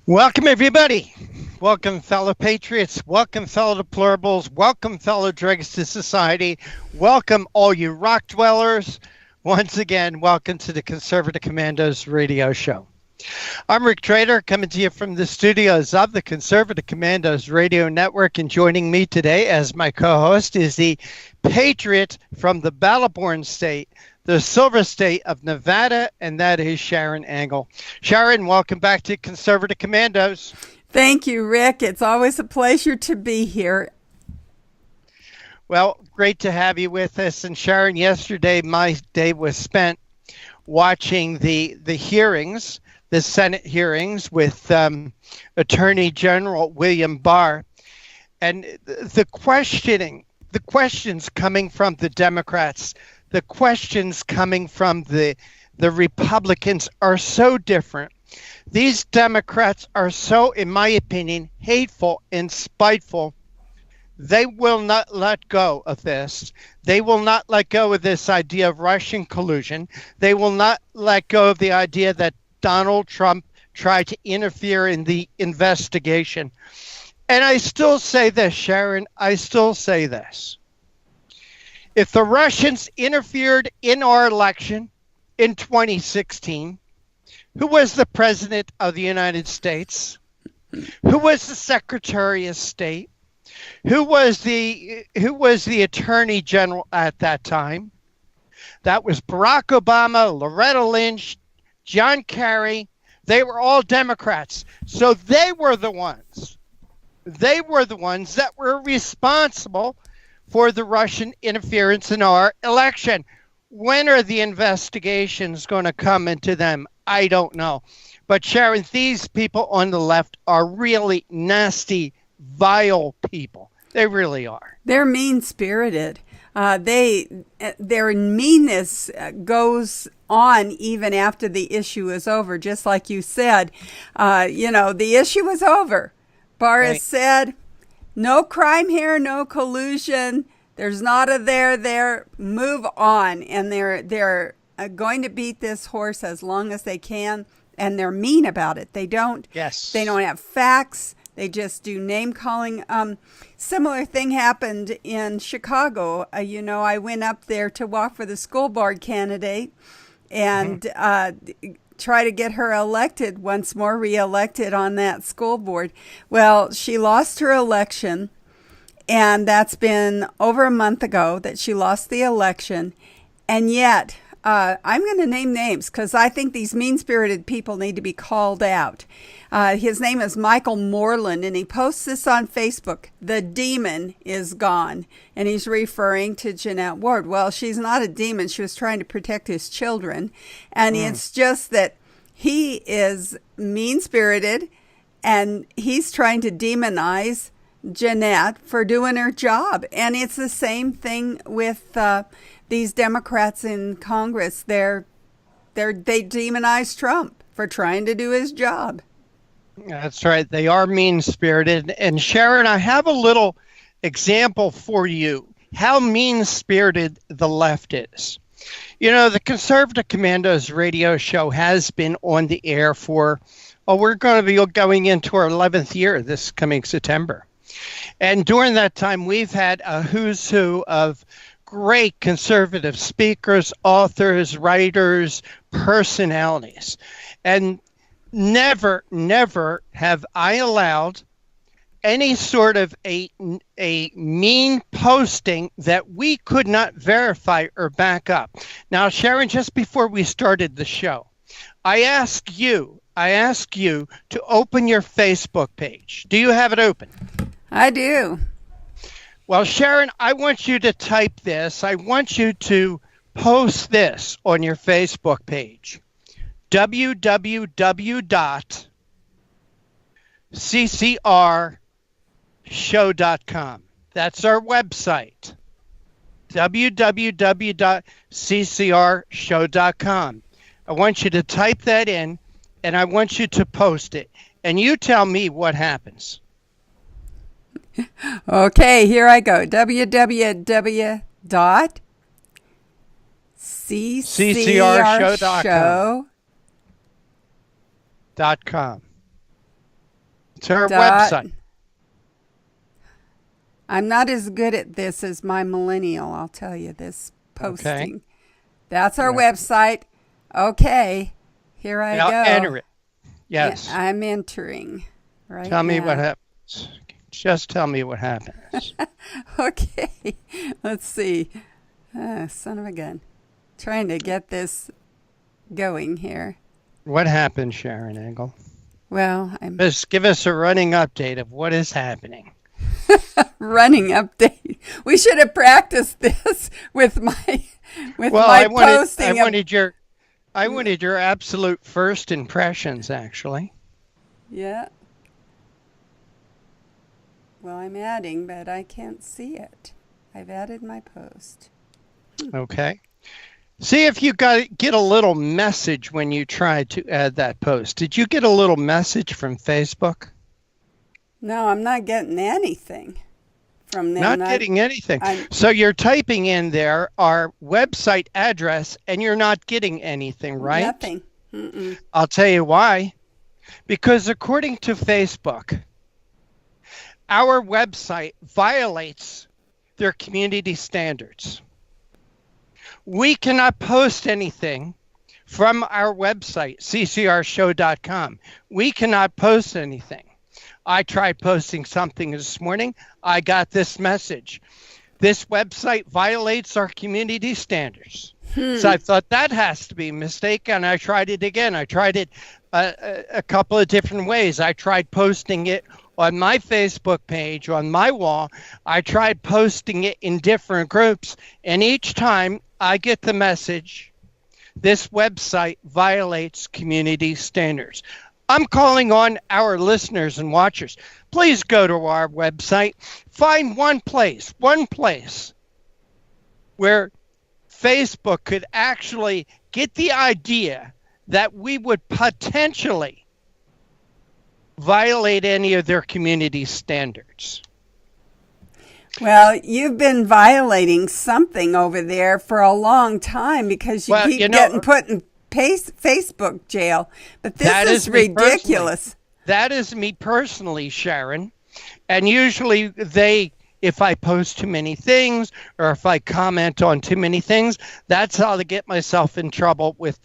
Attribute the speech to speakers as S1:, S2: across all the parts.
S1: Welcome, everybody. Welcome, fellow patriots. Welcome, fellow deplorables. Welcome, fellow dregs to society. Welcome, all you rock dwellers. Once again, welcome to the Conservative Commandos radio show. I'm Rick Trader, coming to you from the studios of the Conservative Commandos radio network, and joining me today as my co-host is the patriot from the battle-born state, the silver state of Nevada, and that is Sharron Angle. Sharron, welcome back to Conservative Commandos.
S2: Thank you, Rick. It's always a pleasure to be here.
S1: Well, great to have you with us. And Sharron, yesterday my day was spent watching the hearings, the Senate hearings with Attorney General William Barr, and the questions coming from the Democrats, the questions coming from the Republicans are so different. These Democrats are so, in my opinion, hateful and spiteful. They will not let go of this. They will not let go of this idea of Russian collusion. They will not let go of the idea that Donald Trump tried to interfere in the investigation. And I still say this, Sharron, I still say this. If the Russians interfered in our election in 2016, who was the President of the United States? Who was the Secretary of State? Who was the Attorney General at that time? That was Barack Obama, Loretta Lynch, John Kerry. They were all Democrats. So they were the ones that were responsible for the Russian interference in our election. When are the investigations going to come into them? I don't know. But Sharron, these people on the left are really nasty, vile people. They really are.
S2: They're mean-spirited. Their meanness goes on even after the issue is over. Just like you said, the issue is over. Barr has said, no crime here, no collusion. There's not a there. Move on. And they're going to beat this horse as long as they can. And they're mean about it. They don't have facts. They just do name calling. Similar thing happened in Chicago. I went up there to walk for the school board candidate and try to get her elected once more, reelected on that school board. Well, she lost her election, and that's been over a month ago that she lost the election. And yet, I'm going to name names because I think these mean-spirited people need to be called out. His name is Michael Moreland, and he posts this on Facebook. The demon is gone. And he's referring to Jeanette Ward. Well, she's not a demon. She was trying to protect his children. And it's just that he is mean-spirited, and he's trying to demonize Jeanette for doing her job. And it's the same thing with these Democrats in Congress. They demonize Trump for trying to do his job.
S1: That's right. They are mean-spirited. And Sharron, I have a little example for you how mean-spirited the left is. The Conservative Commandos radio show has been on the air for, we're going to be going into our 11th year this coming September. And during that time, we've had a who's who of great conservative speakers, authors, writers, personalities. And never have I allowed any sort of a mean posting that we could not verify or back up. Now, Sharron, just before we started the show, I ask you to open your Facebook page. Do you have it open?
S2: I do.
S1: Well, Sharron, I want you to type this. I want you to post this on your Facebook page. www.ccrshow.com. That's our website. www.ccrshow.com. I want you to type that in, and I want you to post it. And you tell me what happens.
S2: Okay, here I go. www.ccrshow.com.
S1: It's our website.
S2: I'm not as good at this as my millennial, I'll tell you, this posting.
S1: Okay.
S2: That's our website. Okay, here I
S1: now
S2: go.
S1: Enter it. Yes.
S2: Yeah, I'm entering right
S1: Tell me
S2: now.
S1: what happens. Just tell me what happens.
S2: Okay, let's see. Son of a gun. Trying to get this going here.
S1: What happened, Sharron Angle?
S2: Well,
S1: Just give us a running update of what is happening.
S2: running update. We should have practiced this with my posting.
S1: I wanted your absolute first impressions, actually.
S2: Yeah. Well, I'm adding, but I can't see it. I've added my post.
S1: Okay. See if you get a little message when you tried to add that post. Did you get a little message from Facebook?
S2: No, I'm not getting anything from them.
S1: Not getting anything. So you're typing in there our website address and you're not getting anything, right?
S2: Nothing. Mm-mm.
S1: I'll tell you why. Because according to Facebook, our website violates their community standards. We cannot post anything from our website, ccrshow.com. We cannot post anything. I tried posting something this morning. I got this message. This website violates our community standards. So I thought that has to be a mistake, and I tried it again. I tried it a couple of different ways. I tried posting it on my Facebook page, on my wall. I tried posting it in different groups, and each time I get the message, this website violates community standards. I'm calling on our listeners and watchers. Please go to our website. Find one place where Facebook could actually get the idea that we would potentially violate any of their community standards.
S2: Well, you've been violating something over there for a long time because you keep getting put in Facebook jail. But this is ridiculous.
S1: That is me personally, Sharron. And usually if I post too many things or if I comment on too many things, that's how to get myself in trouble with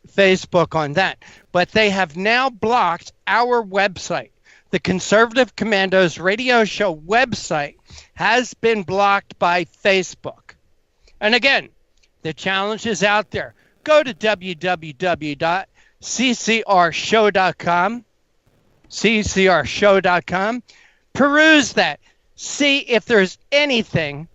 S1: Facebook on that. But they have now blocked our website. The Conservative Commandos radio show website has been blocked by Facebook. And again, the challenge is out there. Go to www.ccrshow.com, ccrshow.com, peruse that. See if there's anything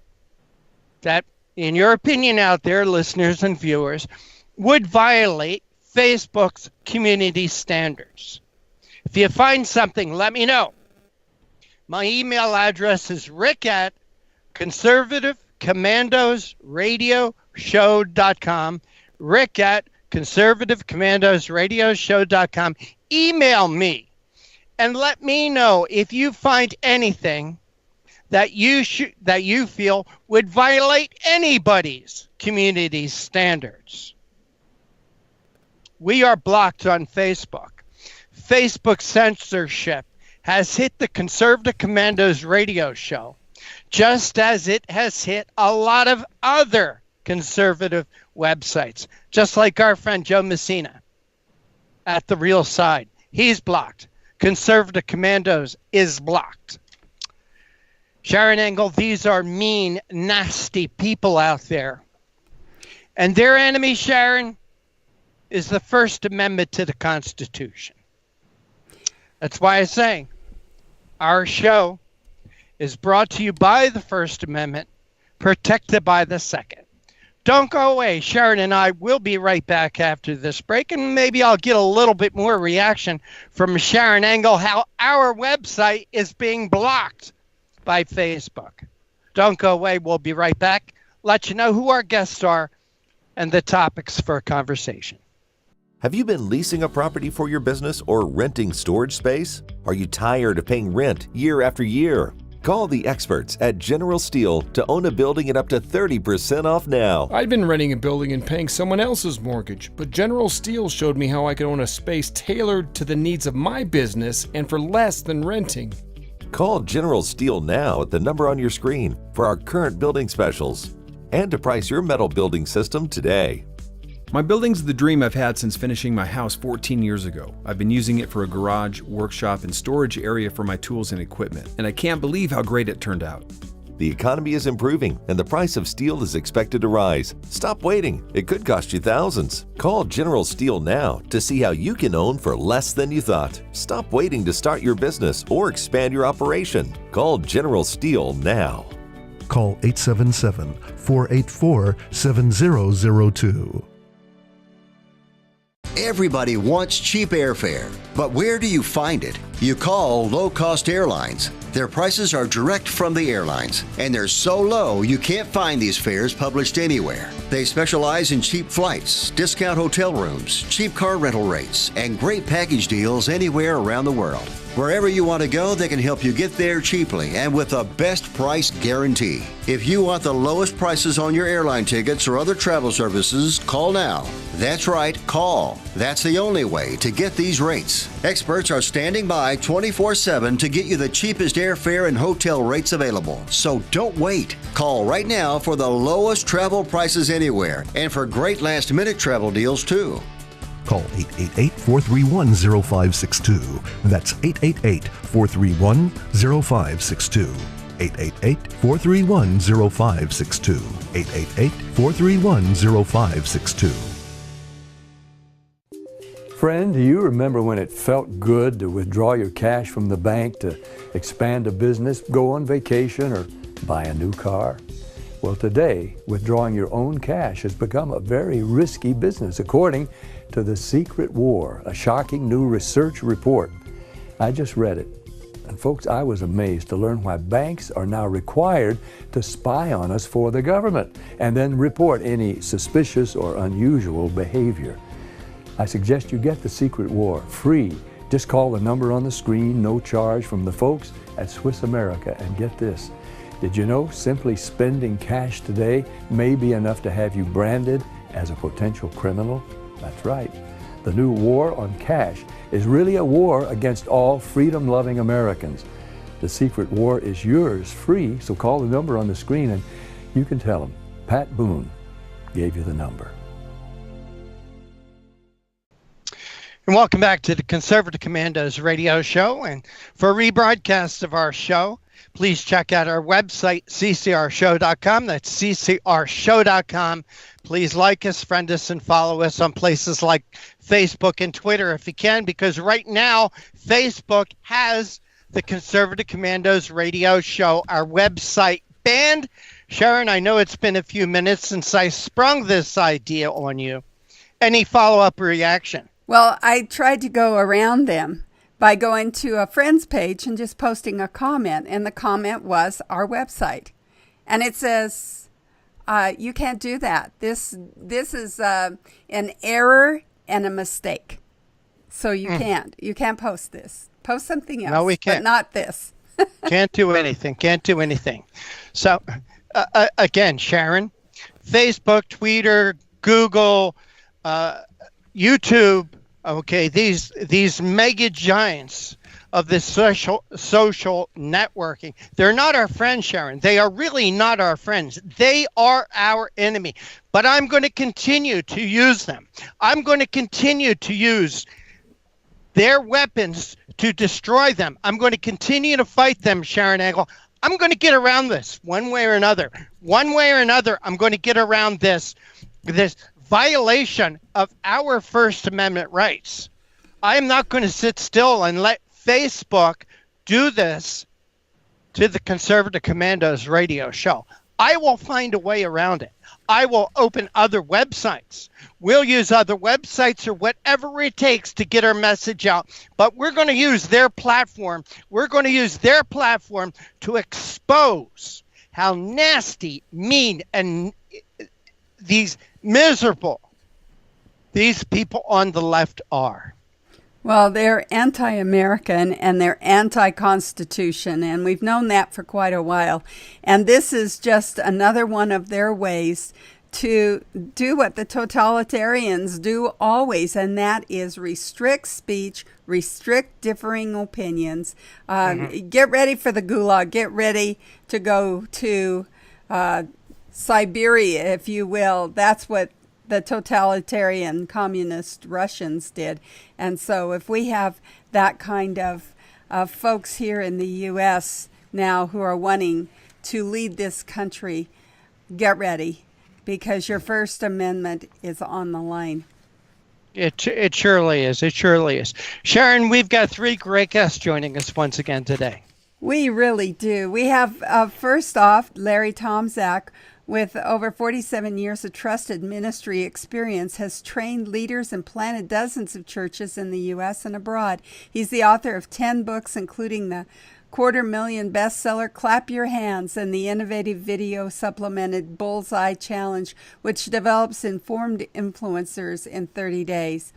S1: that, in your opinion out there, listeners and viewers, would violate Facebook's community standards. If you find something, let me know. My email address is rick@conservativecommandosradioshow.com, rick@conservativecommandosradioshow.com. Email me and let me know if you find anything that you feel would violate anybody's community standards. We are blocked on Facebook. Facebook censorship has hit the Conservative Commandos radio show, just as it has hit a lot of other conservative websites, just like our friend Joe Messina at The Real Side. He's blocked. Conservative Commandos is blocked. Sharron Angle, these are mean, nasty people out there. And their enemy, Sharron, is the First Amendment to the Constitution. That's why I say our show is brought to you by the First Amendment, protected by the Second. Don't go away. Sharron and I will be right back after this break, and maybe I'll get a little bit more reaction from Sharron Angle, how our website is being blocked by Facebook. Don't go away. We'll be right back. Let you know who our guests are and the topics for conversation.
S3: Have you been leasing a property for your business or renting storage space? Are you tired of paying rent year after year? Call the experts at General Steel to own a building at up to 30% off now.
S4: I'd been renting a building and paying someone else's mortgage, but General Steel showed me how I could own a space tailored to the needs of my business and for less than renting.
S3: Call General Steel now at the number on your screen for our current building specials and to price your metal building system today.
S5: My building's the dream I've had since finishing my house 14 years ago. I've been using it for a garage, workshop, and storage area for my tools and equipment, and I can't believe how great it turned out.
S3: The economy is improving and the price of steel is expected to rise. Stop waiting. It could cost you thousands. Call General Steel now to see how you can own for less than you thought. Stop waiting to start your business or expand your operation. Call General Steel now.
S6: Call 877-484-7002.
S7: Everybody wants cheap airfare, but where do you find it? You call low-cost airlines. Their prices are direct from the airlines, and they're so low you can't find these fares published anywhere. They specialize in cheap flights, discount hotel rooms, cheap car rental rates, and great package deals anywhere around the world. Wherever you want to go, they can help you get there cheaply and with a best price guarantee. If you want the lowest prices on your airline tickets or other travel services, call now. That's right, call. That's the only way to get these rates. Experts are standing by 24/7 to get you the cheapest airfare and hotel rates available. So don't wait. Call right now for the lowest travel prices anywhere and for great last-minute travel deals too.
S6: Call 888-431-0562. That's 888-431-0562. 888-431-0562. 888-431-0562.
S8: Friend, do you remember when it felt good to withdraw your cash from the bank to expand a business, go on vacation, or buy a new car? Well, today, withdrawing your own cash has become a very risky business, according to The Secret War, a shocking new research report. I just read it. And folks, I was amazed to learn why banks are now required to spy on us for the government and then report any suspicious or unusual behavior. I suggest you get The Secret War free. Just call the number on the screen, no charge, from the folks at Swiss America. And get this, did you know simply spending cash today may be enough to have you branded as a potential criminal? That's right. The new war on cash is really a war against all freedom-loving Americans. The Secret War is yours free, so call the number on the screen and you can tell them Pat Boone gave you the number.
S1: And welcome back to the Conservative Commandos radio show. And for a rebroadcast of our show, please check out our website, ccrshow.com. That's ccrshow.com. Please like us, friend us, and follow us on places like Facebook and Twitter if you can, because right now Facebook has the Conservative Commandos radio show, our website, banned. Sharon, I know it's been a few minutes since I sprung this idea on you. Any follow-up reaction?
S2: Well, I tried to go around them by going to a friend's page and just posting a comment. And the comment was our website. And it says, you can't do that. This is an error and a mistake. So you can't. You can't post this. Post something else.
S1: No, we can't.
S2: But not this.
S1: Can't do anything. Can't do anything. So, again, Sharon, Facebook, Twitter, Google, YouTube, okay, these mega giants of this social networking, they're not our friends, Sharon. They are really not our friends. They are our enemy. But I'm going to continue to use them. I'm going to continue to use their weapons to destroy them. I'm going to continue to fight them, Sharron Angle. I'm going to get around this one way or another. One way or another, I'm going to get around this violation of our First Amendment rights. I am not going to sit still and let Facebook do this to the Conservative Commandos radio show. I will find a way around it. I will open other websites. We'll use other websites or whatever it takes to get our message out. But we're going to use their platform. We're going to use their platform to expose how nasty, mean, and these miserable these people on the left are.
S2: Well, they're anti-American and they're anti-Constitution, and we've known that for quite a while. And this is just another one of their ways to do what the totalitarians do always, and that is restrict speech, restrict differing opinions. Get ready for the gulag. Get ready to go to Siberia, if you will. That's what the totalitarian communist Russians did. And so if we have that kind of folks here in the U.S. now who are wanting to lead this country, get ready, because your First Amendment is on the line.
S1: It surely is. It surely is. Sharron, we've got three great guests joining us once again today.
S2: We really do. We have, first off, Larry Tomczak, with over 47 years of trusted ministry experience, has trained leaders and planted dozens of churches in the U.S. and abroad. He's the author of 10 books, including the $250,000 bestseller Clap Your Hands and the innovative video supplemented Bullseye Challenge, which develops informed influencers in 30 days.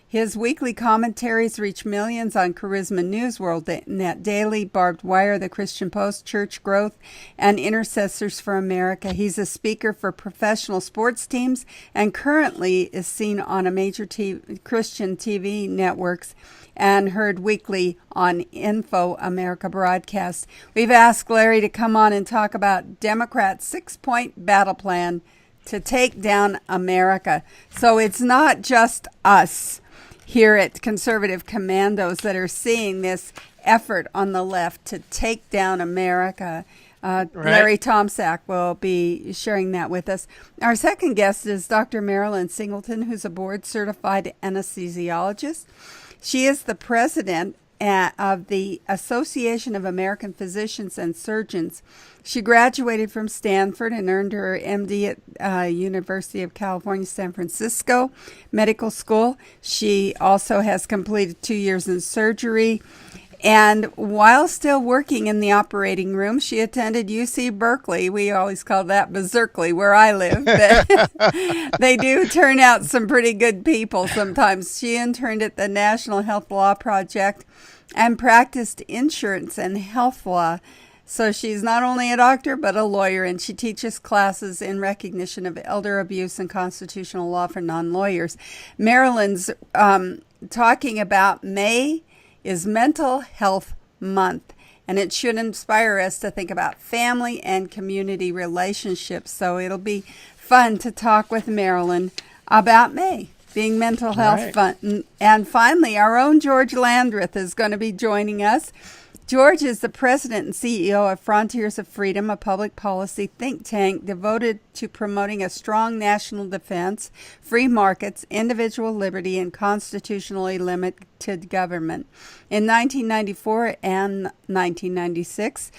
S2: His weekly commentaries reach millions on Charisma News, World Net Daily, Barbed Wire, The Christian Post, Church Growth, and Intercessors for America. He's a speaker for professional sports teams and currently is seen on a major Christian TV networks and heard weekly on Info America broadcast. We've asked Larry to come on and talk about Democrats' 6-point battle plan to take down America. So it's not just us here at Conservative Commandos that are seeing this effort on the left to take down America.
S1: Right.
S2: Larry Tomczak will be sharing that with us. Our second guest is Dr. Marilyn Singleton, who's a board-certified anesthesiologist. She is the president of the Association of American Physicians and Surgeons. She graduated from Stanford and earned her MD at University of California, San Francisco Medical School. She also has completed 2 years in surgery. And while still working in the operating room, she attended UC Berkeley. We always call that Berkeley, where I live. But they do turn out some pretty good people sometimes. She interned at the National Health Law Project and practiced insurance and health law. So she's not only a doctor, but a lawyer, and she teaches classes in recognition of elder abuse and constitutional law for non-lawyers. Marilyn's talking about May is Mental Health Month, and it should inspire us to think about family and community relationships. So it'll be fun to talk with Marilyn about May being Mental Health Month. And finally, our own George Landrith is going to be joining us. George is the president and CEO of Frontiers of Freedom, a public policy think tank devoted to promoting a strong national defense, free markets, individual liberty, and constitutionally limited government. In 1994 and 1996,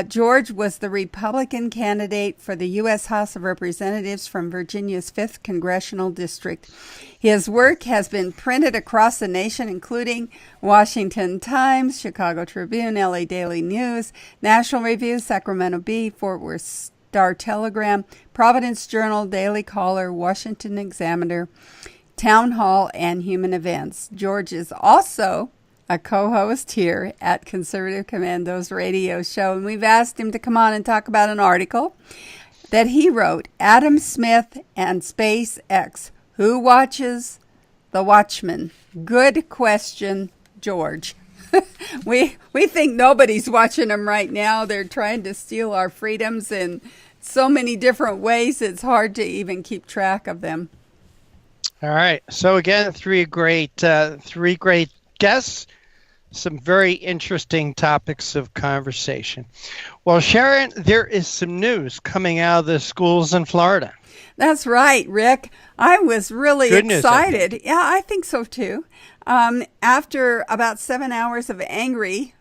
S2: George was the Republican candidate for the U.S. House of Representatives from Virginia's 5th Congressional District. His work has been printed across the nation, including Washington Times, Chicago Tribune, LA Daily News, National Review, Sacramento Bee, Fort Worth Star-Telegram, Providence Journal, Daily Caller, Washington Examiner, Town Hall, and Human Events. George is also a co-host here at Conservative Commandos radio show, and we've asked him to come on and talk about an article that he wrote, Adam Smith and SpaceX. Who watches the Watchmen? Good question, George. We think nobody's watching them right now. They're trying to steal our freedoms in so many different ways, it's hard to even keep track of them.
S1: All right. So again, three great guests. Some very interesting topics of conversation. Well, Sharron, there is some news coming out of the schools in Florida.
S2: That's right, Rick. I was really excited. News, yeah, I think so too. After about 7 hours of angry,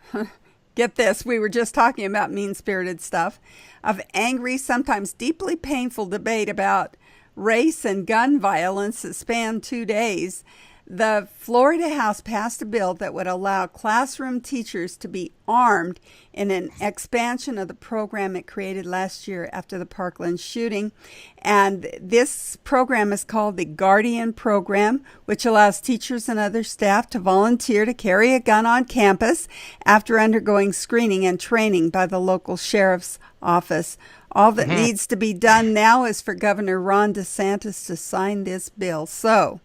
S2: get this, we were just talking about mean-spirited stuff, of angry, sometimes deeply painful debate about race and gun violence that spanned 2 days, The Florida House passed a bill that would allow classroom teachers to be armed in an expansion of the program it created last year after the Parkland shooting. And this program is called the Guardian Program, which allows teachers and other staff to volunteer to carry a gun on campus after undergoing screening and training by the local sheriff's office. All that needs to be done now is for Governor Ron DeSantis to sign this bill. So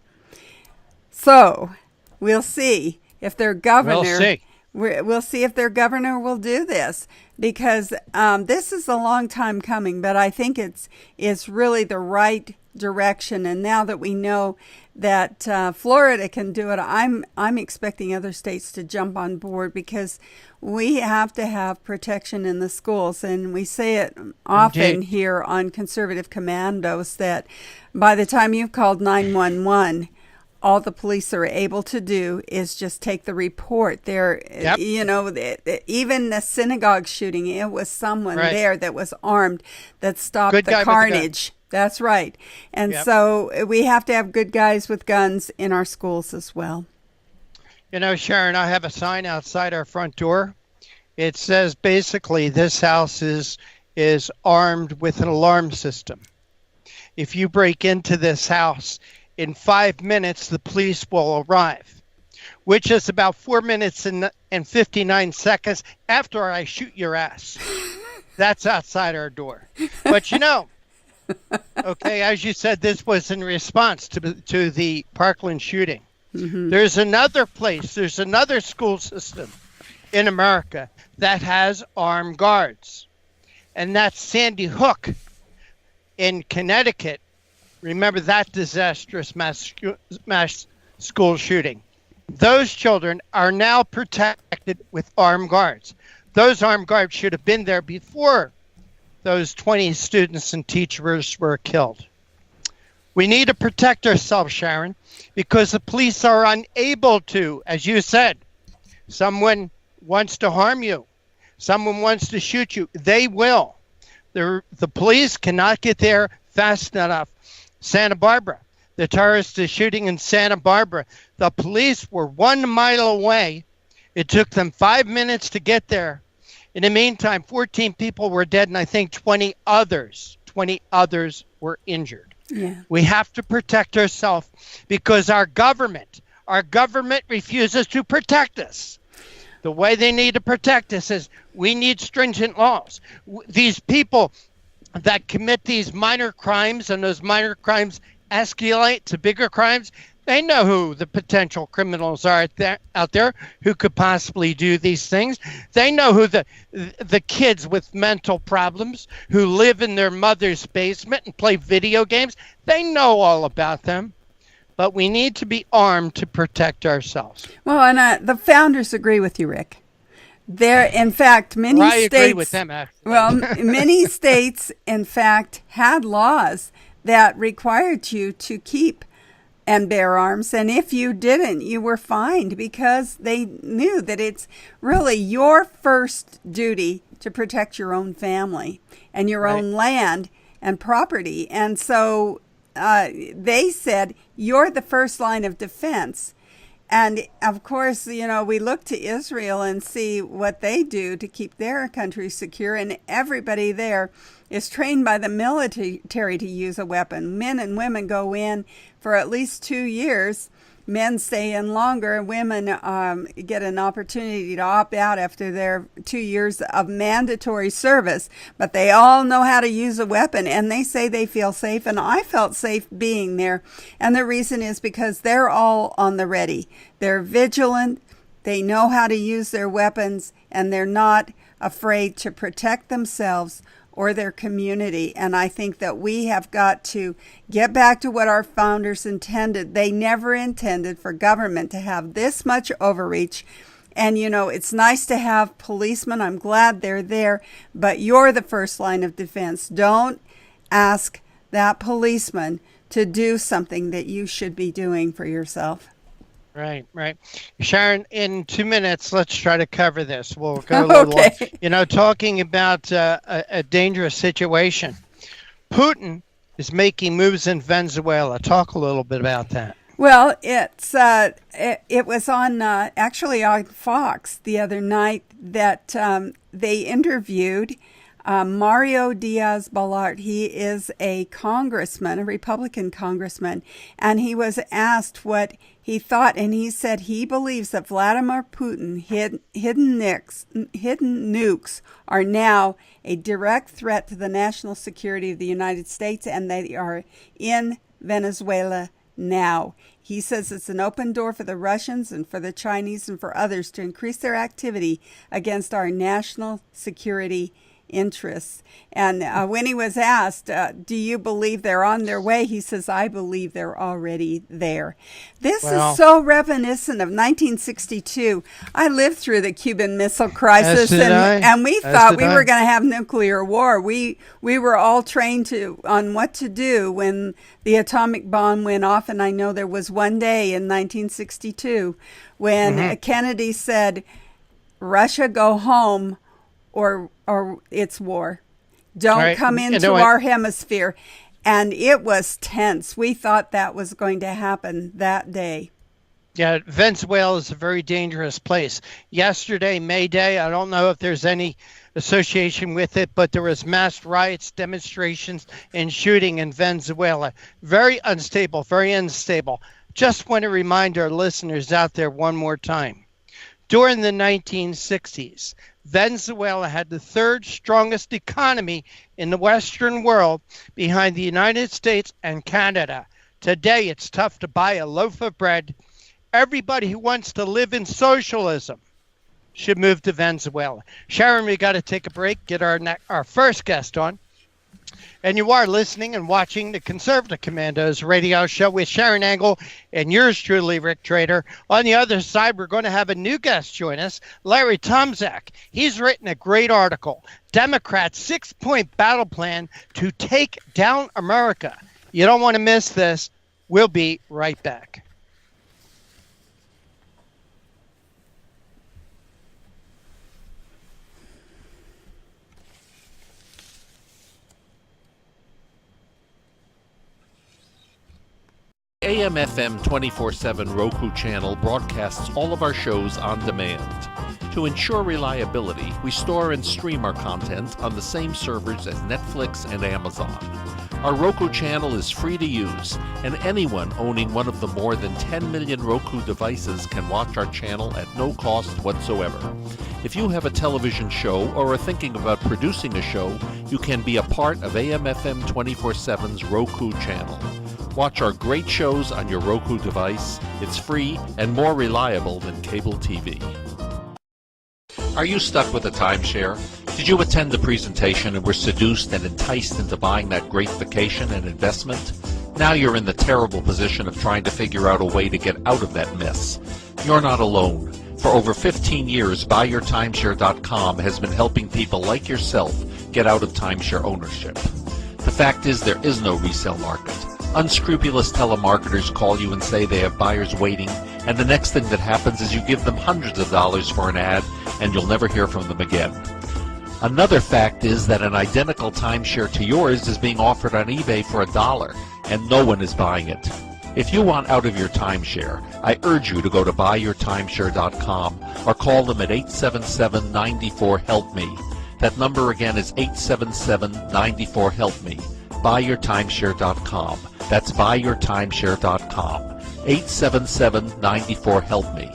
S2: we'll see if their governor. We'll see if their governor will do this, because this is a long time coming. But I think it's really the right direction. And now that we know that Florida can do it, I'm expecting other states to jump on board, because we have to have protection in the schools. And we say it often here on Conservative Commandos that by the time you've called 911, all the police are able to do is just take the report. Even the synagogue shooting, it was someone there that was armed that stopped the carnage. That's right. And so we have to have good guys with guns in our schools as well.
S1: You know, Sharon, I have a sign outside our front door. It says basically this house is armed with an alarm system. If you break into this house, in 5 minutes, the police will arrive, which is about 4 minutes and 59 seconds after I shoot your ass. That's outside our door. But okay, as you said, this was in response to the Parkland shooting. There's another school system in America that has armed guards, and that's Sandy Hook in Connecticut. Remember that disastrous mass school shooting. Those children are now protected with armed guards. Those armed guards should have been there before those 20 students and teachers were killed. We need to protect ourselves, Sharon, because the police are unable to, as you said. Someone wants to harm you. Someone wants to shoot you. They will. The police cannot get there fast enough. Santa Barbara, the terrorist shooting in Santa Barbara, the police were 1 mile away. It took them 5 minutes to get there. In the meantime, 14 people were dead, and I think 20 others were injured.
S2: Yeah.
S1: We have to protect ourselves because our government refuses to protect us. The way they need to protect us is we need stringent laws. These people that commit these minor crimes, and those minor crimes escalate to bigger crimes, they know who the potential criminals are out there who could possibly do these things. They know who the kids with mental problems who live in their mother's basement and play video games. They know all about them. But we need to be armed to protect ourselves.
S2: Well, and the founders agree with you, Rick. In fact, many states. I agree with them, actually. Well, many states, in fact, had laws that required you to keep and bear arms, and if you didn't, you were fined, because they knew that it's really your first duty to protect your own family and your own land and property. And so they said you're the first line of defense. And of course, we look to Israel and see what they do to keep their country secure. And everybody there is trained by the military to use a weapon. Men and women go in for at least 2 years. Men stay in longer. Women get an opportunity to opt out after their 2 years of mandatory service. But they all know how to use a weapon, and they say they feel safe. And I felt safe being there. And the reason is because they're all on the ready. They're vigilant. They know how to use their weapons, and they're not afraid to protect themselves or their community. And I think that we have got to get back to what our founders intended. They never intended for government to have this much overreach. And, it's nice to have policemen. I'm glad they're there, but you're the first line of defense. Don't ask that policeman to do something that you should be doing for yourself.
S1: Right. Sharon, in 2 minutes, let's try to cover this. We'll go a little long. Talking about a dangerous situation. Putin is making moves in Venezuela. Talk a little bit about that.
S2: Well, it was on actually on Fox the other night that they interviewed Mario Diaz-Balart. He is a congressman, a Republican congressman, and he was asked what he thought, and he said he believes that Vladimir Putin hidden nukes are now a direct threat to the national security of the United States, and they are in Venezuela now. He says it's an open door for the Russians and for the Chinese and for others to increase their activity against our national security interests. And when he was asked, do you believe they're on their way? He says, I believe they're already there. This is so reminiscent of 1962. I lived through the Cuban Missile Crisis, and we thought we were going to have nuclear war. We were all trained on what to do when the atomic bomb went off, and I know there was one day in 1962 when Kennedy said, Russia, go home, or it's war. Don't come into our hemisphere. And it was tense. We thought that was going to happen that day.
S1: Yeah, Venezuela is a very dangerous place. Yesterday, May Day, I don't know if there's any association with it, but there was mass riots, demonstrations, and shooting in Venezuela. Very unstable, very unstable. Just want to remind our listeners out there one more time. During the 1960s, Venezuela had the third strongest economy in the Western world behind the United States and Canada. Today, it's tough to buy a loaf of bread. Everybody who wants to live in socialism should move to Venezuela. Sharron, we got to take a break, get our first guest on. And you are listening and watching the Conservative Commandos radio show with Sharron Angle and yours truly, Rick Trader. On the other side, we're going to have a new guest join us, Larry Tomczak. He's written a great article, Democrats' 6-point battle plan to take down America. You don't want to miss this. We'll be right back.
S9: AM/FM 24/7 Roku channel broadcasts all of our shows on demand. To ensure reliability, we store and stream our content on the same servers as Netflix and Amazon. Our Roku channel is free to use, and anyone owning one of the more than 10 million Roku devices can watch our channel at no cost whatsoever. If you have a television show or are thinking about producing a show, you can be a part of AM/FM 24/7's Roku channel. Watch our great shows on your Roku device. It's free and more reliable than cable TV. Are you stuck with a timeshare? Did you attend the presentation and were seduced and enticed into buying that great vacation and investment? Now you're in the terrible position of trying to figure out a way to get out of that mess. You're not alone. For over 15 years, BuyYourTimeshare.com has been helping people like yourself get out of timeshare ownership. The fact is, there is no resale market. Unscrupulous telemarketers call you and say they have buyers waiting, and the next thing that happens is you give them hundreds of dollars for an ad, and you'll never hear from them again. Another fact is that an identical timeshare to yours is being offered on eBay for $1, and no one is buying it. If you want out of your timeshare, I urge you to go to BuyYourTimeshare.com or call them at 877-94-HELP-ME. That number again is 877-94-HELP-ME. BuyYourTimeshare.com. That's BuyYourTimeshare.com. 877-94-HELP-ME.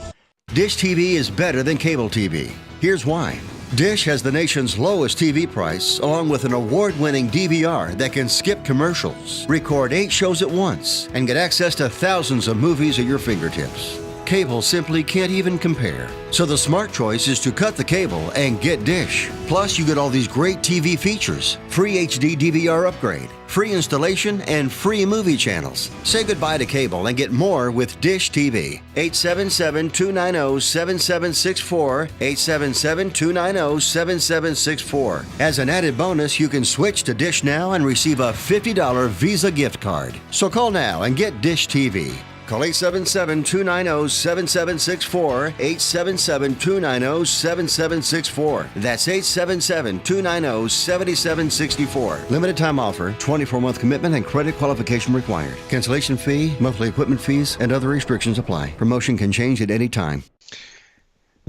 S7: Dish TV is better than cable TV. Here's why. Dish has the nation's lowest TV price, along with an award-winning DVR that can skip commercials, record 8 shows at once, and get access to thousands of movies at your fingertips. Cable simply can't even compare. So the smart choice is to cut the cable and get Dish. Plus, you get all these great TV features, free HD DVR upgrade, free installation, and free movie channels. Say goodbye to cable and get more with Dish TV. 877-290-7764, 877-290-7764. As an added bonus, you can switch to Dish now and receive a $50 Visa gift card. So call now and get Dish TV. Call 877-290-7764, 877-290-7764. That's 877-290-7764. Limited time offer, 24-month commitment and credit qualification required. Cancellation fee, monthly equipment fees, and other restrictions apply. Promotion can change at any time.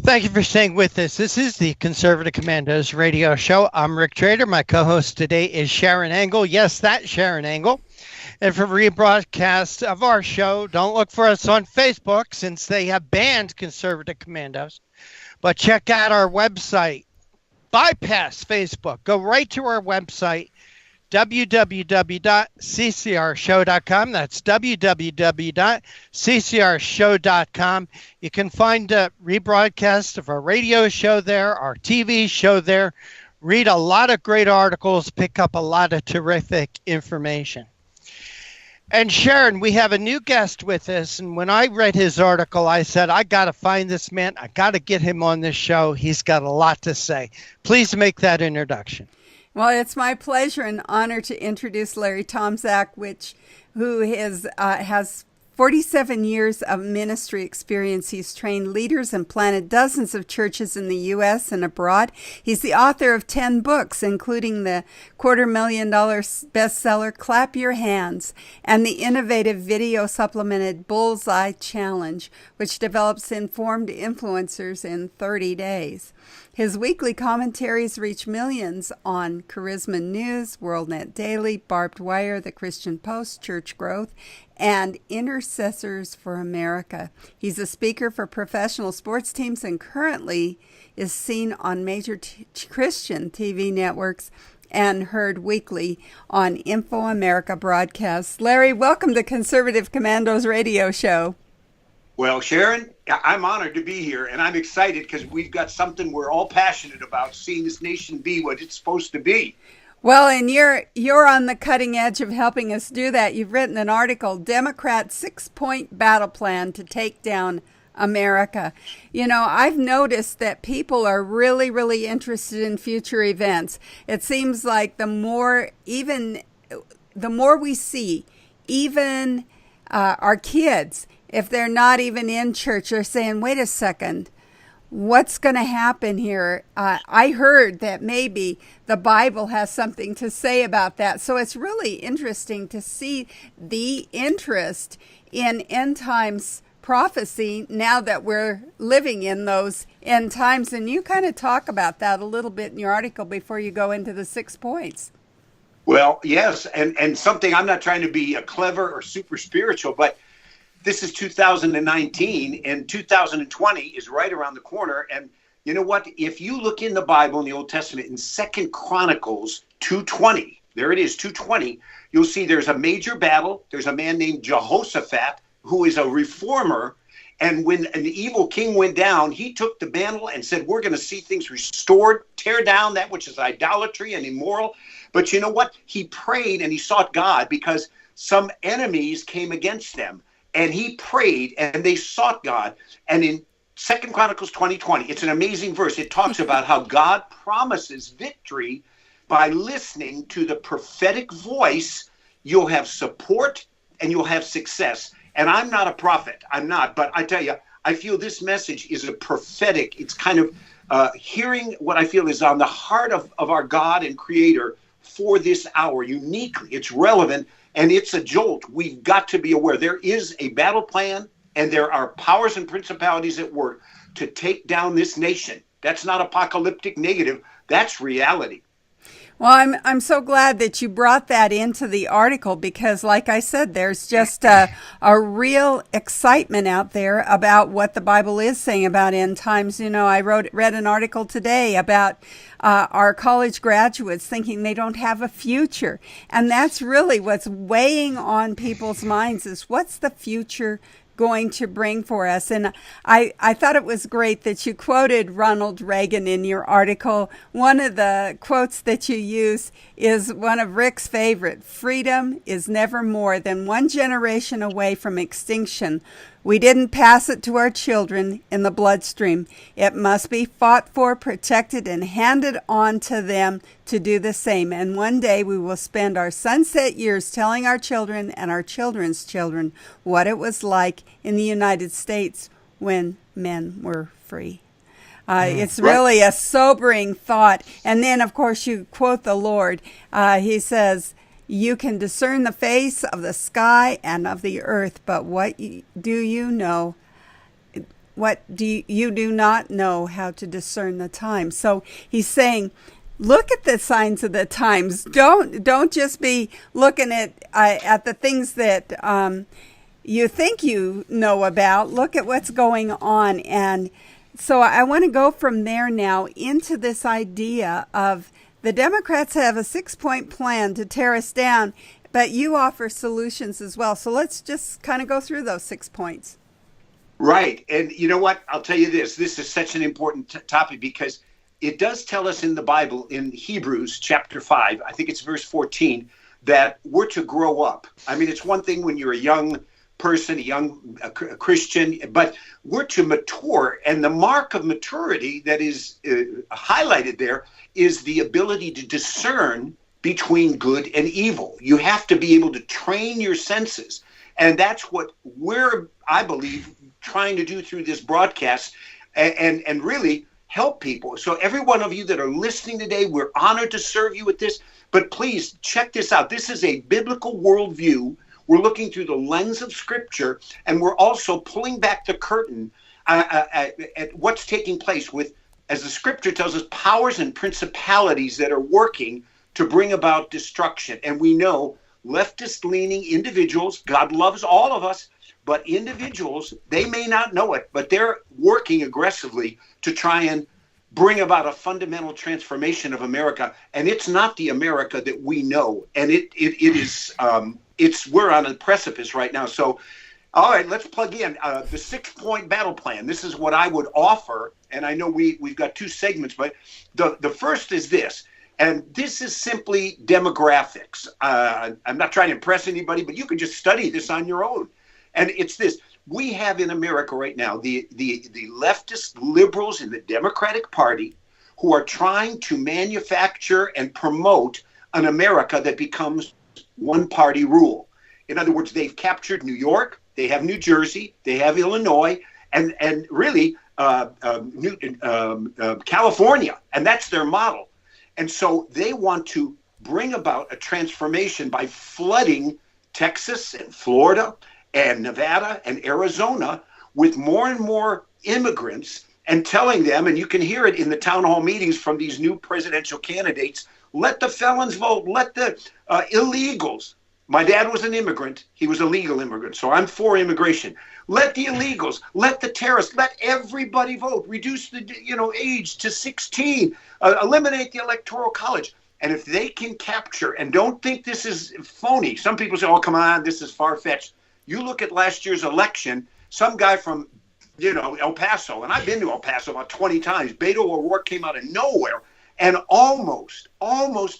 S1: Thank you for staying with us. This is the Conservative Commandos radio show. I'm Rick Trader. My co-host today is Sharron Angle. Yes, that's Sharron Angle. And for rebroadcast of our show, don't look for us on Facebook since they have banned Conservative Commandos. But check out our website. Bypass Facebook. Go right to our website, www.ccrshow.com. That's www.ccrshow.com. You can find a rebroadcast of our radio show there, our TV show there. Read a lot of great articles, pick up a lot of terrific information. And Sharron, we have a new guest with us. And when I read his article, I said, I got to find this man. I got to get him on this show. He's got a lot to say. Please make that introduction.
S2: Well, it's my pleasure and honor to introduce Larry Tomczak, who has 47 years of ministry experience. He's trained leaders and planted dozens of churches in the U.S. and abroad. He's the author of 10 books, including the $250,000 bestseller Clap Your Hands and the innovative video supplemented Bullseye Challenge, which develops informed influencers in 30 days. His weekly commentaries reach millions on Charisma News, WorldNet Daily, Barbed Wire, The Christian Post, Church Growth, and Intercessors for America. He's a speaker for professional sports teams and currently is seen on major Christian TV networks and heard weekly on Info America broadcasts. Larry, welcome to Conservative Commandos radio show.
S10: Well, Sharron, I'm honored to be here, and I'm excited because we've got something we're all passionate about, seeing this nation be what it's supposed to be.
S2: Well, and you're on the cutting edge of helping us do that. You've written an article, Democrat 6-Point Battle Plan to Take Down America. You know, I've noticed that people are really, really interested in future events. It seems like the more we see, even our kids, if they're not even in church, they're saying, wait a second, what's going to happen here? I heard that maybe the Bible has something to say about that. So it's really interesting to see the interest in end times prophecy now that we're living in those end times. And you kind of talk about that a little bit in your article before you go into the 6 points.
S10: Well, yes, and something, I'm not trying to be clever or super spiritual, but this is 2019, and 2020 is right around the corner. And you know what? If you look in the Bible in the Old Testament in 2 Chronicles 2:20, there it is, 2:20, you'll see there's a major battle. There's a man named Jehoshaphat who is a reformer. And when an evil king went down, he took the mantle and said, we're going to see things restored, tear down that which is idolatry and immoral. But you know what? He prayed and he sought God because some enemies came against them. And he prayed and they sought God. And in 2 Chronicles 20:20, it's an amazing verse. It talks about how God promises victory by listening to the prophetic voice. You'll have support and you'll have success. And I'm not a prophet. I'm not. But I tell you, I feel this message is a prophetic. It's kind of hearing what I feel is on the heart of our God and Creator for this hour. Uniquely, it's relevant. And it's a jolt. We've got to be aware. There is a battle plan, and there are powers and principalities at work to take down this nation. That's not apocalyptic negative. That's reality.
S2: Well, I'm so glad that you brought that into the article because, like I said, there's just a real excitement out there about what the Bible is saying about end times. You know, I read an article today about our college graduates thinking they don't have a future. And that's really what's weighing on people's minds is what's the future going to bring for us. And I thought it was great that you quoted Ronald Reagan in your article. One of the quotes that you use is one of Rick's favorite. Freedom is never more than one generation away from extinction We didn't pass it to our children in the bloodstream. It must be fought for, protected, and handed on to them to do the same. And one day we will spend our sunset years telling our children and our children's children what it was like in the United States when men were free. It's really a sobering thought. And then, of course, you quote the Lord. He says, you can discern the face of the sky and of the earth, but what do you know? You do not know how to discern the time. So he's saying, look at the signs of the times. Don't just be looking at the things that you think you know about. Look at what's going on. And so I want to go from there now into this idea of the Democrats have a 6-point plan to tear us down, but you offer solutions as well. So let's just kind of go through those 6 points.
S10: Right. And you know what? I'll tell you this. This is such an important topic because it does tell us in the Bible, in Hebrews chapter 5, I think it's verse 14, that we're to grow up. I mean, it's one thing when you're a young person, a Christian, but we're to mature. And the mark of maturity that is highlighted there is the ability to discern between good and evil. You have to be able to train your senses. And that's what we're, I believe, trying to do through this broadcast and really help people. So every one of you that are listening today, we're honored to serve you with this. But please check this out. This is a biblical worldview. We're looking through the lens of Scripture, and we're also pulling back the curtain at what's taking place with, as the Scripture tells us, powers and principalities that are working to bring about destruction. And we know leftist-leaning individuals, God loves all of us, but individuals, they may not know it, but they're working aggressively to try and bring about a fundamental transformation of America. And it's not the America that we know. And it is... we're on a precipice right now. So, all right, let's plug in the 6-point battle plan. This is what I would offer, and I know we've got 2 segments, but the first is this, and this is simply demographics. I'm not trying to impress anybody, but you can just study this on your own. And it's this: we have in America right now the leftist liberals in the Democratic Party who are trying to manufacture and promote an America that becomes one-party rule. In other words, they've captured New York, they have New Jersey, they have Illinois, and really California, and that's their model. And so they want to bring about a transformation by flooding Texas and Florida and Nevada and Arizona with more and more immigrants and telling them, and you can hear it in the town hall meetings from these new presidential candidates, let the felons vote, let the illegals. My dad was an immigrant. He was a legal immigrant, so I'm for immigration. Let the illegals, let the terrorists, let everybody vote. Reduce the age to 16. Eliminate the Electoral College. And if they can capture, and don't think this is phony. Some people say, oh, come on, this is far-fetched. You look at last year's election, some guy from, El Paso, and I've been to El Paso about 20 times. Beto O'Rourke came out of nowhere and almost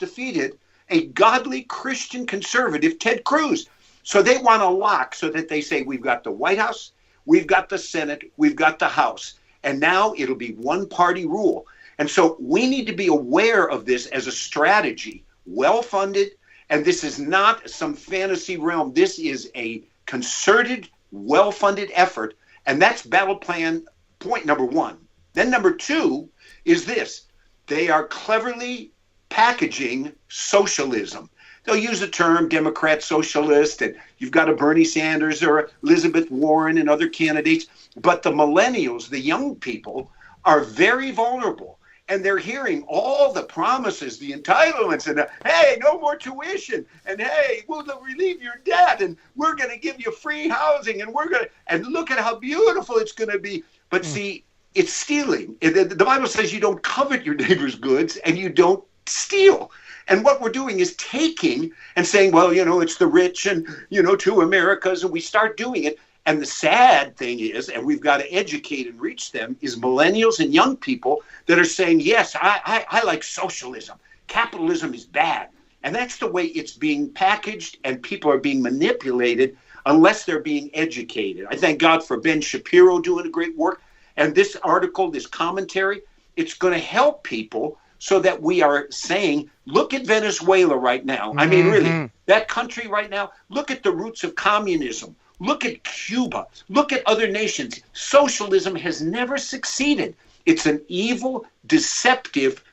S10: defeated a godly Christian conservative, Ted Cruz. So they want to lock so that they say, we've got the White House, we've got the Senate, we've got the House, and now it'll be one-party rule. And so we need to be aware of this as a strategy, well-funded, and this is not some fantasy realm. This is a concerted, well-funded effort, and that's battle plan point number 1. Then number 2 is this. They are cleverly packaging socialism. They'll use the term Democrat socialist, and you've got a Bernie Sanders or Elizabeth Warren and other candidates, but the millennials, the young people, are very vulnerable, and they're hearing all the promises, the entitlements, and hey, no more tuition, and hey, we'll relieve your debt, and we're going to give you free housing, and look at how beautiful it's going to be. But see, it's stealing. The Bible says you don't covet your neighbor's goods and you don't steal. And what we're doing is taking and saying, well, it's the rich and, 2 Americas, and we start doing it. And the sad thing is, and we've got to educate and reach them, is millennials and young people that are saying, yes, I like socialism. Capitalism is bad. And that's the way it's being packaged, and people are being manipulated unless they're being educated. I thank God for Ben Shapiro doing a great work. And this article, this commentary, it's going to help people so that we are saying, look at Venezuela right now. I mean, really, that country right now, look at the roots of communism. Look at Cuba. Look at other nations. Socialism has never succeeded. It's an evil, deceptive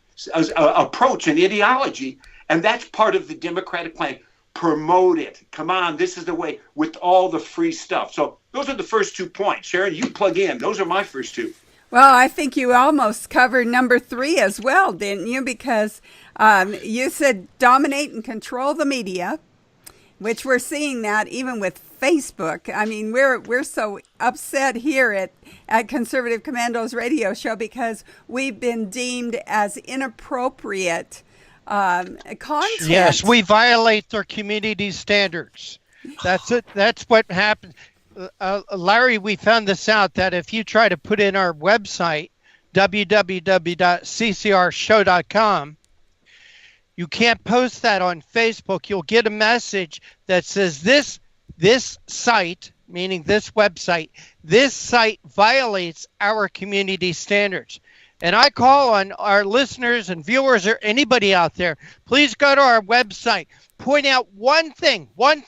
S10: approach and ideology, and that's part of the Democratic plan. Promote it. Come on, this is the way with all the free stuff. So those are the first 2 points. Sharron, you plug in. Those are my first 2.
S2: Well, I think you almost covered number 3 as well, didn't you? Because you said dominate and control the media, which we're seeing that even with Facebook. I mean, we're so upset here at Conservative Commandos radio show because we've been deemed as inappropriate content.
S1: Yes, we violate their community standards. That's it. That's what happens. Larry, we found this out, that if you try to put in our website, www.ccrshow.com, you can't post that on Facebook. You'll get a message that says this site, meaning this website, this site violates our community standards. And I call on our listeners and viewers or anybody out there, please go to our website, point out one thing on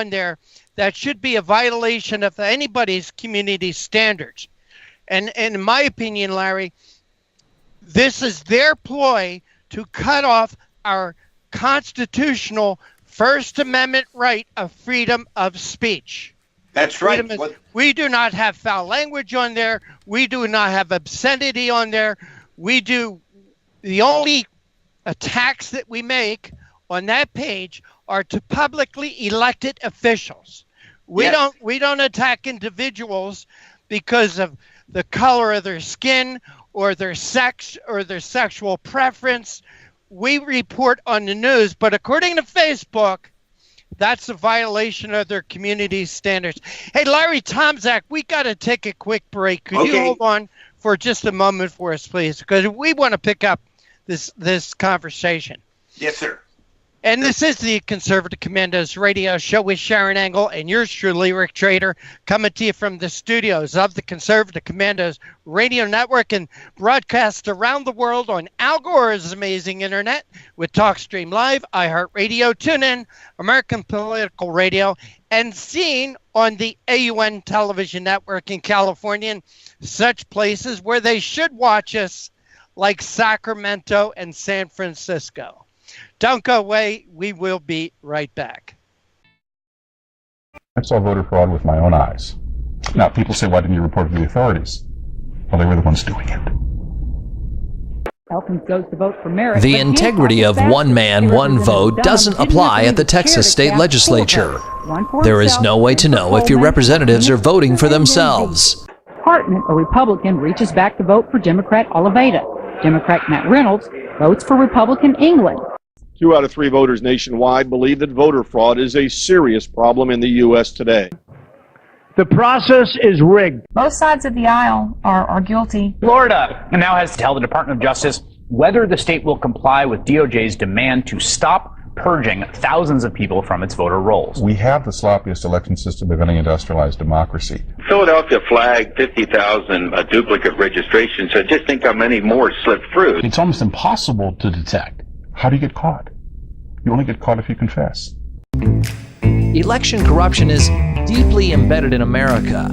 S1: there that should be a violation of anybody's community standards. And in my opinion, Larry, this is their ploy to cut off our constitutional First Amendment right of freedom of speech.
S10: That's right.
S1: We do not have foul language on there. We do not have obscenity on there. The only attacks that we make on that page are to publicly elected officials. We don't attack individuals because of the color of their skin or their sex or their sexual preference. We report on the news, but according to Facebook, that's a violation of their community standards. Hey, Larry Tomczak, we got to take a quick break. Could you hold on for just a moment for us, please? Because we want to pick up this conversation.
S10: Yes, sir.
S1: And this is the Conservative Commandos radio show with Sharron Angle and yours truly, Rick Trader, coming to you from the studios of the Conservative Commandos radio network and broadcast around the world on Al Gore's amazing internet with TalkStream Live, iHeartRadio, TuneIn, American Political Radio, and seen on the AUN television network in California and such places where they should watch us, like Sacramento and San Francisco. Don't go away. We will be right back.
S11: I saw voter fraud with my own eyes. Now, people say, why didn't you report it to the authorities? Well, they were the ones doing it.
S12: The integrity of one man, one vote doesn't apply at the Texas state legislature. There is no way to know if your representatives are voting for themselves.
S13: Department, a Republican, reaches back to vote for Democrat Oliveira. Democrat Matt Reynolds votes for Republican England.
S14: 2 out of 3 voters nationwide believe that voter fraud is a serious problem in the U.S. today.
S15: The process is rigged.
S16: Both sides of the aisle are guilty.
S17: Florida now has to tell the Department of Justice whether the state will comply with DOJ's demand to stop purging thousands of people from its voter rolls.
S11: We have the sloppiest election system of any industrialized democracy.
S18: Philadelphia flagged 50,000 duplicate registrations, so just think how many more slipped through.
S11: It's almost impossible to detect. How do you get caught? You only get caught if you confess.
S12: Election corruption is deeply embedded in America.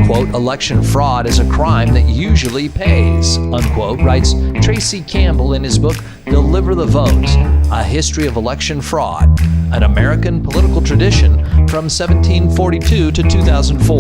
S12: Quote, election fraud is a crime that usually pays, unquote, writes Tracy Campbell in his book, Deliver the Vote, A History of Election Fraud, an American political tradition from 1742 to 2004.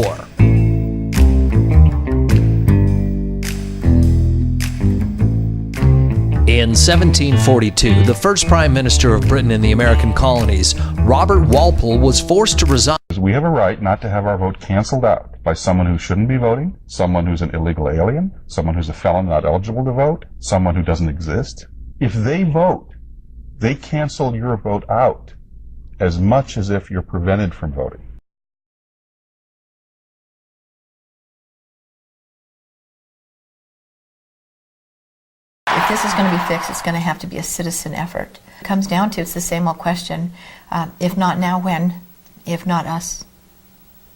S12: In 1742, the first Prime Minister of Britain in the American colonies, Robert Walpole, was forced to resign.
S11: We have a right not to have our vote canceled out by someone who shouldn't be voting, someone who's an illegal alien, someone who's a felon not eligible to vote, someone who doesn't exist. If they vote, they cancel your vote out as much as if you're prevented from voting.
S16: If this is going to be fixed, it's going to have to be a citizen effort. It comes down to, it's the same old question, if not now, when? If not us,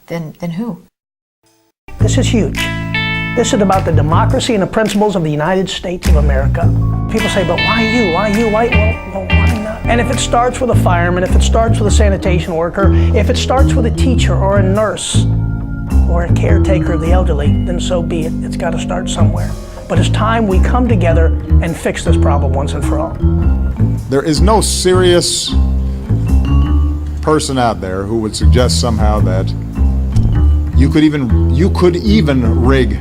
S16: then who?
S19: This is huge. This is about the democracy and the principles of the United States of America. People say, but why you? Why you? Why? Well, why not? And if it starts with a fireman, if it starts with a sanitation worker, if it starts with a teacher or a nurse or a caretaker of the elderly, then so be it. It's got to start somewhere. But it's time we come together and fix this problem once and for all.
S20: There is no serious person out there who would suggest somehow that you could even rig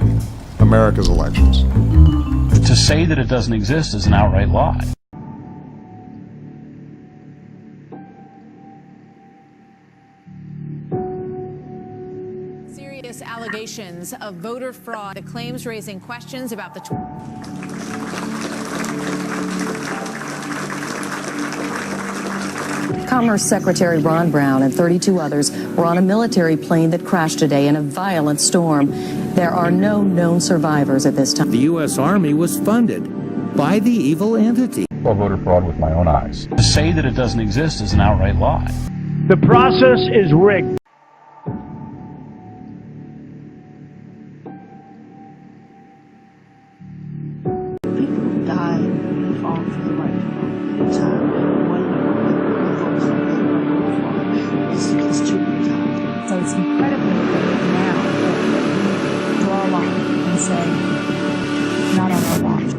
S20: America's elections.
S21: To say that it doesn't exist is an outright lie.
S22: Serious allegations of voter fraud. The claims raising questions about the
S23: Commerce Secretary Ron Brown and 32 others were on a military plane that crashed today in a violent storm. There are no known survivors at this time.
S24: The U.S. Army was funded by the evil entity.
S11: Saw voter fraud with my own eyes.
S21: To say that it doesn't exist is an outright lie.
S15: The process is rigged.
S25: People die and fall for the right time. It's too time.
S26: So it's incredibly important now that we draw a line and say, not on our watch.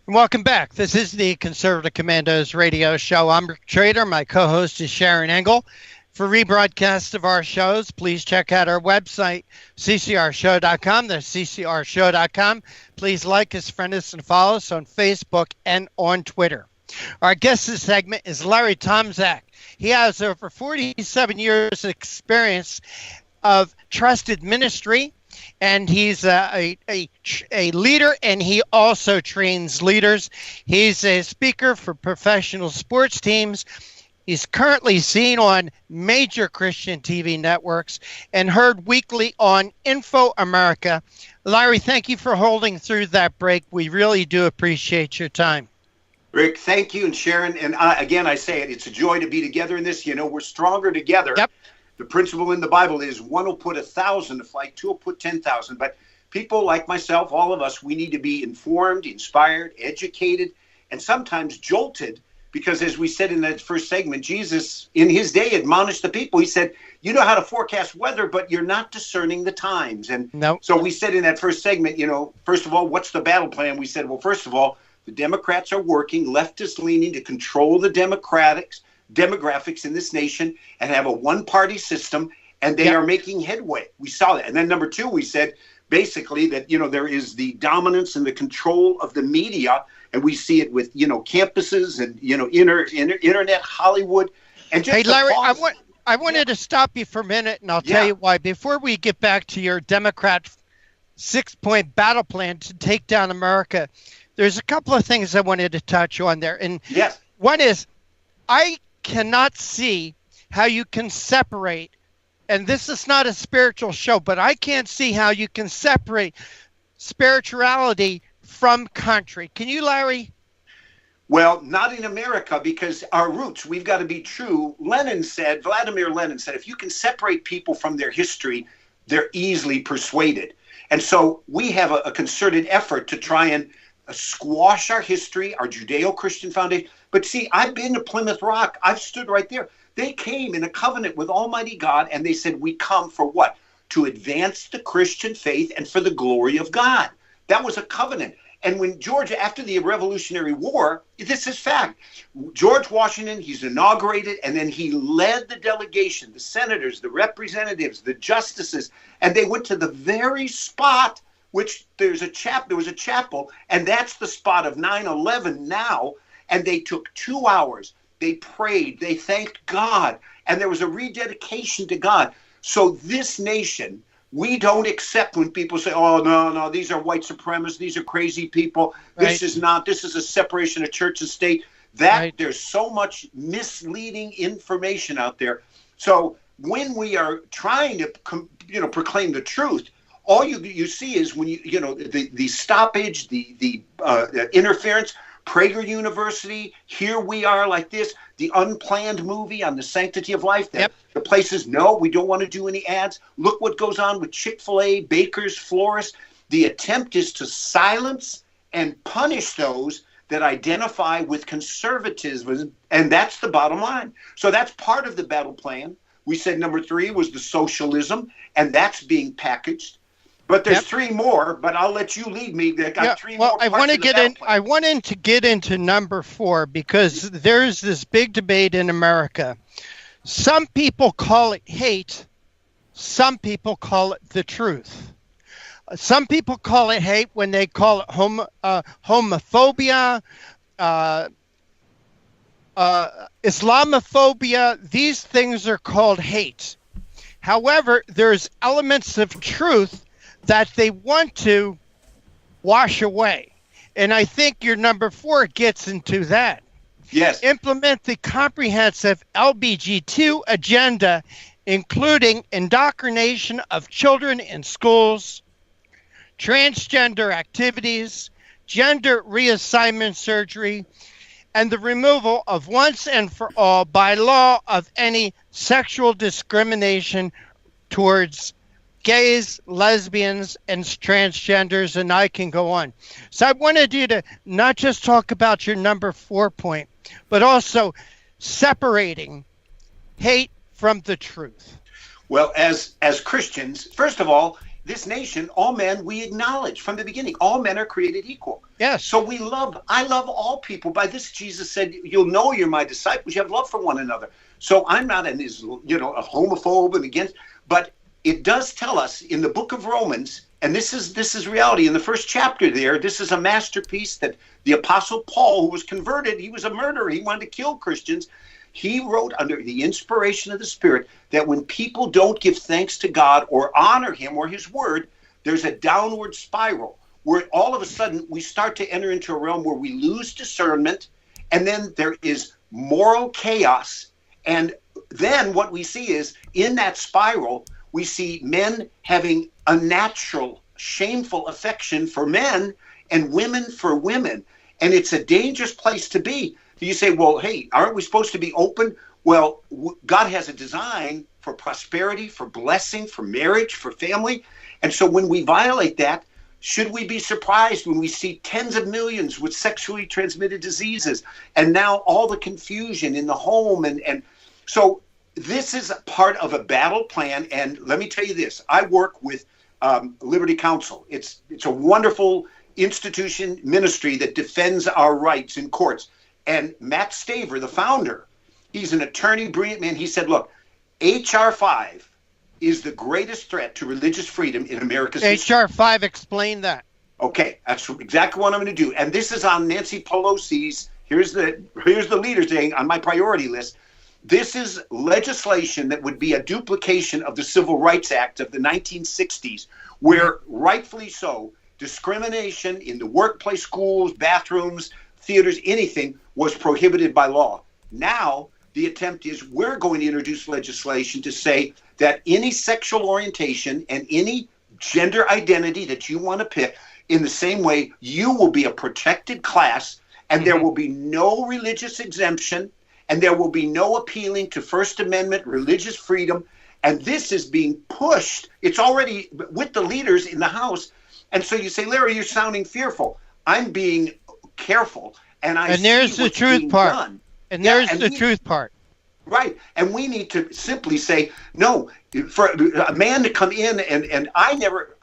S1: Welcome back. This is the Conservative Commandos radio show. I'm Rick Trader. My co-host is Sharron Angle. For rebroadcast of our shows, please check out our website, ccrshow.com. That's ccrshow.com. Please like us, friend us, and follow us on Facebook and on Twitter. Our guest this segment is Larry Tomczak. He has over 47 years of experience of trusted ministry, and he's a leader, and he also trains leaders. He's a speaker for professional sports teams. He's currently seen on major Christian TV networks and heard weekly on Info America. Larry, thank you for holding through that break. We really do appreciate your time.
S10: Rick, thank you, and Sharron. And again, I say it, it's a joy to be together in this. You know, we're stronger together.
S1: Yep.
S10: The principle in the Bible is one will put 1,000 to flight, two will put 10,000. But people like myself, all of us, we need to be informed, inspired, educated, and sometimes jolted. Because as we said in that first segment, Jesus, in his day, admonished the people. He said, you know how to forecast weather, but you're not discerning the times. And so we said in that first segment, you know, first of all, what's the battle plan? We said, well, first of all, the Democrats are working, leftist leaning, to control the demographics in this nation and have a one-party system, and they are making headway. We saw that. And then number two, we said basically that, you know, there is the dominance and the control of the media, and we see it with, you know, campuses and, you know, internet, Hollywood. And just
S1: hey, Larry, I wanted to stop you for a minute, and I'll tell you why. Before we get back to your Democrat 6-point battle plan to take down America, there's a couple of things I wanted to touch on there. And one is, I cannot see how you can separate, and this is not a spiritual show, but I can't see how you can separate spirituality from country. Can you, Larry?
S10: Well, not in America, because our roots, we've got to be true. Vladimir Lenin said, if you can separate people from their history, they're easily persuaded. And so we have a concerted effort to try and squash our history, our Judeo-Christian foundation. But see, I've been to Plymouth Rock. I've stood right there. They came in a covenant with Almighty God, and they said, we come for what? To advance the Christian faith and for the glory of God. That was a covenant. And when after the Revolutionary War, this is fact, George Washington, he's inaugurated, and then he led the delegation, the senators, the representatives, the justices, and they went to the very spot which there was a chapel, and that's the spot of 9/11 now, and they took 2 hours. They prayed, they thanked God, and there was a rededication to God. So this nation, we don't accept when people say, oh, no, these are white supremacists, these are crazy people. This is a separation of church and state. There's so much misleading information out there. So when we are trying to, proclaim the truth, all you see is when the stoppage, the interference. Prager University, here we are like this, the unplanned movie on the sanctity of life. That the places, no, we don't want to do any ads. Look what goes on with Chick-fil-A, bakers, florists. The attempt is to silence and punish those that identify with conservatism, and that's the bottom line. So that's part of the battle plan. We said number 3 was the socialism, and that's being packaged. But there's 3 more, but I'll let you lead me. I got 3 more.
S1: I want to get in. I wanted to get into number 4 because there's this big debate in America. Some people call it hate. Some people call it the truth. Some people call it hate when they call it homophobia, Islamophobia. These things are called hate. However, there's elements of truth that they want to wash away. And I think your number 4 gets into that.
S10: Yes.
S1: Implement the comprehensive LBGT agenda, including indoctrination of children in schools, transgender activities, gender reassignment surgery, and the removal of once and for all by law of any sexual discrimination towards gays, lesbians, and transgenders, and I can go on. So I wanted you to not just talk about your number 4 point, but also separating hate from the truth.
S10: Well, as Christians, first of all, this nation, all men, we acknowledge from the beginning, all men are created equal.
S1: Yes.
S10: So I love all people. By this, Jesus said, you'll know you're my disciples. You have love for one another. So I'm not a homophobe and against, but it does tell us in the book of Romans, and this is reality in the first chapter there. This is a masterpiece that the Apostle Paul, who was converted, he was a murderer. He wanted to kill Christians. He wrote under the inspiration of the Spirit that when people don't give thanks to God or honor him or his word, there's a downward spiral where all of a sudden we start to enter into a realm where we lose discernment, and then there is moral chaos. And then what we see is in that spiral, we see men having unnatural, shameful affection for men and women for women. And it's a dangerous place to be. You say, well, hey, aren't we supposed to be open? Well, God has a design for prosperity, for blessing, for marriage, for family. And so when we violate that, should we be surprised when we see tens of millions with sexually transmitted diseases and now all the confusion in the home? And so this is part of a battle plan, and let me tell you this. I work with Liberty Counsel. It's a wonderful institution, ministry that defends our rights in courts. And Matt Staver, the founder, he's an attorney, brilliant man. He said, look, H.R. 5 is the greatest threat to religious freedom in America's history.
S1: H.R. 5, explain that.
S10: Okay, that's exactly what I'm going to do. And this is on Nancy Pelosi's, here's the leader saying on my priority list. This is legislation that would be a duplication of the Civil Rights Act of the 1960s, where rightfully so, discrimination in the workplace, schools, bathrooms, theaters, anything was prohibited by law. Now, the attempt is we're going to introduce legislation to say that any sexual orientation and any gender identity that you want to pick, in the same way, you will be a protected class, and there will be no religious exemption, and there will be no appealing to First Amendment religious freedom. And this is being pushed. It's already with the leaders in the House. And so you say, Larry, you're sounding fearful. I'm being careful. And
S1: there's the truth part. And there's the truth part.
S10: Right. And we need to simply say, no, for a man to come in and I never,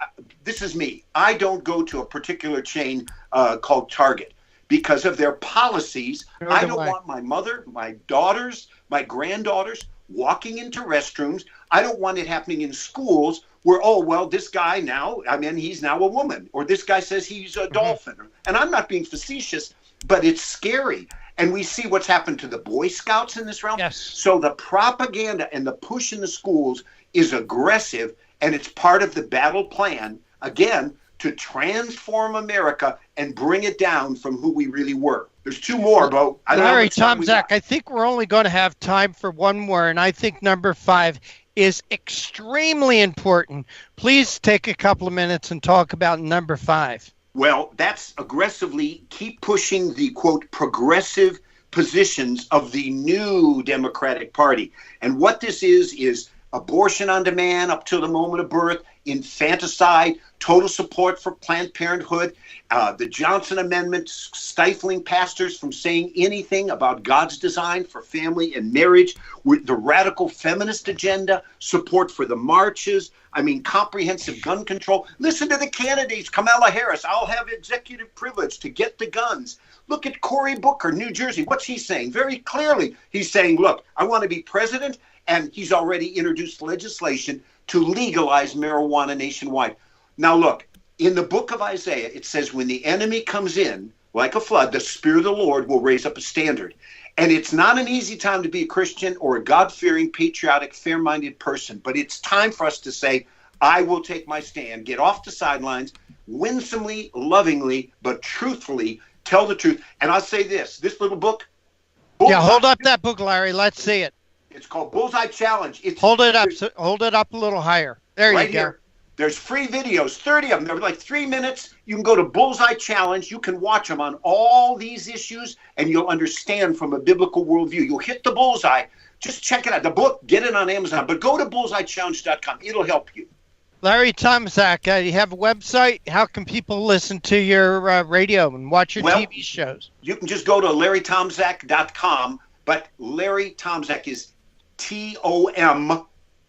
S10: this is me. I don't go to a particular chain called Target. Because of their policies, I don't want my mother, my daughters, my granddaughters walking into restrooms. I don't want it happening in schools where, oh, well, this guy now, he's now a woman. Or this guy says he's a dolphin. And I'm not being facetious, but it's scary. And we see what's happened to the Boy Scouts in this realm.
S1: Yes.
S10: So the propaganda and the push in the schools is aggressive, and it's part of the battle plan, again, to transform America and bring it down from who we really were. There's two more, Bo.
S1: Larry Tomczak, I think we're only going to have time for one more, and I think number 5 is extremely important. Please take a couple of minutes and talk about number 5.
S10: Well, that's aggressively keep pushing the, quote, progressive positions of the new Democratic Party. And what this is abortion on demand up to the moment of birth, infanticide, total support for Planned Parenthood, the Johnson Amendment stifling pastors from saying anything about God's design for family and marriage, with the radical feminist agenda, support for the marches, comprehensive gun control. Listen to the candidates. Kamala Harris, I'll have executive privilege to get the guns. Look at Cory Booker, New Jersey. What's he saying? Very clearly, he's saying, look, I want to be president, and he's already introduced legislation to legalize marijuana nationwide. Now, look, in the book of Isaiah, it says when the enemy comes in like a flood, the Spirit of the Lord will raise up a standard. And it's not an easy time to be a Christian or a God-fearing, patriotic, fair-minded person, but it's time for us to say, I will take my stand, get off the sidelines, winsomely, lovingly, but truthfully tell the truth. And I'll say this little book.
S1: Yeah, hold up that book, Larry. Let's see it.
S10: It's called Bullseye Challenge.
S1: Hold it up a little higher. There you go.
S10: Here. There's free videos, 30 of them. They're like 3 minutes. You can go to Bullseye Challenge. You can watch them on all these issues, and you'll understand from a biblical worldview. You'll hit the bullseye. Just check it out. The book, get it on Amazon. But go to bullseyechallenge.com. It'll help you.
S1: Larry Tomczak, you have a website. How can people listen to your radio and watch your TV shows?
S10: You can just go to larrytomczak.com. But Larry Tomczak is Tom,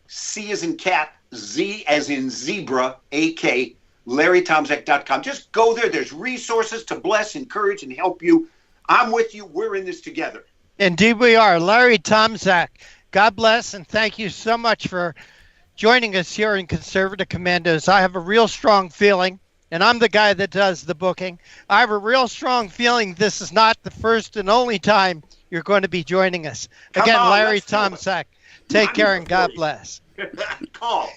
S10: C as in cat, Z as in zebra, AK, LarryTomczak.com. Just go there. There's resources to bless, encourage, and help you. I'm with you. We're in this together.
S1: Indeed we are. Larry Tomczak, God bless, and thank you so much for joining us here in Conservative Commandos. I have a real strong feeling, and I'm the guy that does the booking. I have a real strong feeling this is not the first and only time you're going to be joining us. Again, Larry Tomczak, take care and God bless.
S10: Call.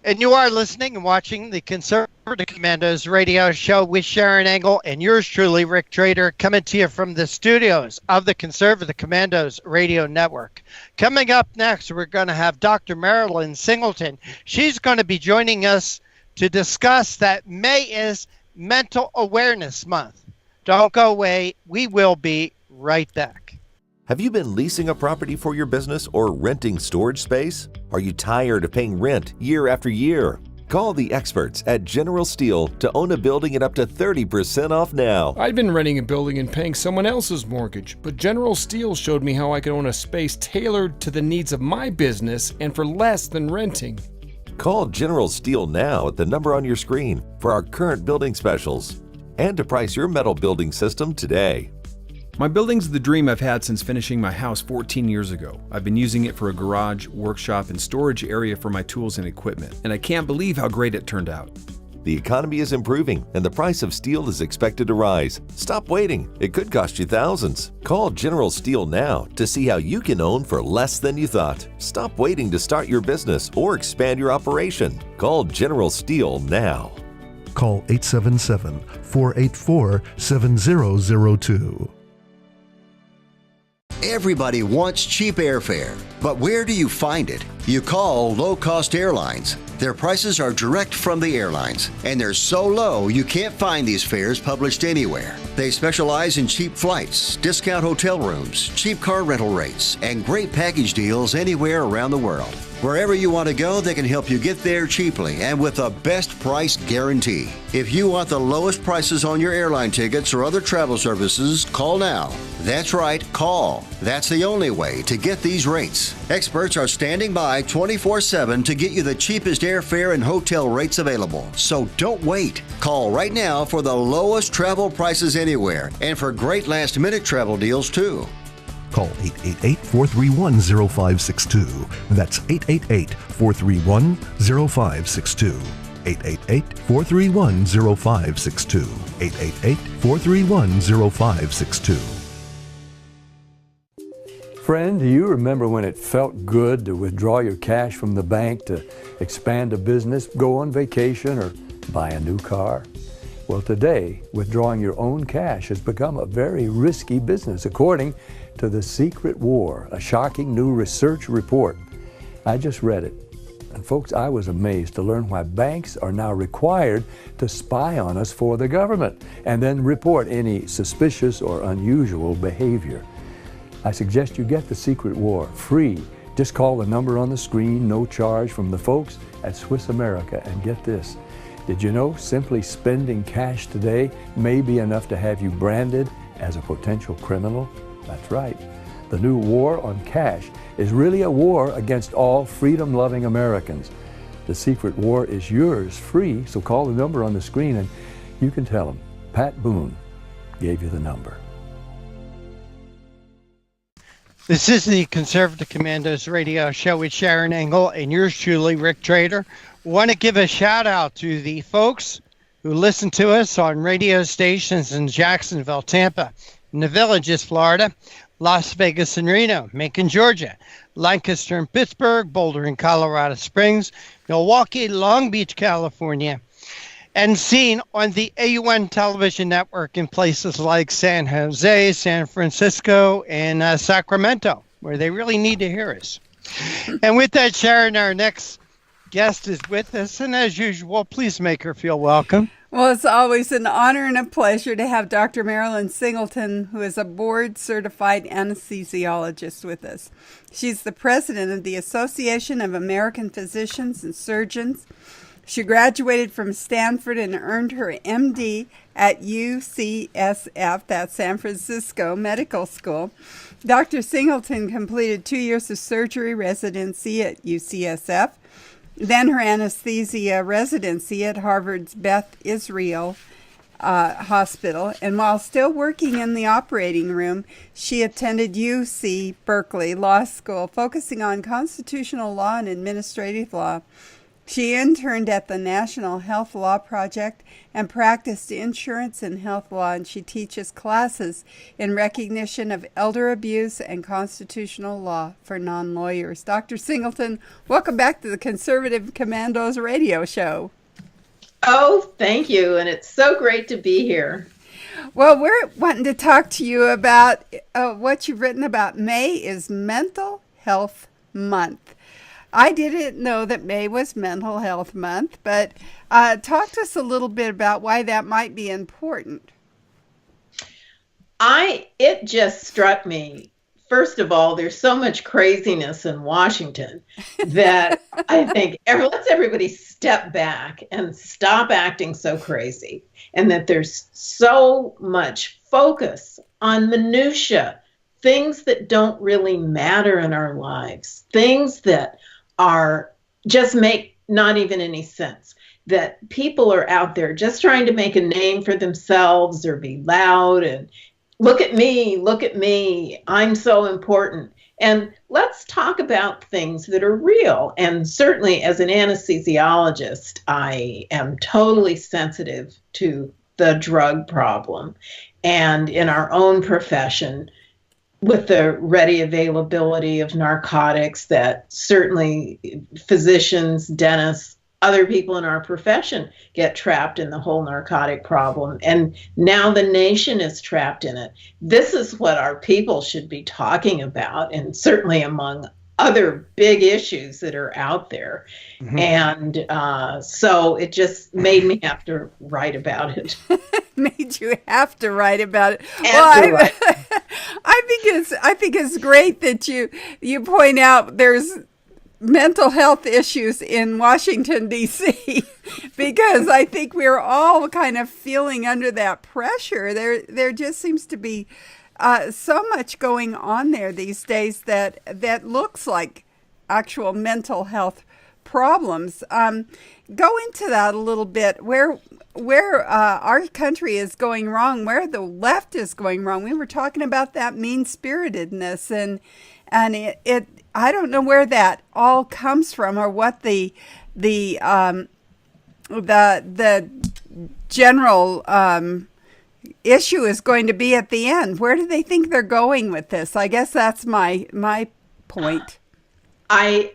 S1: And you are listening and watching the Conservative Commandos radio show with Sharron Angle and yours truly, Rick Trader, coming to you from the studios of the Conservative Commandos radio network. Coming up next, we're going to have Dr. Marilyn Singleton. She's going to be joining us to discuss that May is Mental Awareness Month. Don't go away. We will be right back.
S3: Have you been leasing a property for your business or renting storage space? Are you tired of paying rent year after year? Call the experts at General Steel to own a building at up to 30% off now.
S4: I'd been renting a building and paying someone else's mortgage, but General Steel showed me how I could own a space tailored to the needs of my business and for less than renting.
S3: Call General Steel now at the number on your screen for our current building specials and to price your metal building system today.
S5: My building's the dream I've had since finishing my house 14 years ago. I've been using it for a garage, workshop, and storage area for my tools and equipment, and I can't believe how great it turned out.
S3: The economy is improving, and the price of steel is expected to rise. Stop waiting. It could cost you thousands. Call General Steel now to see how you can own for less than you thought. Stop waiting to start your business or expand your operation. Call General Steel now.
S6: Call 877-484-7002.
S7: Everybody wants cheap airfare, but where do you find it? You call low-cost airlines. Their prices are direct from the airlines, and they're so low you can't find these fares published anywhere. They specialize in cheap flights, discount hotel rooms, cheap car rental rates, and great package deals anywhere around the world. Wherever you want to go, they can help you get there cheaply and with a best price guarantee. If you want the lowest prices on your airline tickets or other travel services, call now. That's right, call. That's the only way to get these rates. Experts are standing by 24/7 to get you the cheapest airfare and hotel rates available. So don't wait. Call right now for the lowest travel prices anywhere and for great last-minute travel deals too.
S6: Call 888-431-0562. That's 888-431-0562. 888-431-0562. 888-431-0562.
S8: Friend, do you remember when it felt good to withdraw your cash from the bank to expand a business, go on vacation, or buy a new car? Well, today, withdrawing your own cash has become a very risky business, according to The Secret War, a shocking new research report. I just read it. And folks, I was amazed to learn why banks are now required to spy on us for the government and then report any suspicious or unusual behavior. I suggest you get The Secret War free. Just call the number on the screen, no charge, from the folks at Swiss America. And get this, did you know simply spending cash today may be enough to have you branded as a potential criminal? That's right. The new war on cash is really a war against all freedom-loving Americans. The Secret War is yours free, so call the number on the screen and you can tell them Pat Boone gave you the number.
S1: This is the Conservative Commandos radio show with Sharron Angle and yours truly, Rick Trader. Want to give a shout out to the folks who listen to us on radio stations in Jacksonville, Tampa, in the Villages, Florida, Las Vegas and Reno, Macon, Georgia, Lancaster and Pittsburgh, Boulder and Colorado Springs, Milwaukee, Long Beach, California, and seen on the AUN television network in places like San Jose, San Francisco, and Sacramento, where they really need to hear us. And with that, Sharron, our next guest is with us, and as usual, please make her feel welcome.
S2: Well, it's always an honor and a pleasure to have Dr. Marilyn Singleton, who is a board-certified anesthesiologist, with us. She's the president of the Association of American Physicians and Surgeons. She graduated from Stanford and earned her MD at UCSF, that's San Francisco Medical School. Dr. Singleton completed 2 years of surgery residency at UCSF, then her anesthesia residency at Harvard's Beth Israel Hospital. And while still working in the operating room, she attended UC Berkeley Law School, focusing on constitutional law and administrative law. She interned at the National Health Law Project and practiced insurance and health law, and she teaches classes in recognition of elder abuse and constitutional law for non-lawyers. Dr. Singleton, welcome back to the Conservative Commandos radio show.
S9: Oh, thank you, and it's so great to be here.
S2: Well, we're wanting to talk to you about what you've written about. May is Mental Health Month. I didn't know that May was Mental Health Month, but talk to us a little bit about why that might be important.
S9: It just struck me, first of all, there's so much craziness in Washington that I think let's everybody step back and stop acting so crazy, and that there's so much focus on minutia, things that don't really matter in our lives, things that are just make not even any sense, that people are out there just trying to make a name for themselves or be loud and look at me, I'm so important. And let's talk about things that are real. And certainly as an anesthesiologist, I am totally sensitive to the drug problem. And in our own profession, with the ready availability of narcotics, that certainly physicians, dentists, other people in our profession get trapped in the whole narcotic problem. And now the nation is trapped in it. This is what our people should be talking about, and certainly among other big issues that are out there. Mm-hmm. And so it just made me have to write about it.
S2: Made you have to write about it. Well, I think it's great that you point out there's mental health issues in Washington, D.C., because I think we're all kind of feeling under that pressure. There just seems to be so much going on there these days that looks like actual mental health problems. Go into that a little bit, where our country is going wrong, where the left is going wrong. We were talking about that mean-spiritedness, and it I don't know where that all comes from, or what the general issue is going to be at the end. Where do they think they're going with this? I guess that's my point.
S9: I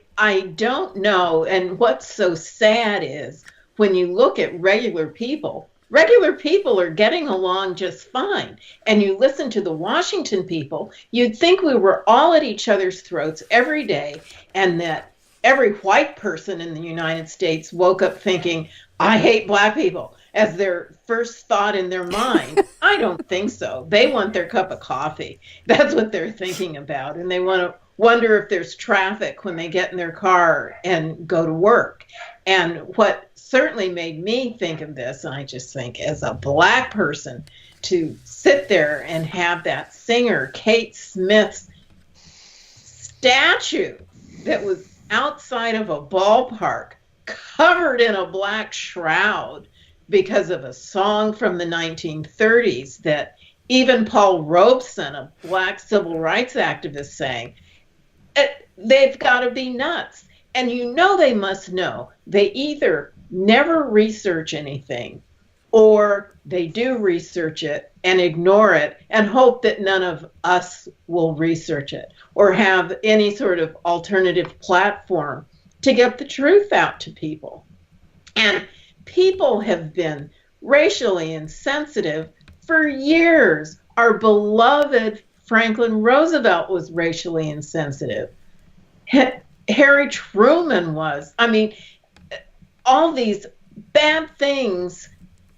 S9: don't know. And what's so sad is when you look at regular people Regular people are getting along just fine. And you listen to the Washington people, you'd think we were all at each other's throats every day, and that every white person in the United States woke up thinking, I hate black people, as their first thought in their mind. I don't think so. They want their cup of coffee. That's what they're thinking about. And they want to wonder if there's traffic when they get in their car and go to work. And what certainly made me think of this, and I just think as a black person, to sit there and have that singer Kate Smith's statue that was outside of a ballpark covered in a black shroud because of a song from the 1930s that even Paul Robeson, a black civil rights activist, sang. They've got to be nuts. And you know they must know. They either never research anything, or they do research it and ignore it and hope that none of us will research it or have any sort of alternative platform to get the truth out to people. And people have been racially insensitive for years. Our beloved Franklin Roosevelt was racially insensitive. Harry Truman was. I mean, all these bad things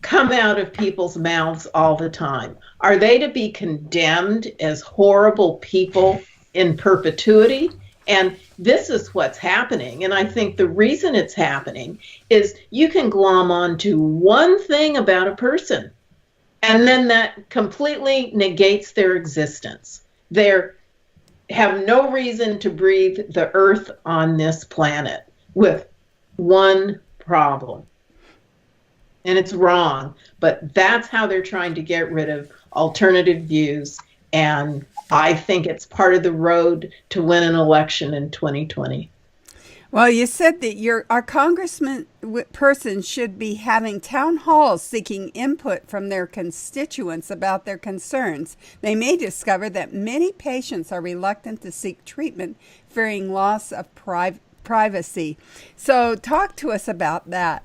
S9: come out of people's mouths all the time. Are they to be condemned as horrible people in perpetuity? And this is what's happening. And I think the reason it's happening is you can glom on to one thing about a person, and then that completely negates their existence. They have no reason to breathe the earth on this planet with one problem. And it's wrong, but that's how they're trying to get rid of alternative views. And I think it's part of the road to win an election in 2020.
S2: Well, you said that our congressman person should be having town halls seeking input from their constituents about their concerns. They may discover that many patients are reluctant to seek treatment, fearing loss of privacy. So talk to us about that.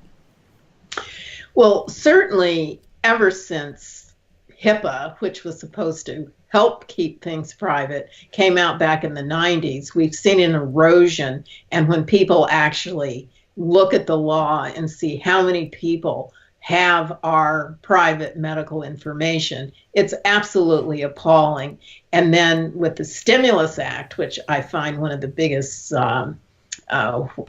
S9: Well, certainly ever since HIPAA, which was supposed to help keep things private, came out back in the 90s, we've seen an erosion. And when people actually look at the law and see how many people have our private medical information, it's absolutely appalling. And then with the Stimulus Act, which I find one of the biggest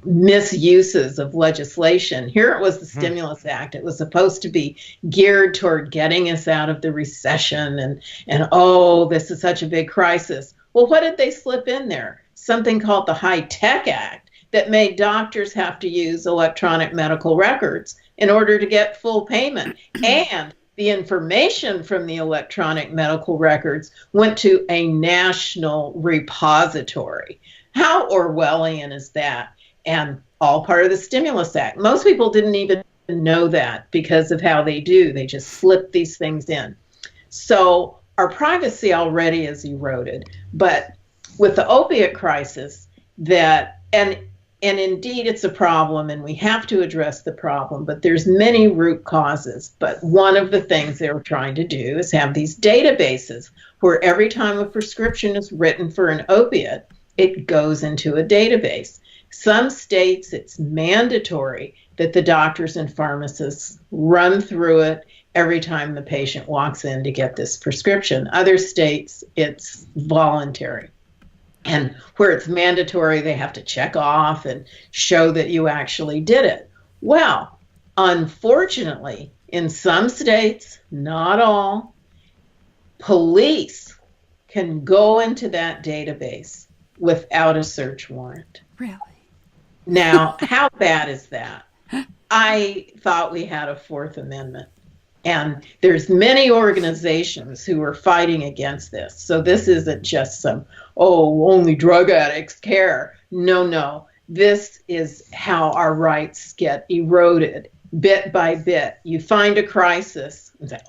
S9: misuses of legislation. Here it was the Stimulus Act. It was supposed to be geared toward getting us out of the recession and oh, this is such a big crisis. Well, what did they slip in there? Something called the High Tech Act that made doctors have to use electronic medical records in order to get full payment. And the information from the electronic medical records went to a national repository. How Orwellian is that? And all part of the Stimulus Act. Most people didn't even know that because of how they do. They just slip these things in. So our privacy already is eroded. But with the opiate crisis, and indeed it's a problem, and we have to address the problem, but there's many root causes. But one of the things they're trying to do is have these databases where every time a prescription is written for an opiate, it goes into a database. Some states, it's mandatory that the doctors and pharmacists run through it every time the patient walks in to get this prescription. Other states, it's voluntary. And where it's mandatory, they have to check off and show that you actually did it. Well, unfortunately, in some states, not all, police can go into that database without a search warrant.
S2: Really?
S9: Now, how bad is that? I thought we had a Fourth Amendment. And there's many organizations who are fighting against this. So this isn't just some, only drug addicts care. No. This is how our rights get eroded bit by bit. You find a crisis and say,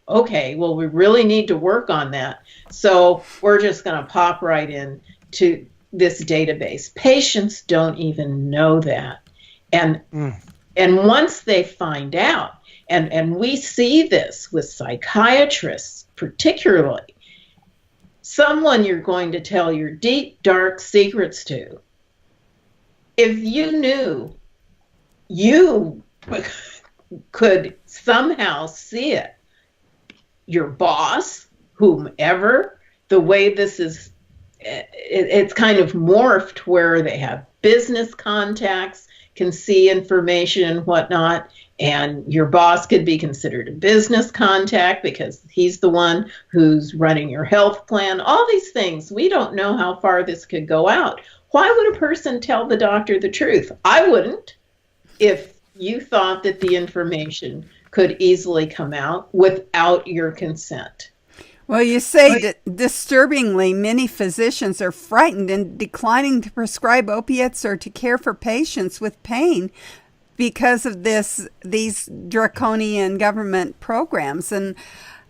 S9: okay, well, we really need to work on that. So we're just going to pop right in to this database. Patients don't even know that. And once they find out, and we see this with psychiatrists particularly. Someone you're going to tell your deep, dark secrets to. If you knew you could somehow see it, your boss, whomever, the way this is, it's kind of morphed where they have business contacts, can see information and whatnot, and your boss could be considered a business contact because he's the one who's running your health plan. All these things, we don't know how far this could go out. Why would a person tell the doctor the truth? I wouldn't, if you thought that the information could easily come out without your consent.
S2: Well, you say that disturbingly, many physicians are frightened and declining to prescribe opiates or to care for patients with pain because of these draconian government programs. And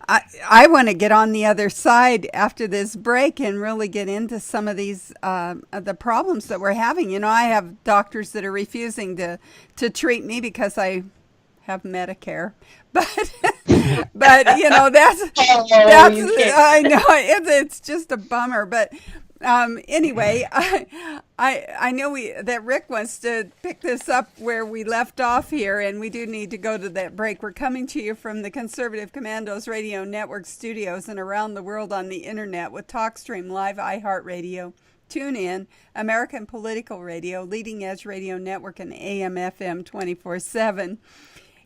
S2: I want to get on the other side after this break and really get into some of these the problems that we're having. You know, I have doctors that are refusing to treat me because I have Medicare, but you know that's I know it's just a bummer. But anyway, I know that Rick wants to pick this up where we left off here, and we do need to go to that break. We're coming to you from the Conservative Commandos Radio Network studios and around the world on the internet with TalkStream Live, iHeartRadio, TuneIn, American Political Radio, Leading Edge Radio Network, and AM/FM 24/7.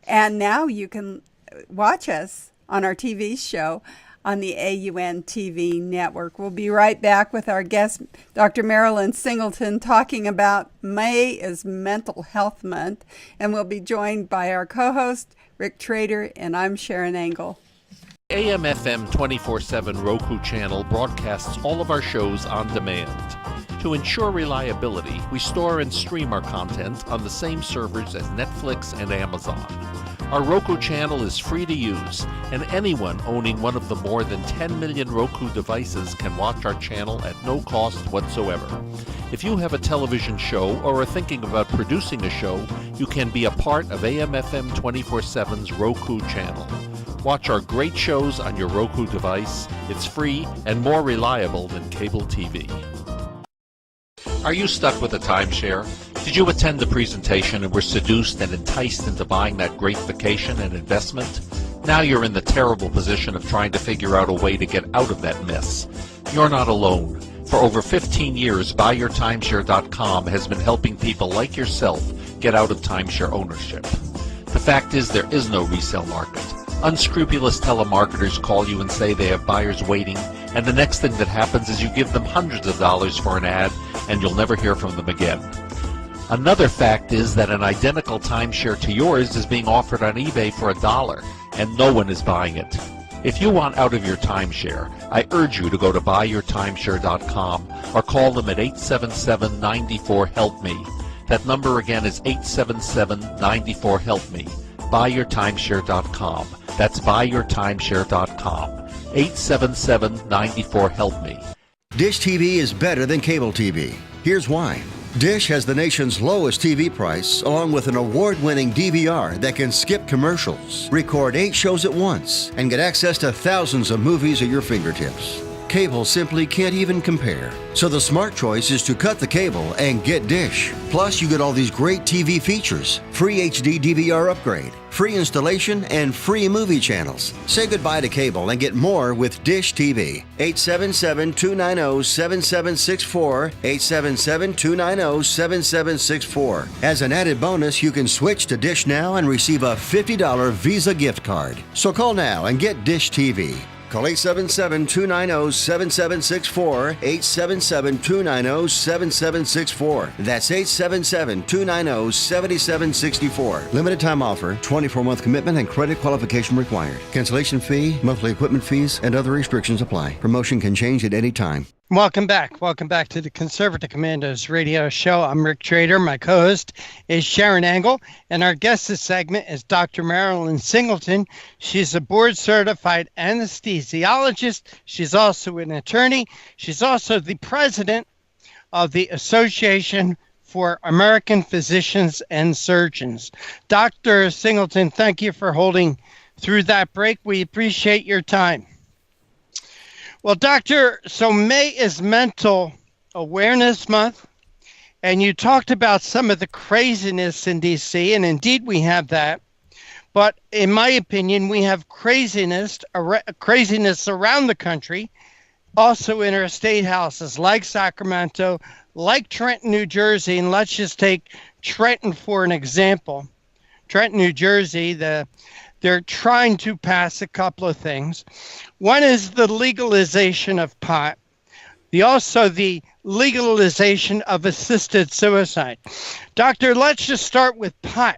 S2: And now you can watch us on our TV show on the AUN TV network. We'll be right back with our guest, Dr. Marilyn Singleton, talking about May is Mental Health Month. And we'll be joined by our co-host, Rick Trader, and I'm Sharron Angle.
S12: AM/FM 24/7 Roku channel broadcasts all of our shows on demand. To ensure reliability, we store and stream our content on the same servers as Netflix and Amazon. Our Roku channel is free to use, and anyone owning one of the more than 10 million Roku devices can watch our channel at no cost whatsoever. If you have a television show or are thinking about producing a show, you can be a part of AM/FM 24/7's Roku channel. Watch our great shows on your Roku device. It's free and more reliable than cable TV. Are you stuck with a timeshare? Did you attend the presentation and were seduced and enticed into buying that great vacation and investment? Now you're in the terrible position of trying to figure out a way to get out of that mess. You're not alone. For over 15 years, BuyYourTimeshare.com has been helping people like yourself get out of timeshare ownership. The fact is there is no resale market. Unscrupulous telemarketers call you and say they have buyers waiting, and the next thing that happens is you give them hundreds of dollars for an ad, and you'll never hear from them again. Another fact is that an identical timeshare to yours is being offered on eBay for $1, and no one is buying it. If you want out of your timeshare, I urge you to go to BuyYourTimeshare.com or call them at 877-94-HELP-ME. That number again is 877-94-HELP-ME. BuyYourTimeshare.com. That's BuyYourTimeshare.com. 877-94-HELP-ME.
S7: Dish TV is better than cable TV. Here's why. Dish has the nation's lowest TV price, along with an award-winning DVR that can skip commercials, record 8 shows at once, and get access to thousands of movies at your fingertips. Cable simply can't even compare. So the smart choice is to cut the cable and get Dish. Plus, you get all these great TV features, free HD DVR upgrade, free installation, and free movie channels. Say goodbye to cable and get more with Dish TV. 877-290-7764, 877-290-7764. As an added bonus, you can switch to Dish now and receive a $50 Visa gift card. So call now and get Dish TV. Call 877-290-7764, 877-290-7764. That's 877-290-7764. Limited time offer, 24-month commitment and credit qualification required. Cancellation fee, monthly equipment fees, and other restrictions apply. Promotion can change at any time.
S1: Welcome back. Welcome back to the Conservative Commandos radio show. I'm Rick Trader. My co-host is Sharron Angle, and our guest this segment is Dr. Marilyn Singleton. She's a board-certified anesthesiologist. She's also an attorney. She's also the president of the Association for American physicians and surgeons. Dr. Singleton, thank you for holding through that break. We appreciate your time. Well, Doctor, so May is Mental Awareness Month, and you talked about some of the craziness in D.C., and indeed we have that. But in my opinion, we have craziness around the country, also in our state houses like Sacramento, like Trenton, New Jersey, and let's just take Trenton for an example. Trenton, New Jersey, they're trying to pass a couple of things. One is the legalization of pot. Also the legalization of assisted suicide. Doctor, let's just start with pot.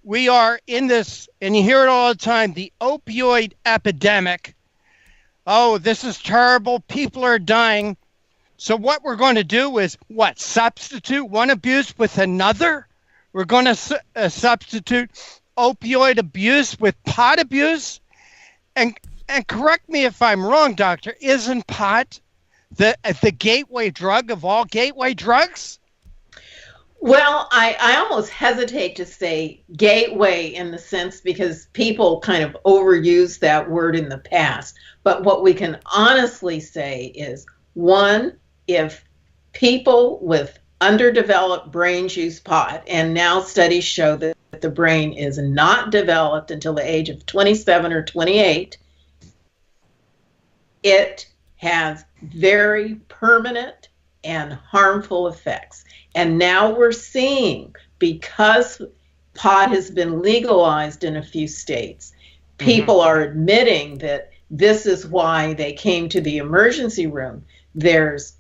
S1: We are in this, and you hear it all the time, the opioid epidemic. Oh, this is terrible. People are dying. So what we're going to do is, substitute one abuse with another? We're going to substitute opioid abuse with pot abuse? And correct me if I'm wrong, doctor, isn't pot the gateway drug of all gateway drugs?
S9: Well, I almost hesitate to say gateway in the sense because people kind of overused that word in the past. But what we can honestly say is, one, if people with underdeveloped brains use pot, and now studies show that the brain is not developed until the age of 27 or 28, it has very permanent and harmful effects. And now we're seeing, because pot has been legalized in a few states, people are admitting that this is why they came to the emergency room. There's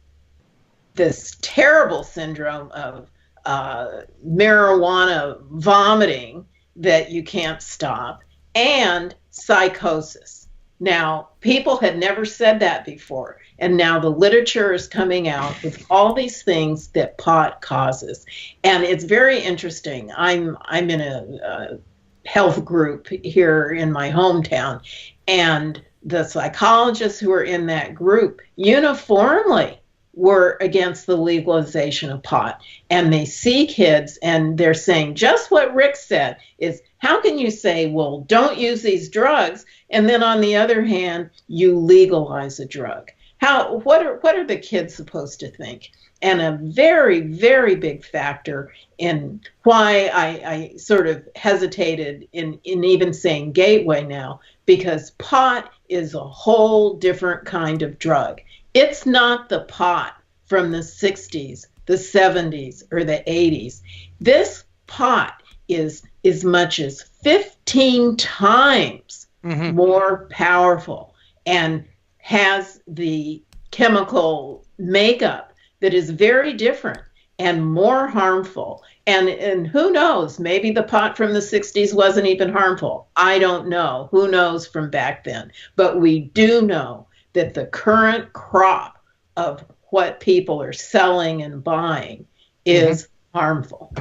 S9: this terrible syndrome of marijuana vomiting that you can't stop, and psychosis. Now, people had never said that before, and now the literature is coming out with all these things that pot causes. And it's very interesting. I'm in a health group here in my hometown, and the psychologists who are in that group uniformly were against the legalization of pot. And they see kids and they're saying just what Rick said is, how can you say, well, don't use these drugs, and then on the other hand, you legalize a drug? What are the kids supposed to think? And a very, very big factor in why I sort of hesitated in even saying gateway now, because pot is a whole different kind of drug. It's not the pot from the 60s, the 70s, or the 80s. This pot is as much as 15 times more powerful and has the chemical makeup that is very different and more harmful. And who knows, maybe the pot from the 60s wasn't even harmful. I don't know. Who knows from back then? But we do know that the current crop of what people are selling and buying is harmful.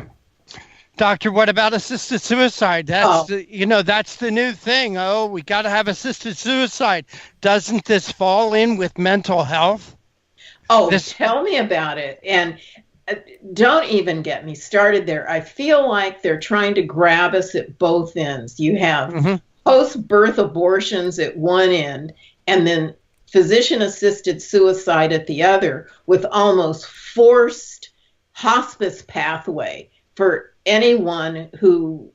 S1: Doctor, what about assisted suicide? That's that's the new thing. Oh, we got to have assisted suicide. Doesn't this fall in with mental health?
S9: Oh, tell me about it. And don't even get me started there. I feel like they're trying to grab us at both ends. You have post-birth abortions at one end, and then physician-assisted suicide at the other, with almost forced hospice pathway for anyone who,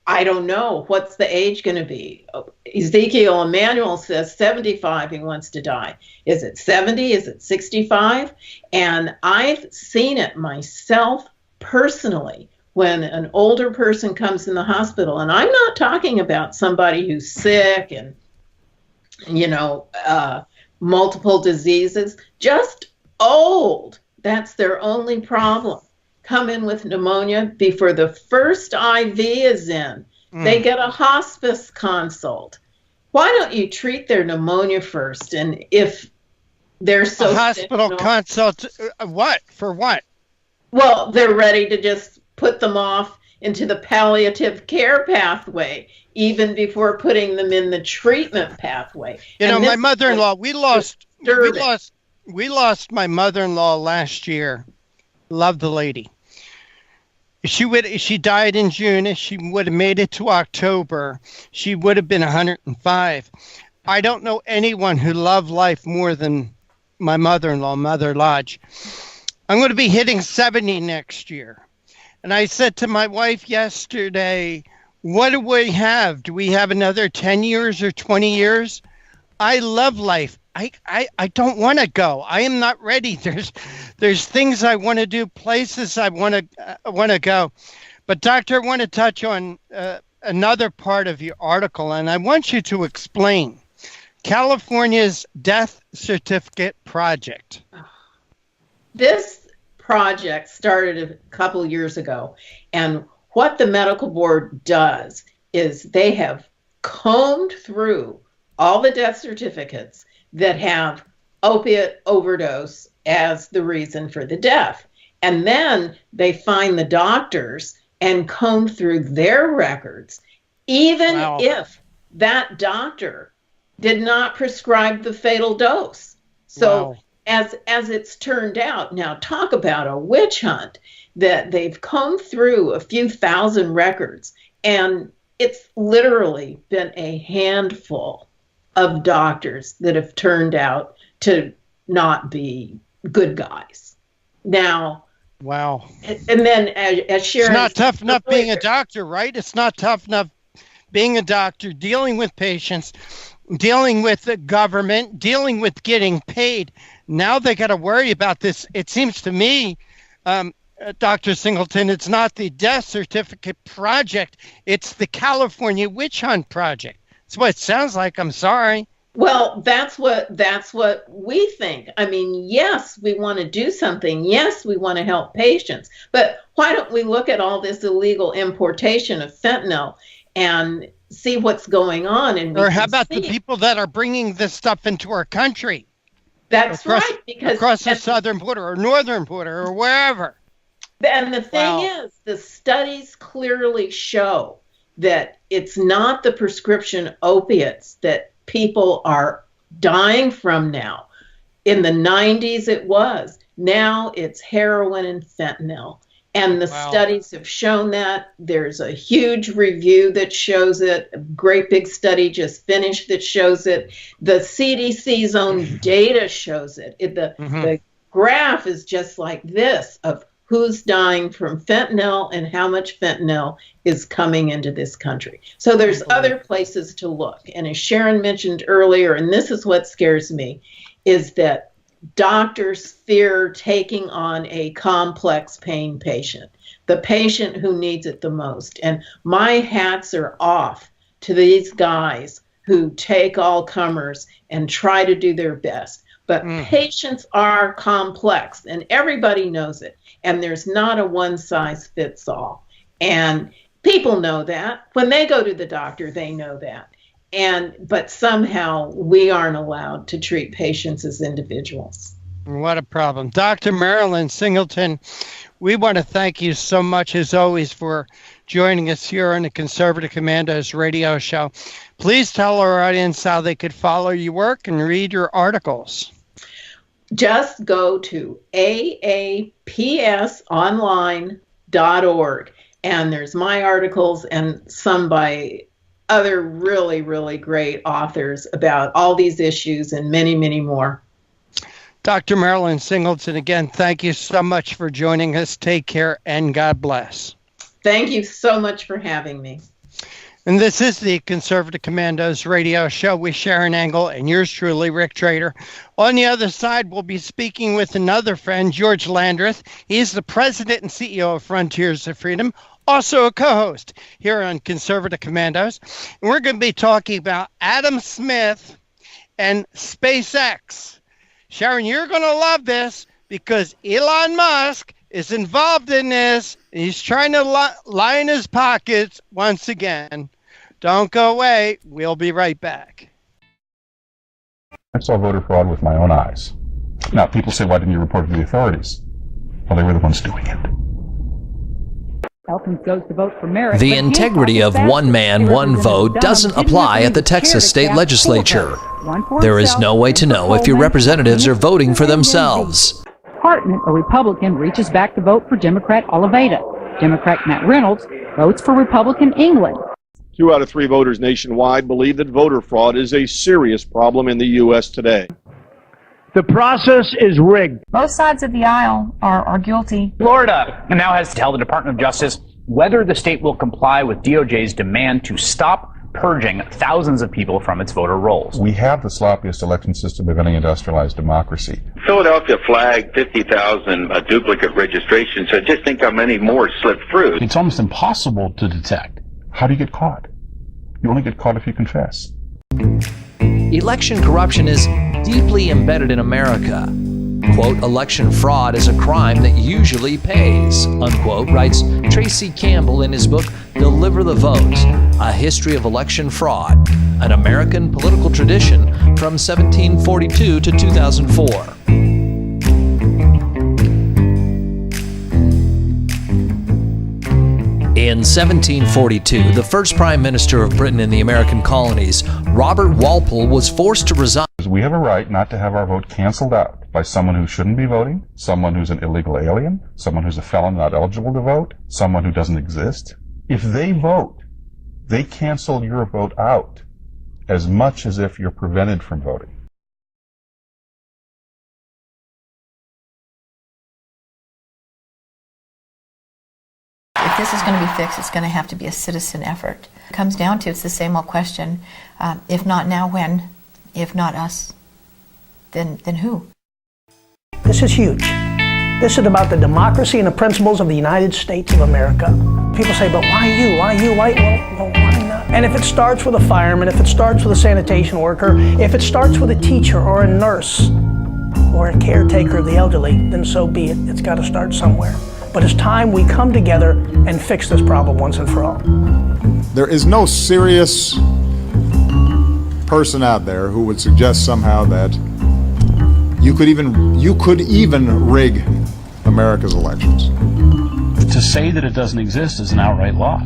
S9: I don't know, what's the age going to be? Ezekiel Emanuel says 75 he wants to die. Is it 70? Is it 65? And I've seen it myself personally when an older person comes in the hospital. And I'm not talking about somebody who's sick and, multiple diseases, just old. That's their only problem. Come in with pneumonia before the first IV is in. They get a hospice consult. Why don't you treat their pneumonia first? And if they're so
S1: a hospital consult, what? For what?
S9: Well, they're ready to just put them off into the palliative care pathway, even before putting them in the treatment pathway.
S1: My mother-in-law, we lost my mother-in-law last year Love the lady. She died in June. If she would have made it to October, she would have been 105. I don't know anyone who loved life more than my mother-in-law, Mother Lodge. I'm going to be hitting 70 next year. And I said to my wife yesterday, what do we have? Do we have another 10 years or 20 years? I love life. I don't want to go. I am not ready. There's things I want to do, places I want to go. But Doctor, I want to touch on another part of your article, and I want you to explain California's death certificate project.
S9: This project started a couple years ago, and what the medical board does is they have combed through all the death certificates that have opiate overdose as the reason for the death. And then they find the doctors and comb through their records, even if that doctor did not prescribe the fatal dose. So as it's turned out, now talk about a witch hunt, that they've combed through a few thousand records, and it's literally been a handful of doctors that have turned out to not be good guys. Now, and then as Sharon,
S1: it's not tough enough being a doctor, right? It's not tough enough being a doctor, dealing with patients, dealing with the government, dealing with getting paid. Now they got to worry about this. It seems to me, Dr. Singleton, it's not the death certificate project. It's the California witch hunt project. That's what it sounds like. I'm sorry.
S9: Well, that's what we think. I mean, yes, we want to do something. Yes, we want to help patients. But why don't we look at all this illegal importation of fentanyl and see what's going on? And
S1: or how about the people that are bringing this stuff into our country?
S9: That's right. Because
S1: across the southern border or northern border or wherever.
S9: And the thing is, the studies clearly show that it's not the prescription opiates that people are dying from now. In the 90s it was. Now it's heroin and fentanyl. And the studies have shown that. There's a huge review that shows it. A great big study just finished that shows it. The CDC's own data shows it. The graph is just like this of who's dying from fentanyl and how much fentanyl is coming into this country. So there's other places to look. And as Sharon mentioned earlier, and this is what scares me, is that doctors fear taking on a complex pain patient, the patient who needs it the most. And my hats are off to these guys who take all comers and try to do their best. But patients are complex, and everybody knows it. And there's not a one-size-fits-all. And people know that. When they go to the doctor, they know that. But somehow we aren't allowed to treat patients as individuals.
S1: What a problem. Dr. Marilyn Singleton, we want to thank you so much, as always, for joining us here on the Conservative Commandos radio show. Please tell our audience how they could follow your work and read your articles.
S9: Just go to aapsonline.org, and there's my articles and some by other really, really great authors about all these issues and many, many more.
S1: Dr. Marilyn Singleton, again, thank you so much for joining us. Take care and God bless.
S9: Thank you so much for having me.
S1: And this is the Conservative Commandos radio show with Sharron Angle and yours truly, Rick Trader. On the other side, we'll be speaking with another friend, George Landrith. He's the president and CEO of Frontiers of Freedom, also a co-host here on Conservative Commandos. And we're going to be talking about Adam Smith and SpaceX. Sharron, you're going to love this because Elon Musk is involved in this. He's trying to line his pockets once again. Don't go away. We'll be right back.
S11: I saw voter fraud with my own eyes. Now, people say, why didn't you report it to the authorities? Well, they were the ones doing it.
S13: The integrity of one man, one vote doesn't apply at the Texas state legislature. There is no way to know if your representatives are voting for themselves.
S14: department, a Republican reaches back to vote for Democrat Oliveira. Democrat Matt Reynolds votes for Republican England.
S16: 2 out of 3 voters nationwide believe that voter fraud is a serious problem in the U.S. today.
S15: The process is rigged.
S26: Both sides of the aisle are guilty.
S21: Florida now has to tell the Department of Justice whether the state will comply with DOJ's demand to stop purging thousands of people from its voter rolls.
S11: We have the sloppiest election system of any industrialized democracy.
S17: Philadelphia flagged 50,000 duplicate registrations, so just think how many more slipped through.
S21: It's almost impossible to detect.
S11: How do you get caught? You only get caught if you confess.
S13: Election corruption is deeply embedded in America. Quote, election fraud is a crime that usually pays, unquote, writes Tracy Campbell in his book, Deliver the Vote, A History of Election Fraud, an American political tradition from 1742 to 2004. In 1742, the first Prime Minister of Britain in the American colonies, Robert Walpole, was forced to resign.
S11: We have a right not to have our vote canceled out by someone who shouldn't be voting, someone who's an illegal alien, someone who's a felon not eligible to vote, someone who doesn't exist. If they vote, they cancel your vote out as much as if you're prevented from voting.
S26: If this is going to be fixed, it's going to have to be a citizen effort. It comes down to, it's the same old question, if not now, when? If not us, then who?
S18: This is huge. This is about the democracy and the principles of the United States of America. People say, but why you? Why you? Why? Well, why not? And if it starts with a fireman, if it starts with a sanitation worker, if it starts with a teacher or a nurse or a caretaker of the elderly, then so be it. It's got to start somewhere. But it's time we come together and fix this problem once and for all.
S19: There is no serious person out there who would suggest somehow that you could even rig America's elections.
S21: To say that it doesn't exist is an outright lie.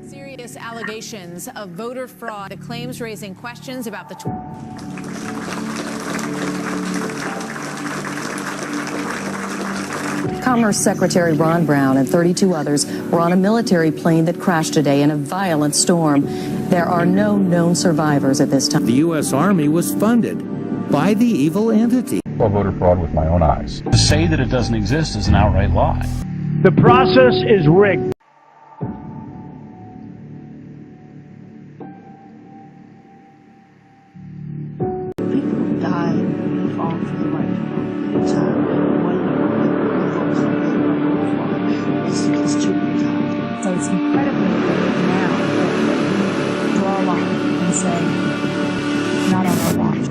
S22: Serious allegations of voter fraud, the claims raising questions about the
S23: Commerce Secretary Ron Brown and 32 others were on a military plane that crashed today in a violent storm. There are no known survivors at this time.
S24: The U.S. Army was funded by the evil entity.
S11: I saw voter fraud with my own eyes.
S21: To say that it doesn't exist is an outright lie.
S15: The process is rigged.
S25: People die and fall for the right to vote. It's
S26: So it's incredibly important now that we draw a line and say, not on our watch.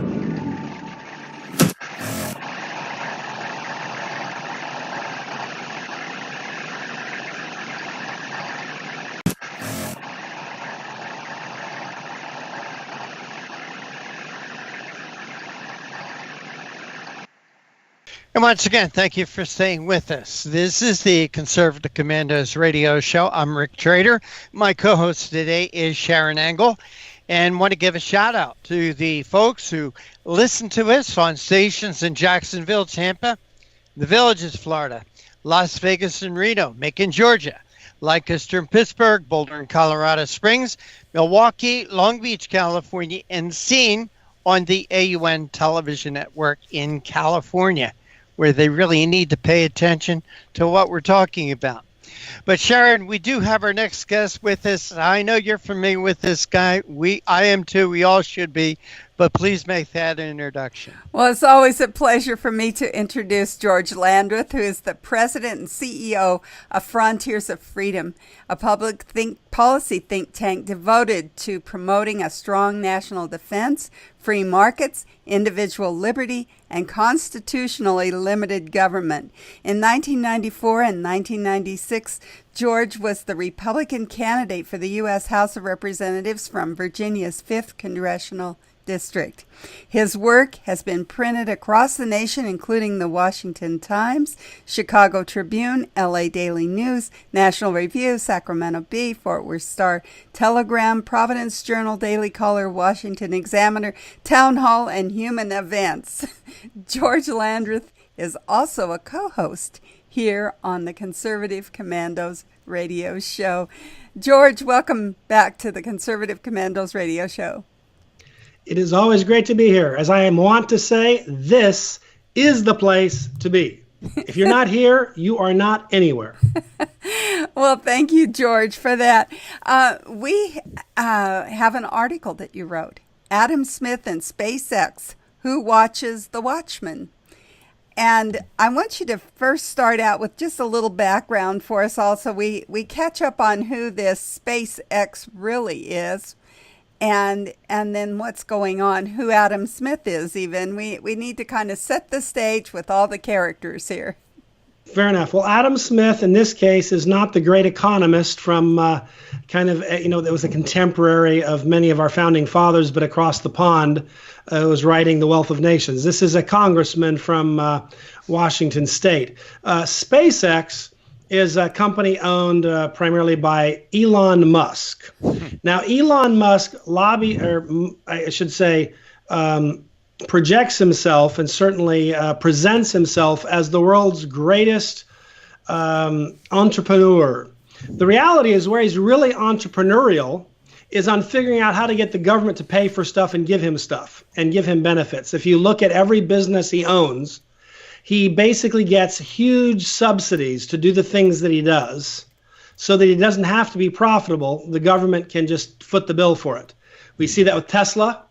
S1: And once again, thank you for staying with us. This is the Conservative Commandos radio show. I'm Rick Trader. My co-host today is Sharron Angle. And want to give a shout out to the folks who listen to us on stations in Jacksonville, Tampa, the Villages, Florida, Las Vegas and Reno, Macon, Georgia, Lancaster and Pittsburgh, Boulder and Colorado Springs, Milwaukee, Long Beach, California, and seen on the AUN television network in California, where they really need to pay attention to what we're talking about. But Sharron, we do have our next guest with us. I know you're familiar with this guy. I am too. We all should be. But please make that introduction.
S2: Well, it's always a pleasure for me to introduce George Landrith, who is the president and CEO of Frontiers of Freedom, a public policy think tank devoted to promoting a strong national defense, free markets, individual liberty, and constitutionally limited government. In 1994 and 1996, George was the Republican candidate for the U.S. House of Representatives from Virginia's 5th Congressional District. His work has been printed across the nation, including the Washington Times, Chicago Tribune, LA Daily News, National Review, Sacramento Bee, Fort Worth Star, Telegram, Providence Journal, Daily Caller, Washington Examiner, Town Hall, and Human Events. George Landrith is also a co-host here on the Conservative Commandos radio show. George, welcome back to the Conservative Commandos radio show.
S3: It is always great to be here. As I am wont to say, this is the place to be. If you're not here, you are not anywhere.
S2: Well, thank you, George, for that. We have an article that you wrote, Adam Smith and SpaceX, Who Watches the Watchmen? And I want you to first start out with just a little background for us all, so we catch up on who this SpaceX really is, and then what's going on, who Adam Smith is even. We need to kind of set the stage with all the characters here.
S3: Fair enough. Well, Adam Smith, in this case, is not the great economist from that was a contemporary of many of our founding fathers, but across the pond, was writing The Wealth of Nations. This is a congressman from Washington State. SpaceX is a company owned primarily by Elon Musk. Now, Elon Musk projects himself and certainly presents himself as the world's greatest entrepreneur. The reality is where he's really entrepreneurial is on figuring out how to get the government to pay for stuff and give him stuff and give him benefits. If you look at every business he owns, he basically gets huge subsidies to do the things that he does so that he doesn't have to be profitable. The government can just foot the bill for it. We see that with Tesla,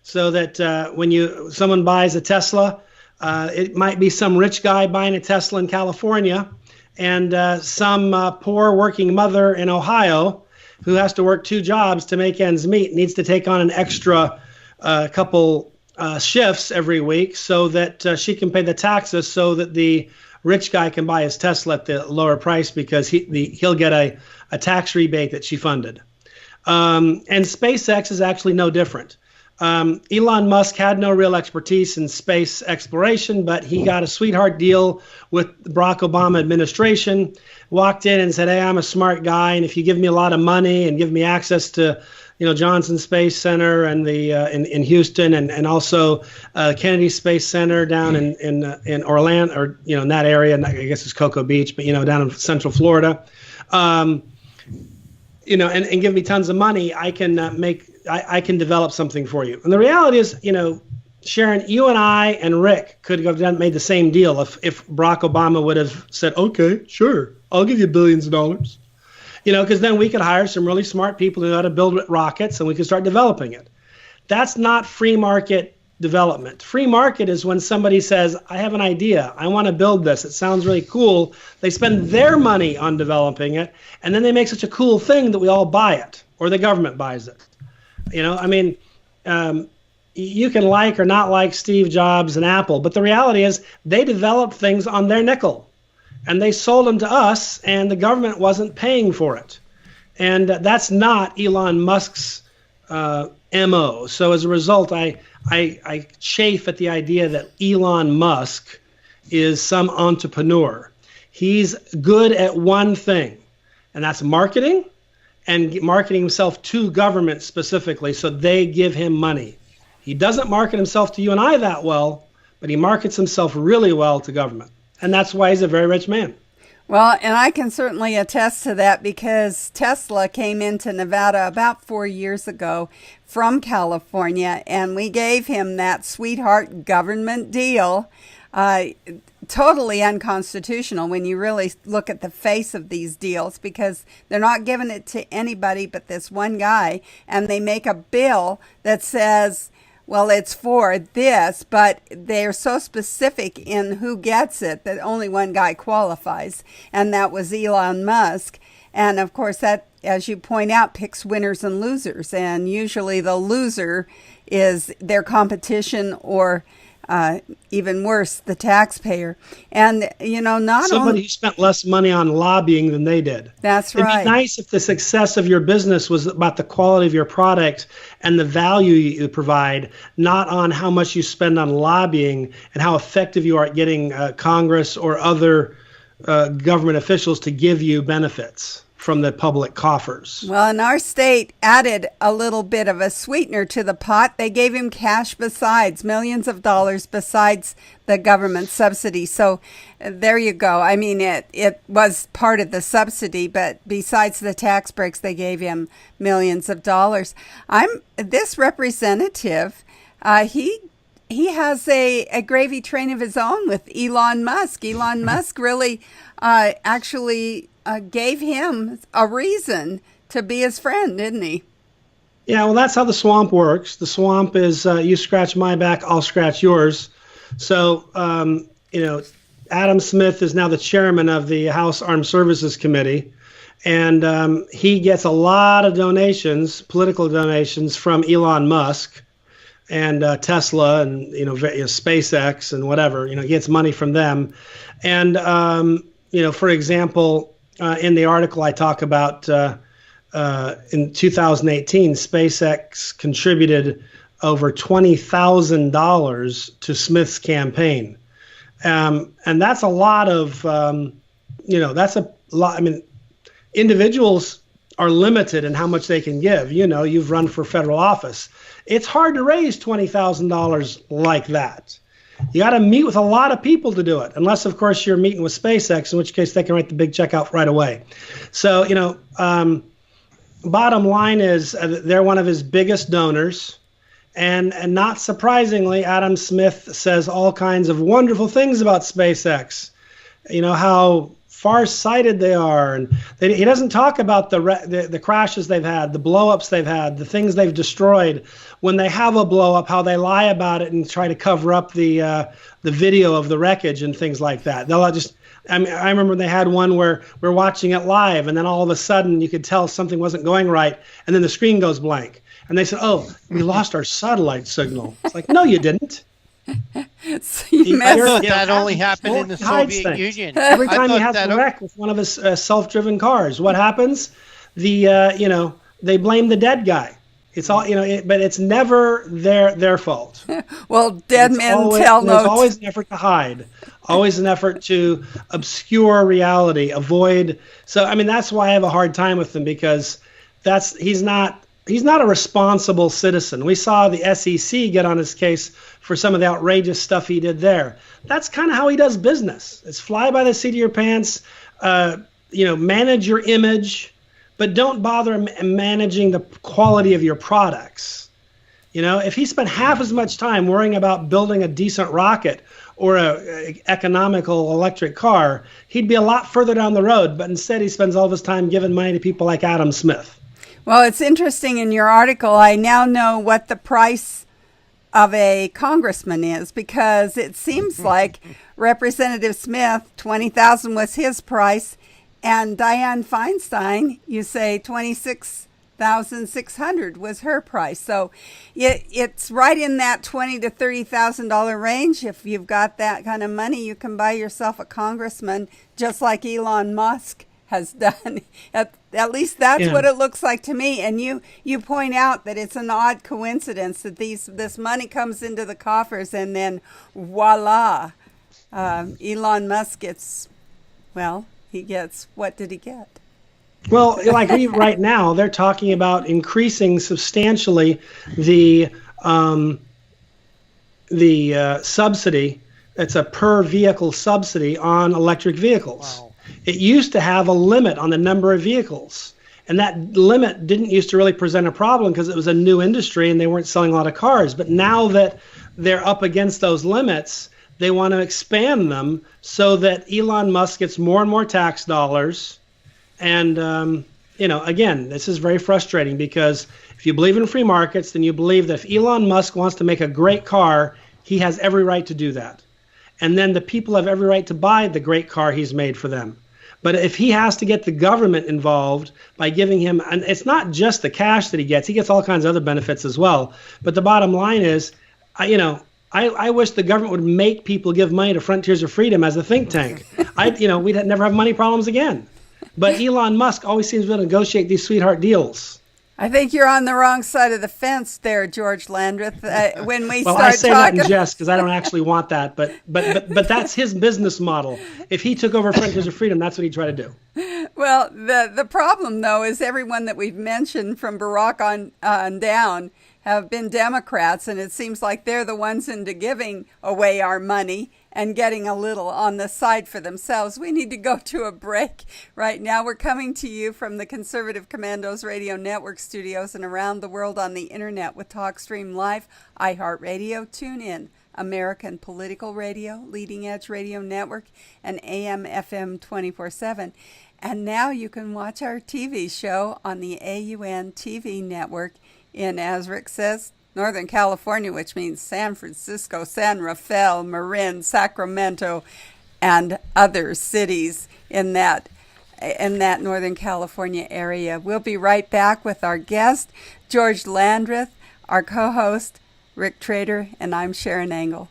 S3: so that when someone buys a Tesla, it might be some rich guy buying a Tesla in California and some poor working mother in Ohio who has to work 2 jobs to make ends meet, needs to take on an extra couple shifts every week so that she can pay the taxes so that the rich guy can buy his Tesla at the lower price because he'll get a tax rebate that she funded. And SpaceX is actually no different. Elon Musk had no real expertise in space exploration, but he got a sweetheart deal with the Barack Obama administration, walked in and said, hey, I'm a smart guy, and if you give me a lot of money and give me access to Johnson Space Center and the in Houston and also Kennedy Space Center down in Orlando, or in that area, and I guess it's Cocoa Beach, but down in Central Florida, and give me tons of money, I can develop something for you. And the reality is, Sharon, you and I and Rick could have made the same deal if Barack Obama would have said, okay, sure, I'll give you billions of dollars. Because then we could hire some really smart people who know how to build rockets and we could start developing it. That's not free market development. Free market is when somebody says, I have an idea, I want to build this, it sounds really cool. They spend their money on developing it, and then they make such a cool thing that we all buy it, or the government buys it. You can like or not like Steve Jobs and Apple, but the reality is they developed things on their nickel. And they sold them to us, and the government wasn't paying for it. And that's not Elon Musk's MO. So as a result, I chafe at the idea that Elon Musk is some entrepreneur. He's good at one thing, and that's marketing, and marketing himself to government specifically, so they give him money. He doesn't market himself to you and I that well, but he markets himself really well to government. And that's why he's a very rich man.
S2: Well, and I can certainly attest to that because Tesla came into Nevada about 4 years ago from California, and we gave him that sweetheart government deal. Totally unconstitutional when you really look at the face of these deals, because they're not giving it to anybody but this one guy, and they make a bill that says, well, it's for this, but they're so specific in who gets it that only one guy qualifies, and that was Elon Musk. And of course, that, as you point out, picks winners and losers, and usually the loser is their competition or even worse, the taxpayer. And, not
S3: somebody who spent less money on lobbying than they did.
S2: That's right.
S3: It'd be nice if the success of your business was about the quality of your product and the value you provide, not on how much you spend on lobbying and how effective you are at getting Congress or other government officials to give you benefits from the public coffers.
S2: Well, and our state added a little bit of a sweetener to the pot. They gave him cash besides, millions of dollars besides the government subsidy. So there you go. I mean, it was part of the subsidy, but besides the tax breaks, they gave him millions of dollars. This representative, he has a gravy train of his own with Elon Musk. Elon Musk really actually gave him a reason to be his friend, didn't he?
S3: Yeah, well, that's how the swamp works. The swamp is you scratch my back, I'll scratch yours. So, Adam Smith is now the chairman of the House Armed Services Committee, and he gets a lot of donations, political donations from Elon Musk and Tesla and SpaceX and whatever. He gets money from them, and for example, in the article I talk about in 2018, SpaceX contributed over $20,000 to Smith's campaign, and that's a lot of that's a lot. I mean, individuals are limited in how much they can give. You've run for federal office. It's hard to raise $20,000 like that. You got to meet with a lot of people to do it, unless, of course, you're meeting with SpaceX, in which case they can write the big check out right away. So, bottom line is they're one of his biggest donors. And not surprisingly, Adam Smith says all kinds of wonderful things about SpaceX. How far-sighted they are, and he doesn't talk about the crashes they've had, the blow-ups they've had, the things they've destroyed. When they have a blow-up, how they lie about it and try to cover up the video of the wreckage and things like that. They'll just, I remember they had one where we're watching it live, and then all of a sudden you could tell something wasn't going right, and then the screen goes blank, and they said, "Oh, we lost our satellite signal." It's like, no, you didn't.
S1: That only happened in the Soviet Union.
S3: Every time he has a wreck with one of his self-driven cars, what happens? They blame the dead guy. It's all but it's never their fault.
S2: Well, dead men tell no.
S3: There's always an effort to hide, always an effort to obscure reality, avoid. So that's why I have a hard time with him, because he's not a responsible citizen. We saw the SEC get on his case for some of the outrageous stuff he did there. That's kind of how he does business. It's fly by the seat of your pants, manage your image, but don't bother managing the quality of your products. If he spent half as much time worrying about building a decent rocket or a economical electric car, he'd be a lot further down the road. But instead, he spends all of his time giving money to people like Adam Smith.
S2: Well, it's interesting in your article. I now know what the price of a congressman is, because it seems like Representative Smith, $20,000 was his price, and Dianne Feinstein, you say $26,600 was her price. So it's right in that $20,000 to $30,000 range. If you've got that kind of money, you can buy yourself a congressman, just like Elon Musk has done. At least that's what it looks like to me. And you point out that it's an odd coincidence that this money comes into the coffers, and then voila, Elon Musk gets, he gets, what did he get?
S3: Well, like right now, they're talking about increasing substantially the subsidy. It's a per vehicle subsidy on electric vehicles. Wow. It used to have a limit on the number of vehicles, and that limit didn't used to really present a problem because it was a new industry and they weren't selling a lot of cars. But now that they're up against those limits, they want to expand them so that Elon Musk gets more and more tax dollars. And, again, this is very frustrating, because if you believe in free markets, then you believe that if Elon Musk wants to make a great car, he has every right to do that. And then the people have every right to buy the great car he's made for them. But if he has to get the government involved by giving him, and it's not just the cash that he gets all kinds of other benefits as well. But the bottom line is, I I wish the government would make people give money to Frontiers of Freedom as a think tank. We'd never have money problems again. But Elon Musk always seems to be able to negotiate these sweetheart deals.
S2: I think you're on the wrong side of the fence there, George Landrith. When we
S3: well,
S2: start
S3: I say
S2: talking...
S3: that in jest because I don't actually want that, but that's his business model. If he took over Frontiers of Freedom, that's what he'd try to do.
S2: Well, the problem though is everyone that we've mentioned from Barack on down have been Democrats, and it seems like they're the ones into giving away our money and getting a little on the side for themselves. We need to go to a break right now. We're coming to you from the Conservative Commandos Radio Network studios and around the world on the internet with TalkStream Live, iHeartRadio, TuneIn, American Political Radio, Leading Edge Radio Network, and AM/FM 24/7. And now you can watch our TV show on the AUN TV network in, as Rick says, Northern California, which means San Francisco, San Rafael, Marin, Sacramento, and other cities in that Northern California area. We'll be right back with our guest, George Landrith, our co-host, Rick Trader, and I'm Sharron Angle.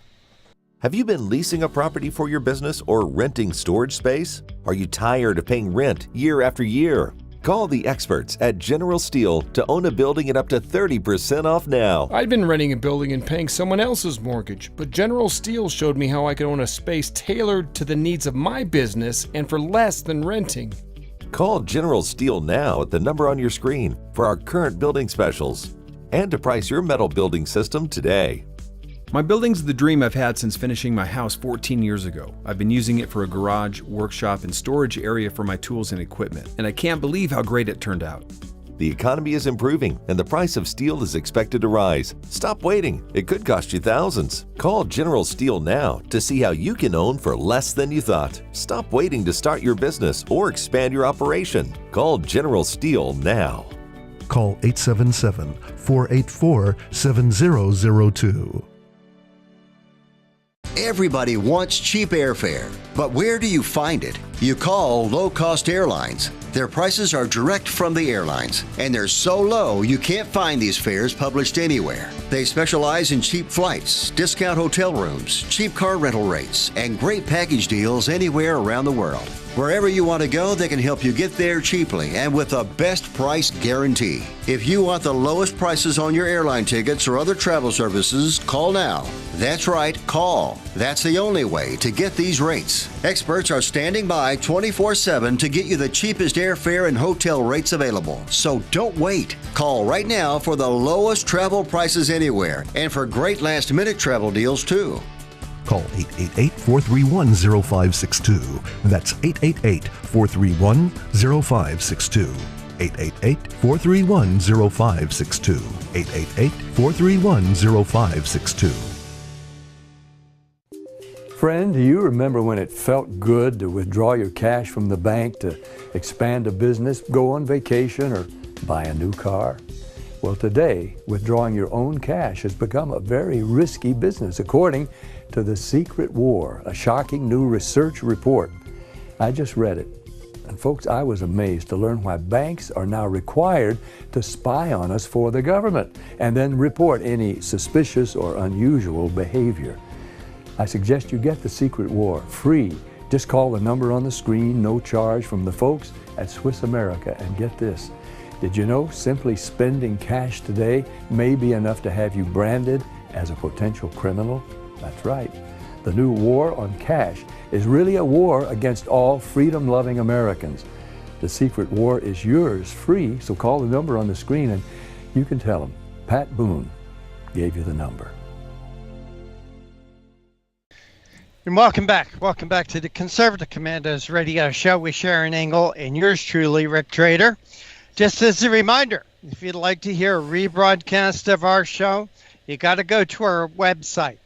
S4: Have you been leasing a property for your business or renting storage space? Are you tired of paying rent year after year? Call the experts at General Steel to own a building at up to 30% off now.
S5: I'd been renting a building and paying someone else's mortgage, but General Steel showed me how I could own a space tailored to the needs of my business and for less than renting.
S4: Call General Steel now at the number on your screen for our current building specials and to price your metal building system today.
S6: My building's the dream I've had since finishing my house 14 years ago. I've been using it for a garage, workshop, and storage area for my tools and equipment, and I can't believe how great it turned out.
S4: The economy is improving and the price of steel is expected to rise. Stop waiting. It could cost you thousands. Call General Steel now to see how you can own for less than you thought. Stop waiting to start your business or expand your operation. Call General Steel now.
S8: Call 877-484-7002.
S7: Everybody wants cheap airfare, but where do you find it? You call low-cost airlines. Their prices are direct from the airlines, and they're so low you can't find these fares published anywhere. They specialize in cheap flights, discount hotel rooms, cheap car rental rates, and great package deals anywhere around the world. Wherever you want to go, they can help you get there cheaply and with a best price guarantee. If you want the lowest prices on your airline tickets or other travel services, call now. That's right, call. That's the only way to get these rates. Experts are standing by 24/7 to get you the cheapest airfare and hotel rates available. So don't wait. Call right now for the lowest travel prices anywhere and for great last-minute travel deals too.
S8: Call 888-431-0562. That's 888-431-0562. 888-431-0562. 888-431-0562.
S10: Friend, do you remember when it felt good to withdraw your cash from the bank to expand a business, go on vacation, or buy a new car? Well, today, withdrawing your own cash has become a very risky business, according to The Secret War, a shocking new research report. I just read it. And folks, I was amazed to learn why banks are now required to spy on us for the government and then report any suspicious or unusual behavior. I suggest you get The Secret War free. Just call the number on the screen, no charge, from the folks at Swiss America, and get this. Did you know simply spending cash today may be enough to have you branded as a potential criminal? That's right. The new war on cash is really a war against all freedom-loving Americans. The Secret War is yours free, so call the number on the screen and you can tell them Pat Boone gave you the number.
S1: And welcome back. Welcome back to the Conservative Commandos Radio Show with Sharron Angle and yours truly, Rick Trader. Just as a reminder, if you'd like to hear a rebroadcast of our show, you got to go to our website,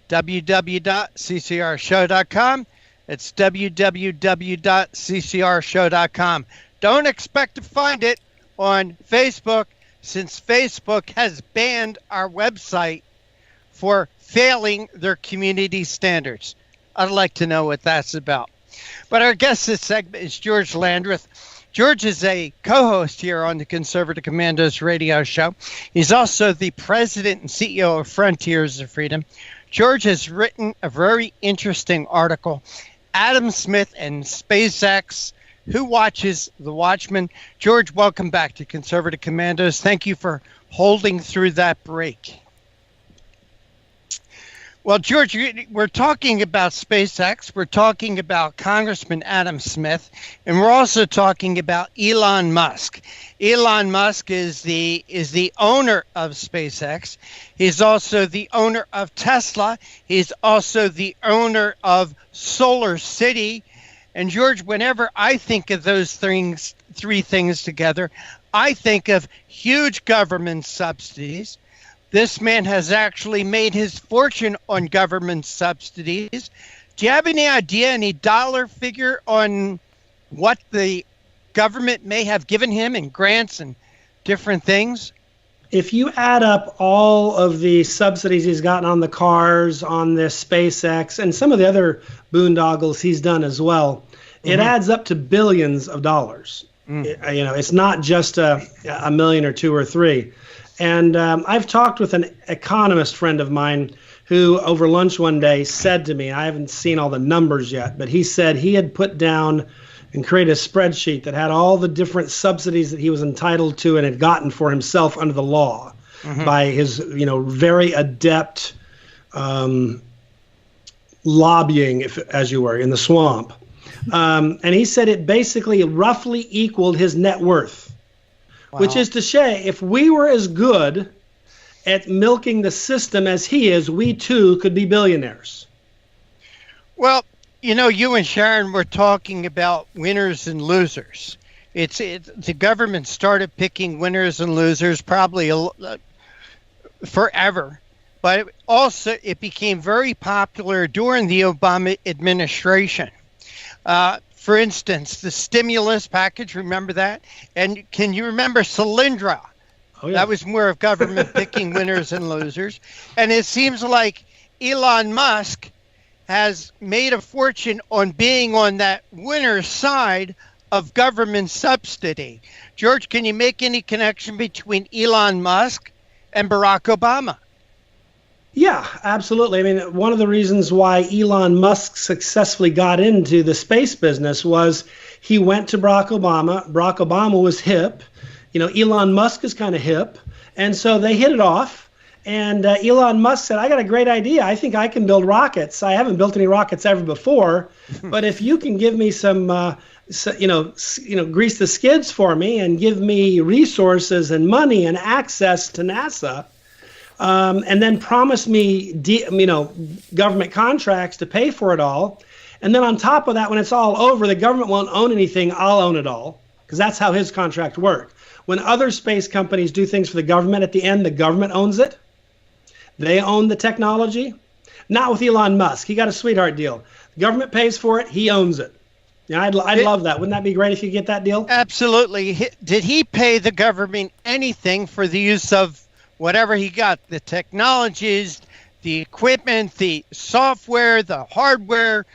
S1: www.ccrshow.com. It's www.ccrshow.com. Don't expect to find it on Facebook, since Facebook has banned our website for failing their community standards. I'd like to know what that's about. But our guest this segment is George Landrith. George is a co-host here on the Conservative Commandos radio show. He's also the president and CEO of Frontiers of Freedom. George has written a very interesting article, Adam Smith and SpaceX, Who Watches the Watchmen? George, welcome back to Conservative Commandos. Thank you for holding through that break. Well, George, we're talking about SpaceX, we're talking about Congressman Adam Smith, and we're also talking about Elon Musk. Elon Musk is the owner of SpaceX. He's also the owner of Tesla. He's also the owner of Solar City. And George, whenever I think of those three things together, I think of huge government subsidies. This man has actually made his fortune on government subsidies. Do you have any idea, any dollar figure on what the government may have given him in grants and different things?
S3: If you add up all of the subsidies he's gotten on the cars, on this SpaceX, and some of the other boondoggles he's done as well, it adds up to billions of dollars. It's not just a million or two or three. And I've talked with an economist friend of mine who over lunch one day said to me, I haven't seen all the numbers yet, but he said he had put down and created a spreadsheet that had all the different subsidies that he was entitled to and had gotten for himself under the law by his, very adept lobbying, as you were, in the swamp. And he said it basically roughly equaled his net worth. Wow. Which is to say, if we were as good at milking the system as he is, we too could be billionaires.
S1: Well, you and Sharon were talking about winners and losers. The government started picking winners and losers probably forever, but it became very popular during the Obama administration. For instance, the stimulus package, remember that? And can you remember Solyndra? Oh, yeah. That was more of government picking winners and losers. And it seems like Elon Musk has made a fortune on being on that winner's side of government subsidy. George, can you make any connection between Elon Musk and Barack Obama?
S3: Yeah, absolutely. I mean, one of the reasons why Elon Musk successfully got into the space business was he went to Barack Obama. Barack Obama was hip. Elon Musk is kind of hip. And so they hit it off. And Elon Musk said, I got a great idea. I think I can build rockets. I haven't built any rockets ever before. But if you can give me some, grease the skids for me and give me resources and money and access to NASA, and then promise me, government contracts to pay for it all. And then on top of that, when it's all over, the government won't own anything. I'll own it all, because that's how his contract worked. When other space companies do things for the government, at the end, the government owns it. They own the technology. Not with Elon Musk. He got a sweetheart deal. The government pays for it. He owns it. I'd love that. Wouldn't that be great if you get that deal?
S1: Absolutely. Did he pay the government anything for the use of whatever he got, the technologies, the equipment, the software, the hardware?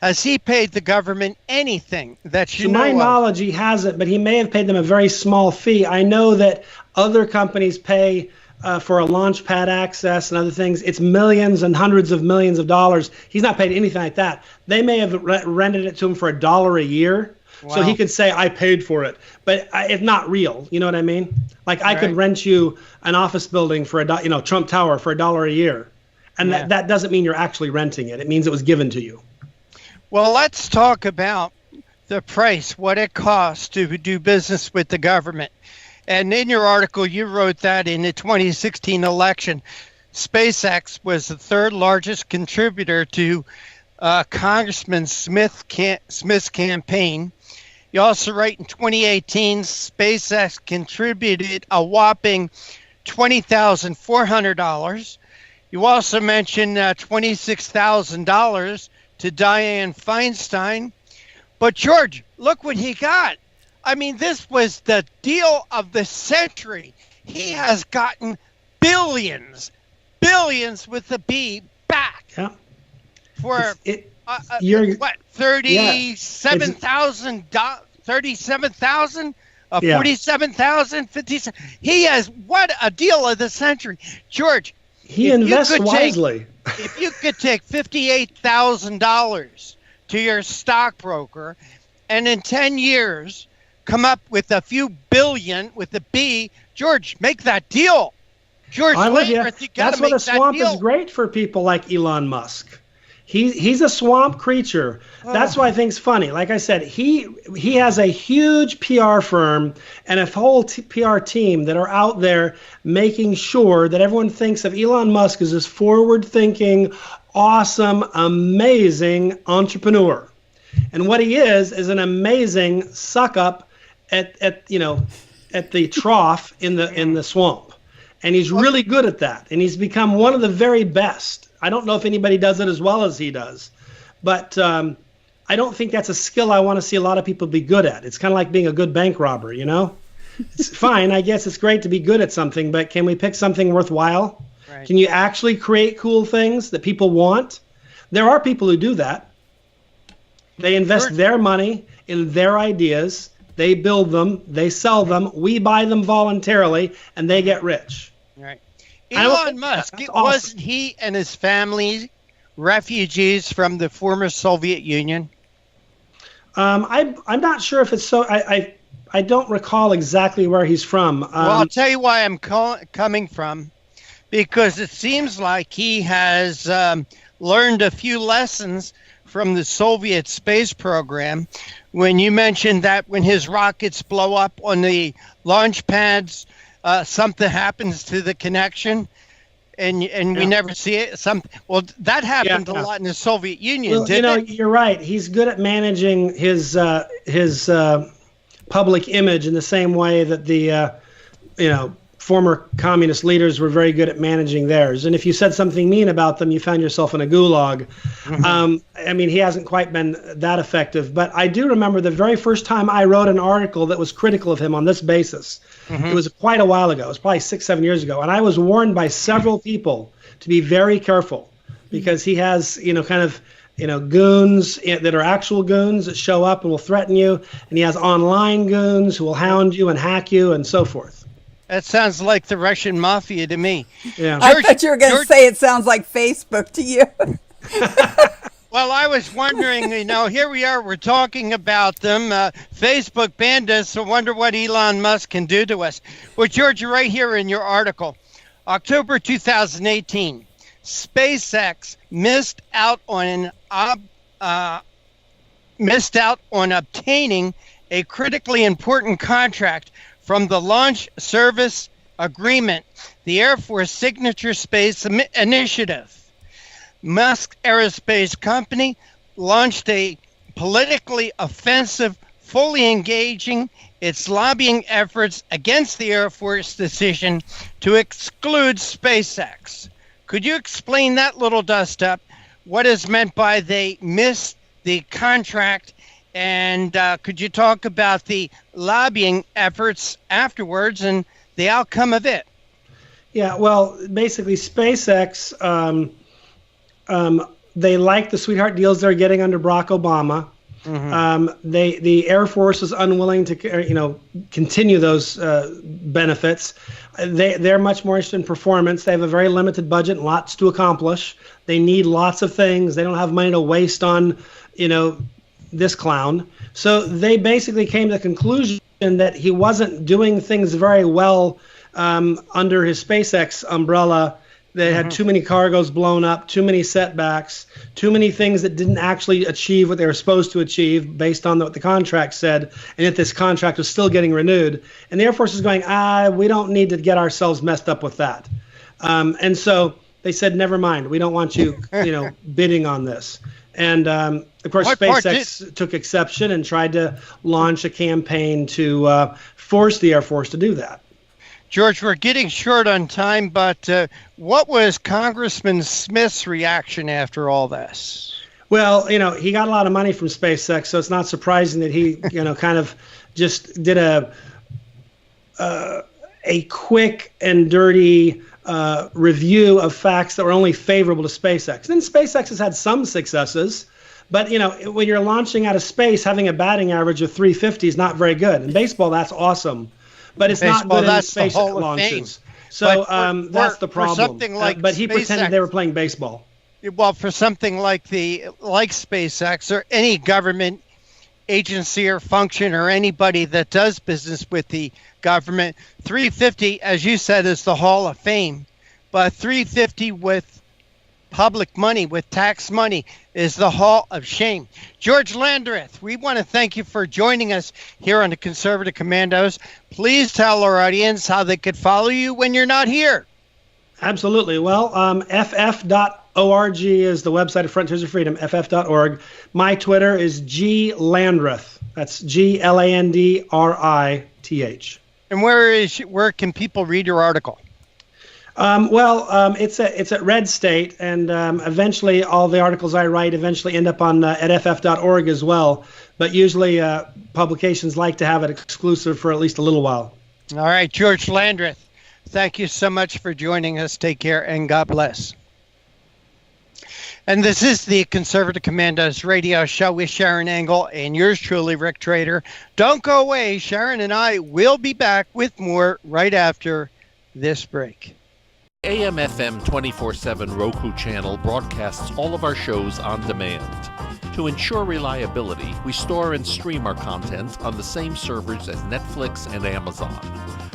S1: Has he paid the government anything that you know of?
S3: To my knowledge, he hasn't, but he may have paid them a very small fee. I know that other companies pay for a launch pad access and other things. It's millions and hundreds of millions of dollars. He's not paid anything like that. They may have rented it to him for $1 a year. Wow. So he could say, I paid for it, but it's not real. You know what I mean? Like I could rent you an office building for Trump Tower for $1 a year. And that doesn't mean you're actually renting it. It means it was given to you.
S1: Well, let's talk about the price, what it costs to do business with the government. And in your article, you wrote that in the 2016 election, SpaceX was the third largest contributor to Congressman Smith's campaign. You also write in 2018, SpaceX contributed a whopping $20,400. You also mentioned $26,000 to Dianne Feinstein. But George, look what he got. I mean, this was the deal of the century. He has gotten billions with a B back.
S3: Yeah.
S1: For $37,000, $47,000, $47,000, $57,000. He has, what a deal of the century. George,
S3: He invests wisely.
S1: If you could take $58,000 to your stockbroker and in 10 years come up with a few billion with a B, George, make that deal. George Landrith, you got
S3: That's
S1: to
S3: why
S1: make
S3: the
S1: that
S3: swamp
S1: deal.
S3: is great for people like Elon Musk. He's a swamp creature. That's why I think it's funny. Like I said, he has a huge PR firm and a whole PR team that are out there making sure that everyone thinks of Elon Musk as this forward-thinking, awesome, amazing entrepreneur. And what he is an amazing suck-up at the trough in the swamp. And he's really good at that. And he's become one of the very best. I don't know if anybody does it as well as he does, but I don't think that's a skill I want to see a lot of people be good at. It's kind of like being a good bank robber, you know? It's fine. I guess it's great to be good at something, but can we pick something worthwhile? Right. Can you actually create cool things that people want? There are people who do that. They invest their money in their ideas. They build them. They sell them. We buy them voluntarily, and they get rich.
S1: Right. Elon Musk, wasn't he and his family refugees from the former Soviet Union?
S3: I'm not sure if it's so. I don't recall exactly where he's from.
S1: Well, I'll tell you why I'm coming from, because it seems like he has learned a few lessons from the Soviet space program. When you mentioned that when his rockets blow up on the launch pads, something happens to the connection, and we never see it. Well, that happened a lot in the Soviet Union.
S3: Well, you're right. He's good at managing his public image in the same way that the former communist leaders were very good at managing theirs. And if you said something mean about them, you found yourself in a gulag. I mean, he hasn't quite been that effective. But I do remember the very first time I wrote an article that was critical of him on this basis. It was quite a while ago. It was probably 6-7 years ago. And I was warned by several people to be very careful because he has, goons that are actual goons that show up and will threaten you. And he has online goons who will hound you and hack you and so forth.
S1: That sounds like the Russian mafia to me.
S3: Yeah.
S2: I thought you were going to say it sounds like Facebook to you.
S1: Well, I was wondering, here we are, we're talking about them. Facebook banned us, so wonder what Elon Musk can do to us. Well, George, you're right here in your article. October 2018, SpaceX missed out on obtaining a critically important contract from the Launch Service Agreement, the Air Force Signature Space Initiative. Musk Aerospace Company launched a politically offensive, fully engaging its lobbying efforts against the Air Force decision to exclude SpaceX. Could you explain that little dust-up? What is meant by they missed the contract? And could you talk about the lobbying efforts afterwards and the outcome of it?
S3: Yeah, well, basically, SpaceX, they like the sweetheart deals they're getting under Barack Obama. The Air Force is unwilling to, continue those benefits. They're much more interested in performance. They have a very limited budget, and lots to accomplish. They need lots of things. They don't have money to waste on, this clown. So they basically came to the conclusion that he wasn't doing things very well under his SpaceX umbrella. They had too many cargoes blown up, too many setbacks, too many things that didn't actually achieve what they were supposed to achieve based on what the contract said, and yet this contract was still getting renewed. And the Air Force is going, we don't need to get ourselves messed up with that. And so they said, never mind, we don't want you, bidding on this. And of course, SpaceX took exception and tried to launch a campaign to force the Air Force to do that.
S1: George, we're getting short on time, but what was Congressman Smith's reaction after all this?
S3: Well, he got a lot of money from SpaceX, so it's not surprising that he, kind of just did a quick and dirty review of facts that were only favorable to SpaceX. And SpaceX has had some successes, but when you're launching out of space, having a batting average of 350 is not very good. In baseball, that's awesome, but it's not good in space launches. So that's the problem.
S1: For something like
S3: but he pretended
S1: SpaceX,
S3: they were playing baseball.
S1: Well, for something like SpaceX or any government agency or function or anybody that does business with the government, 350, as you said, is the Hall of Fame. But 350 with public money, with tax money, is the Hall of Shame. George Landrith, we want to thank you for joining us here on the Conservative Commandos. Please tell our audience how they could follow you when you're not here.
S3: Absolutely. Well, ff.org is the website of Frontiers of Freedom, ff.org. My Twitter is glandrith. That's GLANDRITH.
S1: And where can people read your article?
S3: It's at Red State, and eventually all the articles I write eventually end up on at ff.org as well. But usually publications like to have it exclusive for at least a little while.
S1: All right, George Landrith, thank you so much for joining us. Take care and God bless. And this is the Conservative Commandos radio show with Sharron Angle and yours truly, Rick Trader. Don't go away. Sharron and I will be back with more right after this break.
S9: AM/FM 24/7 Roku channel broadcasts all of our shows on demand. To ensure reliability, we store and stream our content on the same servers as Netflix and Amazon.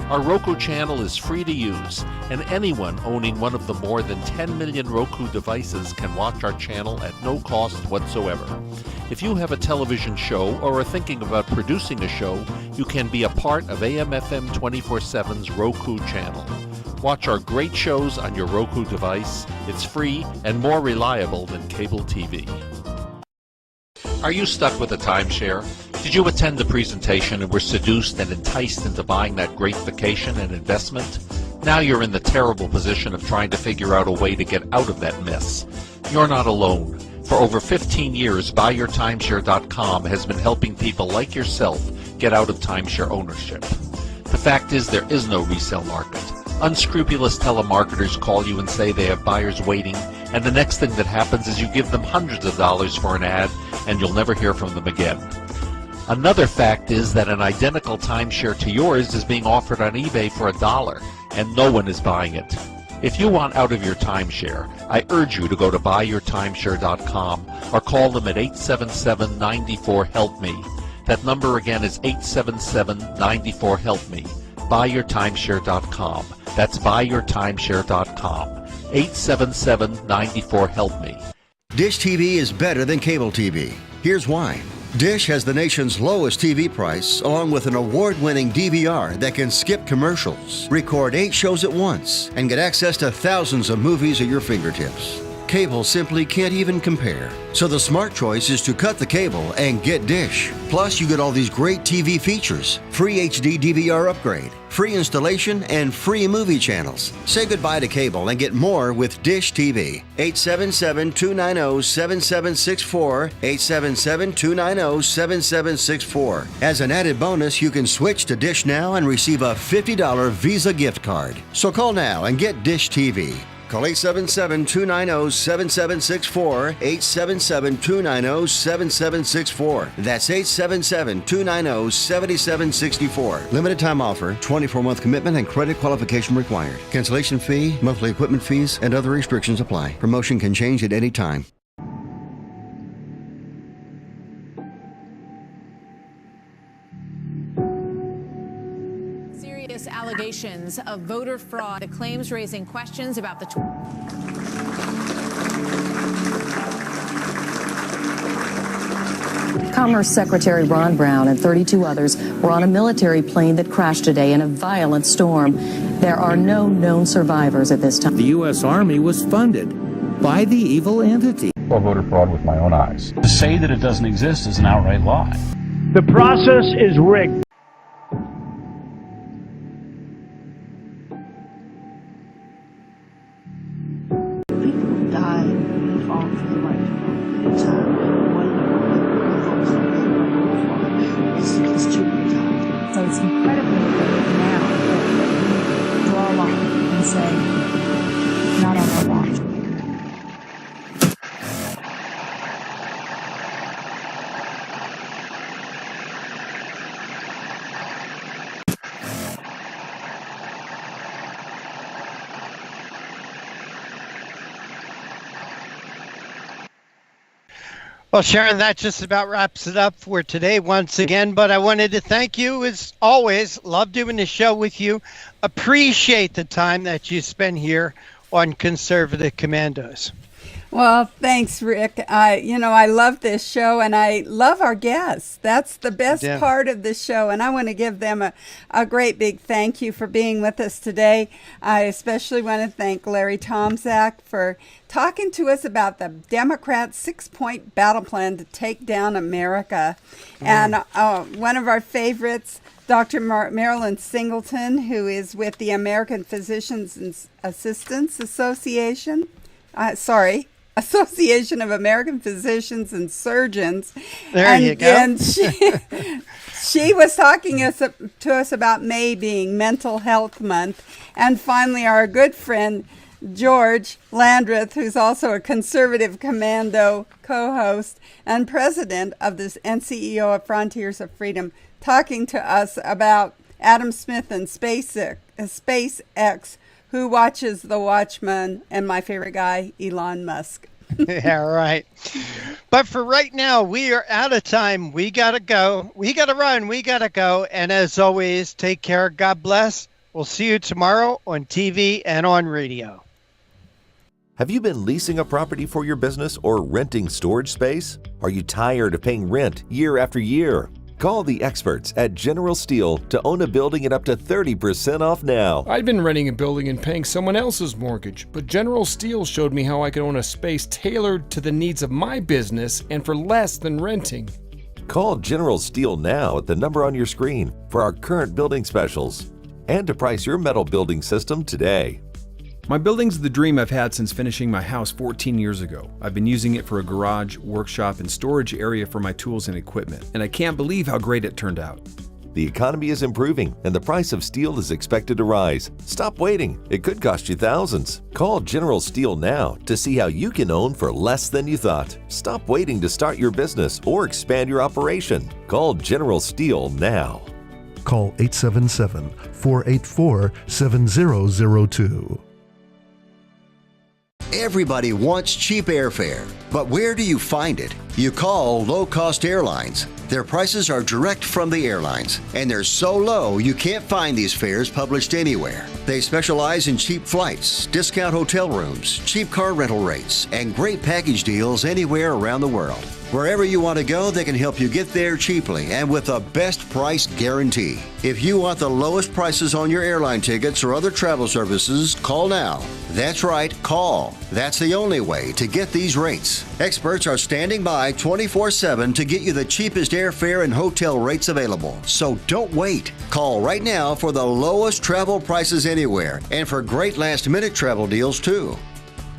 S9: Our Roku channel is free to use, and anyone owning one of the more than 10 million Roku devices can watch our channel at no cost whatsoever. If you have a television show or are thinking about producing a show, you can be a part of AM/FM 24/7's Roku channel. Watch our great shows on your Roku device. It's free and more reliable than cable TV. Are you stuck with a timeshare? Did you attend the presentation and were seduced and enticed into buying that great vacation and investment? Now you're in the terrible position of trying to figure out a way to get out of that mess. You're not alone. For over 15 years, BuyYourTimeshare.com has been helping people like yourself get out of timeshare ownership. The fact is there is no resale market. Unscrupulous telemarketers call you and say they have buyers waiting, and the next thing that happens is you give them hundreds of dollars for an ad, and you'll never hear from them again. Another fact is that an identical timeshare to yours is being offered on eBay for $1, and no one is buying it. If you want out of your timeshare, I urge you to go to BuyYourTimeshare.com or call them at 877-94-HELP-ME. That number again is 877-94-HELP-ME. BuyYourTimeshare.com. That's BuyYourTimeshare.com. 877-94-HELP-ME.
S7: Dish TV is better than cable TV. Here's why. Dish has the nation's lowest TV price, along with an award-winning DVR that can skip commercials, record 8 shows at once, and get access to thousands of movies at your fingertips. Cable simply can't even compare. So the smart choice is to cut the cable and get Dish. Plus, you get all these great TV features, free HD DVR upgrade, free installation, and free movie channels. Say goodbye to cable and get more with Dish TV. 877-290-7764, 877-290-7764. As an added bonus, you can switch to Dish now and receive a $50 Visa gift card. So call now and get Dish TV. Call 877-290-7764, 877-290-7764. That's 877-290-7764. Limited time offer, 24-month commitment and credit qualification required. Cancellation fee, monthly equipment fees, and other restrictions apply. Promotion can change at any time.
S22: Allegations of voter fraud, the claims raising questions about the
S23: Commerce Secretary Ron Brown and 32 others were on a military plane that crashed today in a violent storm. There are no known survivors at this time.
S24: The U.S. Army was funded by the evil entity.
S11: Saw voter fraud with my own eyes.
S15: To say that it doesn't exist is an outright lie. The process is rigged.
S1: Well, Sharon, that just about wraps it up for today once again. But I wanted to thank you as always. Love doing the show with you. Appreciate the time that you spend here on Conservative Commandos.
S2: Well, thanks, Rick. I love this show, and I love our guests. That's the best part of the show, and I want to give them a great big thank you for being with us today. I especially want to thank Larry Tomczak for talking to us about the Democrats' 6-point battle plan to take down America. And one of our favorites, Dr. Marilyn Singleton, who is with the American Physicians and Assistants Association. Association of American Physicians and Surgeons.
S1: There you go.
S2: And she was talking to us about May being Mental Health Month. And finally, our good friend, George Landrith, who's also a Conservative Commando co-host and president of this and CEO of Frontiers of Freedom, talking to us about Adam Smith and SpaceX, who watches The Watchmen, and my favorite guy, Elon Musk.
S1: Yeah, right. But for right now, we are out of time. We got to go. We got to run. We got to go. And as always, take care. God bless. We'll see you tomorrow on TV and on radio.
S4: Have you been leasing a property for your business or renting storage space? Are you tired of paying rent year after year? Call the experts at General Steel to own a building at up to 30% off now.
S5: I'd been renting a building and paying someone else's mortgage, but General Steel showed me how I could own a space tailored to the needs of my business and for less than renting.
S4: Call General Steel now at the number on your screen for our current building specials and to price your metal building system today.
S6: My building's the dream I've had since finishing my house 14 years ago. I've been using it for a garage, workshop, and storage area for my tools and equipment, and I can't believe how great it turned out.
S4: The economy is improving and the price of steel is expected to rise. Stop waiting. It could cost you thousands. Call General Steel now to see how you can own for less than you thought. Stop waiting to start your business or expand your operation. Call General Steel now.
S8: Call 877-484-7002.
S7: Everybody wants cheap airfare, but where do you find it? You call low-cost airlines. Their prices are direct from the airlines, and they're so low you can't find these fares published anywhere. They specialize in cheap flights, discount hotel rooms, cheap car rental rates, and great package deals anywhere around the world. Wherever you want to go, they can help you get there cheaply and with a best price guarantee. If you want the lowest prices on your airline tickets or other travel services, call now. That's right, call. That's the only way to get these rates. Experts are standing by 24/7 to get you the cheapest airfare and hotel rates available. So don't wait. Call right now for the lowest travel prices anywhere and for great last-minute travel deals too.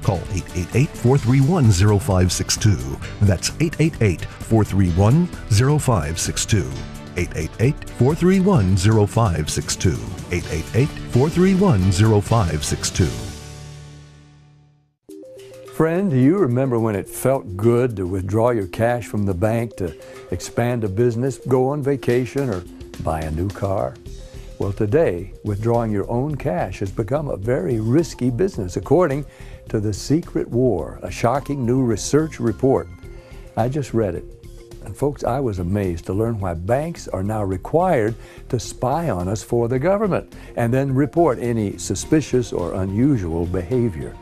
S8: Call 888-431-0562. That's 888-431-0562. 888-431-0562. 888-431-0562.
S10: Friend, do you remember when it felt good to withdraw your cash from the bank to expand a business, go on vacation, or buy a new car? Well, today, withdrawing your own cash has become a very risky business, according to The Secret War, a shocking new research report. I just read it. And folks, I was amazed to learn why banks are now required to spy on us for the government and then report any suspicious or unusual behavior.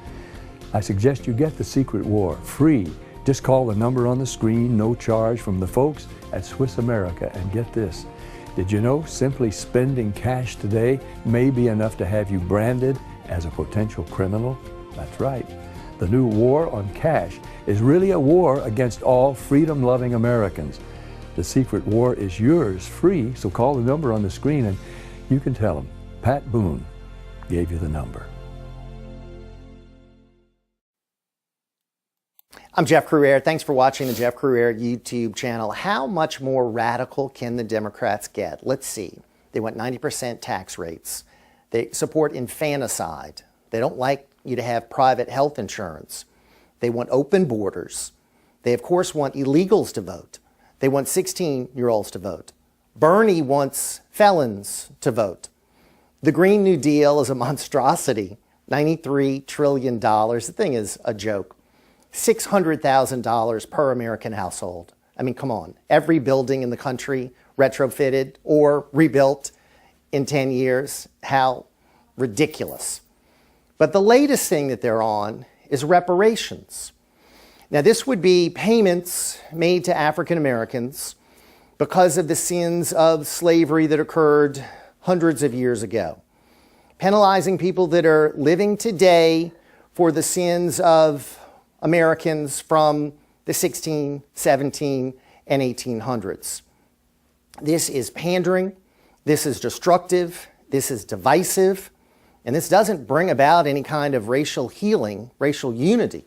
S10: I suggest you get The Secret War free. Just call the number on the screen, no charge, from the folks at Swiss America, and get this. Did you know simply spending cash today may be enough to have you branded as a potential criminal? That's right. The new war on cash is really a war against all freedom-loving Americans. The Secret War is yours free, so call the number on the screen and you can tell them Pat Boone gave you the number.
S12: I'm Jeff Crouere. Thanks for watching the Jeff Crouere YouTube channel. How much more radical can the Democrats get? Let's see. They want 90% tax rates. They support infanticide. They don't like you to have private health insurance. They want open borders. They, of course, want illegals to vote. They want 16-year-olds to vote. Bernie wants felons to vote. The Green New Deal is a monstrosity, $93 trillion. The thing is a joke. $600,000 per American household. I mean, come on. Every building in the country retrofitted or rebuilt in 10 years. How ridiculous. But the latest thing that they're on is reparations. Now, this would be payments made to African Americans because of the sins of slavery that occurred hundreds of years ago, penalizing people that are living today for the sins of Americans from the 16, 17, and 1800s. This is pandering, this is destructive, this is divisive, and this doesn't bring about any kind of racial healing, racial unity.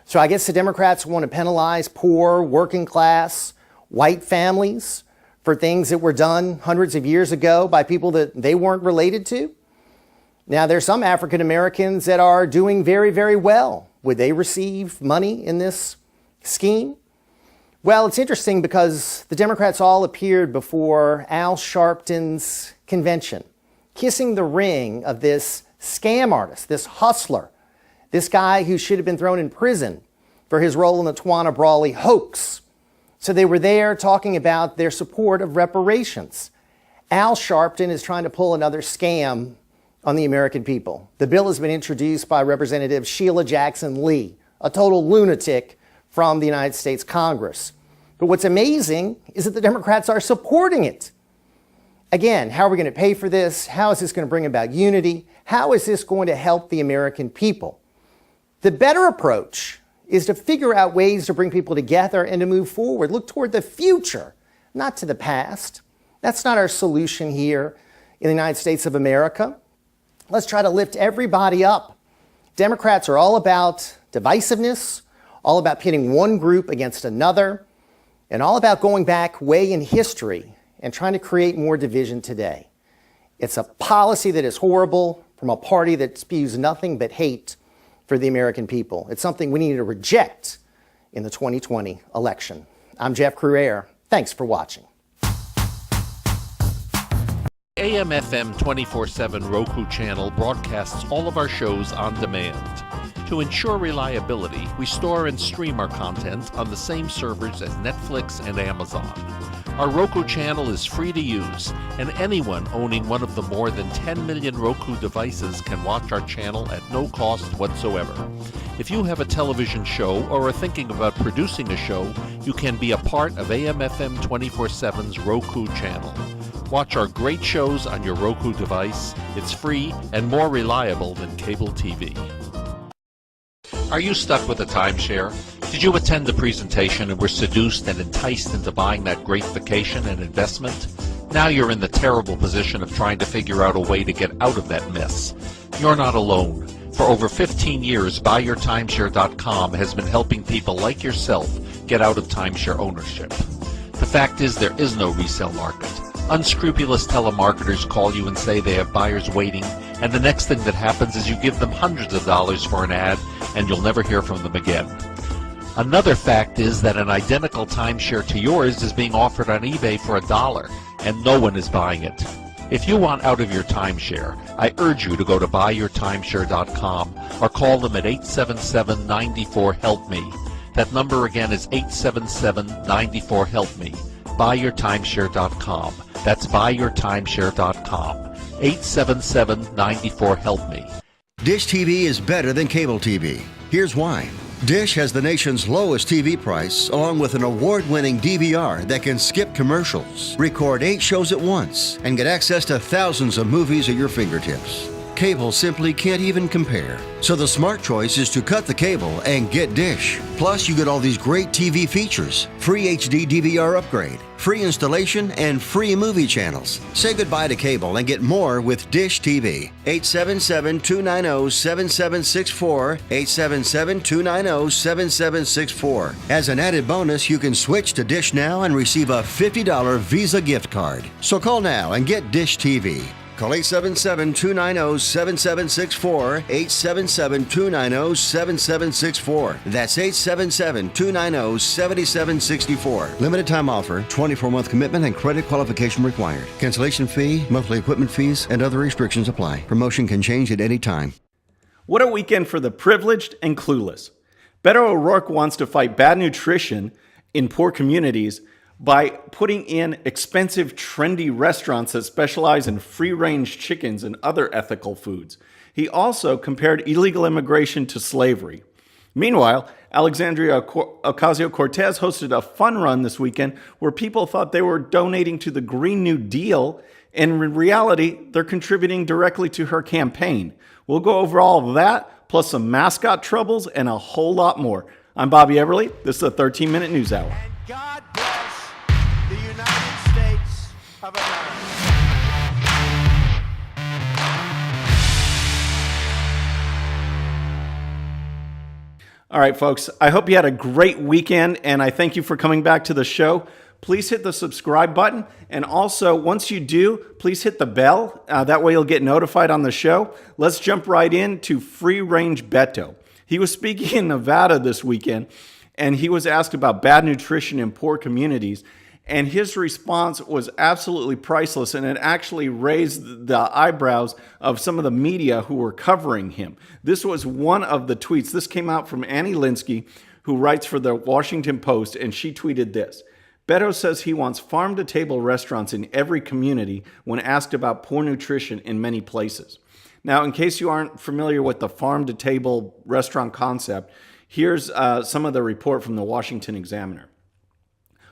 S12: So I guess the Democrats want to penalize poor, working class, white families for things that were done hundreds of years ago by people that they weren't related to. Now, there's some African Americans that are doing very, very well. Would they receive money in this scheme? Well, it's interesting because the Democrats all appeared before Al Sharpton's convention, kissing the ring of this scam artist, this hustler, this guy who should have been thrown in prison for his role in the Tawana Brawley hoax. So they were there talking about their support of reparations. Al Sharpton is trying to pull another scam on the American people. The bill has been introduced by Representative Sheila Jackson Lee, a total lunatic from the United States Congress. But what's amazing is that the Democrats are supporting it. Again, how are we going to pay for this? How is this going to bring about unity? How is this going to help the American people? The better approach is to figure out ways to bring people together and to move forward. Look toward the future, not to the past. That's not our solution here in the United States of America. Let's try to lift everybody up. Democrats are all about divisiveness, all about pitting one group against another, and all about going back way in history and trying to create more division today. It's a policy that is horrible from a party that spews nothing but hate for the American people. It's something we need to reject in the 2020 election. I'm Jeff Crouere. Thanks for watching.
S9: AM/FM 24/7 Roku channel broadcasts all of our shows on demand. To ensure reliability, we store and stream our content on the same servers as Netflix and Amazon. Our Roku channel is free to use, and anyone owning one of the more than 10 million Roku devices can watch our channel at no cost whatsoever. If you have a television show or are thinking about producing a show, you can be a part of AM/FM 24/7's Roku channel. Watch our great shows on your Roku device. It's free and more reliable than cable TV. Are you stuck with a timeshare? Did you attend the presentation and were seduced and enticed into buying that great vacation and investment? Now you're in the terrible position of trying to figure out a way to get out of that mess. You're not alone. For over 15 years, BuyYourTimeshare.com has been helping people like yourself get out of timeshare ownership. The fact is there is no resale market. Unscrupulous telemarketers call you and say they have buyers waiting, and the next thing that happens is you give them hundreds of dollars for an ad, and you'll never hear from them again. Another fact is that an identical timeshare to yours is being offered on eBay for $1, and no one is buying it. If you want out of your timeshare, I urge you to go to BuyYourTimeshare.com or call them at 877-94-HELP-ME. That number again is 877-94-HELP-ME. BuyYourTimeshare.com. That's BuyYourTimeshare.com. 877-94-HELP-ME.
S7: Dish TV is better than cable TV. Here's why. Dish has the nation's lowest TV price, along with an award-winning DVR that can skip commercials, record 8 shows at once, and get access to thousands of movies at your fingertips. Cable simply can't even compare. So the smart choice is to cut the cable and get Dish. Plus, you get all these great TV features, free HD DVR upgrade, free installation, and free movie channels. Say goodbye to cable and get more with Dish TV. 877-290-7764, 877-290-7764. As an added bonus, you can switch to Dish now and receive a $50 Visa gift card. So call now and get Dish TV. Call 877-290-7764, 877-290-7764. That's 877-290-7764. Limited time offer, 24-month commitment and credit qualification required. Cancellation fee, monthly equipment fees, and other restrictions apply. Promotion can change at any time.
S13: What a weekend for the privileged and clueless. Beto O'Rourke wants to fight bad nutrition in poor communities by putting in expensive, trendy restaurants that specialize in free-range chickens and other ethical foods. He also compared illegal immigration to slavery. Meanwhile, Alexandria Ocasio-Cortez hosted a fun run this weekend where people thought they were donating to the Green New Deal, and in reality, they're contributing directly to her campaign. We'll go over all of that, plus some mascot troubles and a whole lot more. I'm Bobby Everly. This is the 13-Minute News Hour.
S14: And God bless the United States of America.
S13: All right, folks, I hope you had a great weekend, and I thank you for coming back to the show. Please hit the subscribe button, and also, once you do, please hit the bell. That way you'll get notified on the show. Let's jump right into Free Range Beto. He was speaking in Nevada this weekend, and he was asked about bad nutrition in poor communities, and his response was absolutely priceless, and it actually raised the eyebrows of some of the media who were covering him. This was one of the tweets. This came out from Annie Linsky, who writes for the Washington Post, and she tweeted this. Beto says he wants farm-to-table restaurants in every community when asked about poor nutrition in many places. Now, in case you aren't familiar with the farm-to-table restaurant concept, here's some of the report from the Washington Examiner.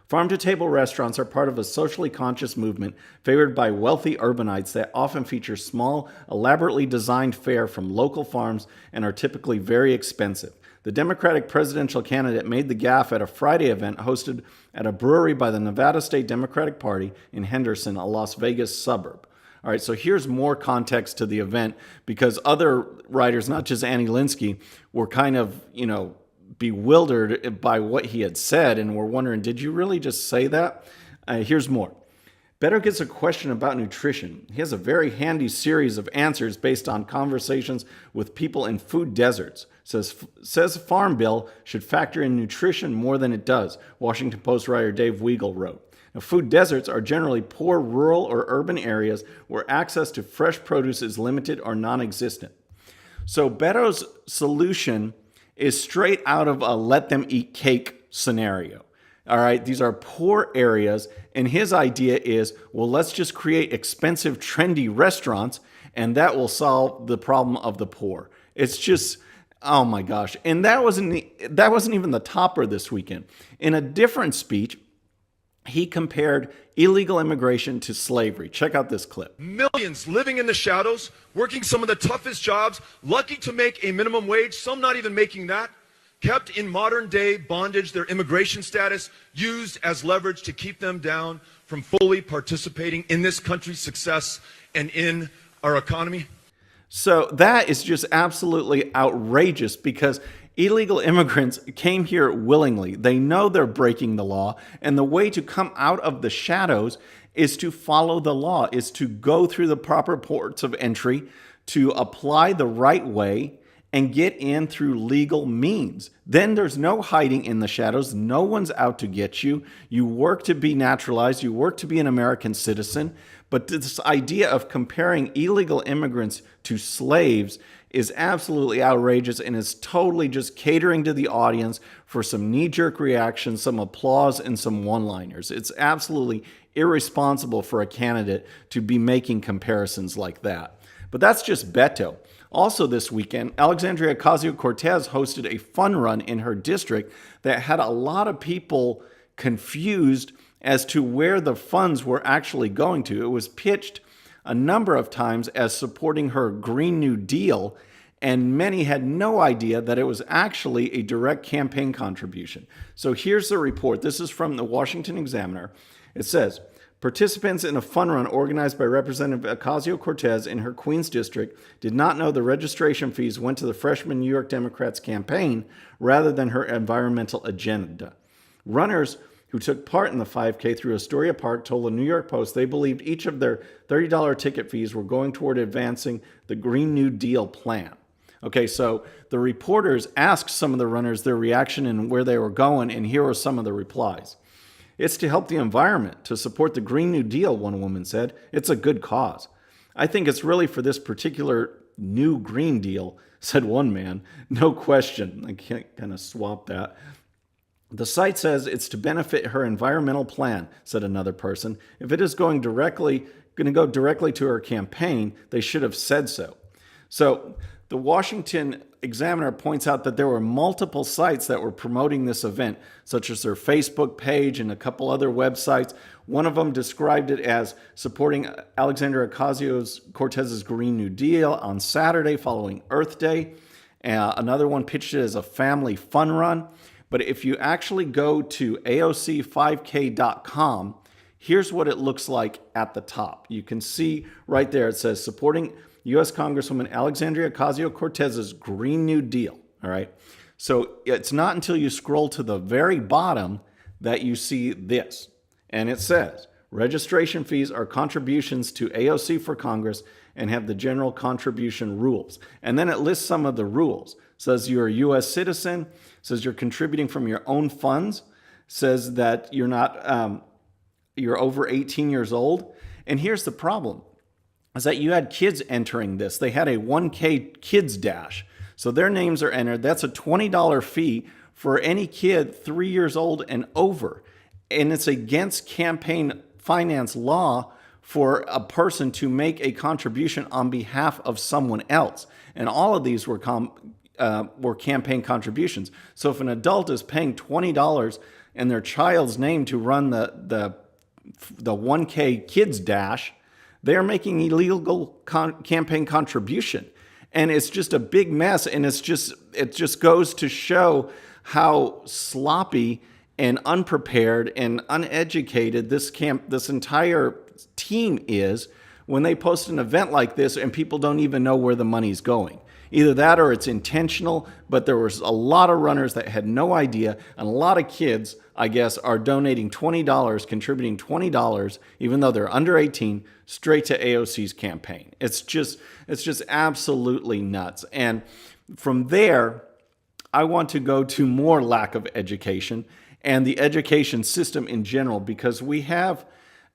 S13: Farm-to-table restaurants are part of a socially conscious movement favored by wealthy urbanites that often feature small, elaborately designed fare from local farms and are typically very expensive. The Democratic presidential candidate made the gaffe at a Friday event hosted at a brewery by the Nevada State Democratic Party in Henderson, a Las Vegas suburb. All right, so here's more context to the event because other writers, not just Annie Linsky, were kind of, bewildered by what he had said and were wondering, did you really just say that? Here's more. Beto gets a question about nutrition. He has a very handy series of answers based on conversations with people in food deserts. Says Farm Bill should factor in nutrition more than it does, Washington Post writer Dave Weigel wrote. Now, food deserts are generally poor rural or urban areas where access to fresh produce is limited or non-existent. So Beto's solution is straight out of a let them eat cake scenario. All right, these are poor areas, and his idea is, well, let's just create expensive, trendy restaurants, and that will solve the problem of the poor. It's just, oh my gosh. And that wasn't even the topper this weekend. In a different speech, he compared illegal immigration to slavery. Check out this clip.
S16: Millions living in the shadows, working some of the toughest jobs, lucky to make a minimum wage, some not even making that, kept in modern day bondage, their immigration status used as leverage to keep them down from fully participating in this country's success and in our economy.
S13: So that is just absolutely outrageous because illegal immigrants came here willingly. They know they're breaking the law, and the way to come out of the shadows is to follow the law, is to go through the proper ports of entry, to apply the right way, and get in through legal means. Then there's no hiding in the shadows. No one's out to get you. You work to be naturalized. You work to be an American citizen. But this idea of comparing illegal immigrants to slaves is absolutely outrageous and is totally just catering to the audience for some knee-jerk reactions, some applause, and some one-liners. It's absolutely irresponsible for a candidate to be making comparisons like that. But that's just Beto. Also this weekend, Alexandria Ocasio-Cortez hosted a fun run in her district that had a lot of people confused as to where the funds were actually going to. It was pitched a number of times as supporting her Green New Deal, and many had no idea that it was actually a direct campaign contribution. So here's the report. This is from the Washington Examiner. It says, participants in a fun run organized by Representative Ocasio-Cortez in her Queens district did not know the registration fees went to the freshman New York Democrats campaign rather than her environmental agenda. Runners who took part in the 5K through Astoria Park told the New York Post they believed each of their $30 ticket fees were going toward advancing the Green New Deal plan. Okay, so the reporters asked some of the runners their reaction and where they were going, and here are some of the replies. It's to help the environment, to support the Green New Deal, one woman said. It's a good cause. I think it's really for this particular new Green Deal, said one man. No question. I can't kind of swap that. The site says it's to benefit her environmental plan, said another person. If it is going to go directly to her campaign, they should have said so. So the Washington Examiner points out that there were multiple sites that were promoting this event, such as their Facebook page and a couple other websites. One of them described it as supporting Alexandria Ocasio-Cortez's Green New Deal on Saturday following Earth Day. Another one pitched it as a family fun run. But if you actually go to AOC5K.com, here's what it looks like at the top. You can see right there, it says supporting U.S. Congresswoman Alexandria Ocasio-Cortez's Green New Deal. All right. So it's not until you scroll to the very bottom that you see this. And it says registration fees are contributions to AOC for Congress and have the general contribution rules. And then it lists some of the rules. Says you're a U.S. citizen, says you're contributing from your own funds, says that you're not, you're over 18 years old. And here's the problem, is that you had kids entering this. They had a 1K Kids Dash. So their names are entered. That's a $20 fee for any kid 3 years old and over. And it's against campaign finance law for a person to make a contribution on behalf of someone else. And all of these were campaign contributions. So if an adult is paying $20 in their child's name to run the 1K Kids Dash, they're making illegal campaign contribution. And it's just a big mess. And it just goes to show how sloppy and unprepared and uneducated this entire team is when they post an event like this and people don't even know where the money's going. Either that or it's intentional, but there was a lot of runners that had no idea, and a lot of kids, I guess, are donating $20, contributing $20, even though they're under 18, straight to AOC's campaign. It's just absolutely nuts. And from there, I want to go to more lack of education and the education system in general, because we have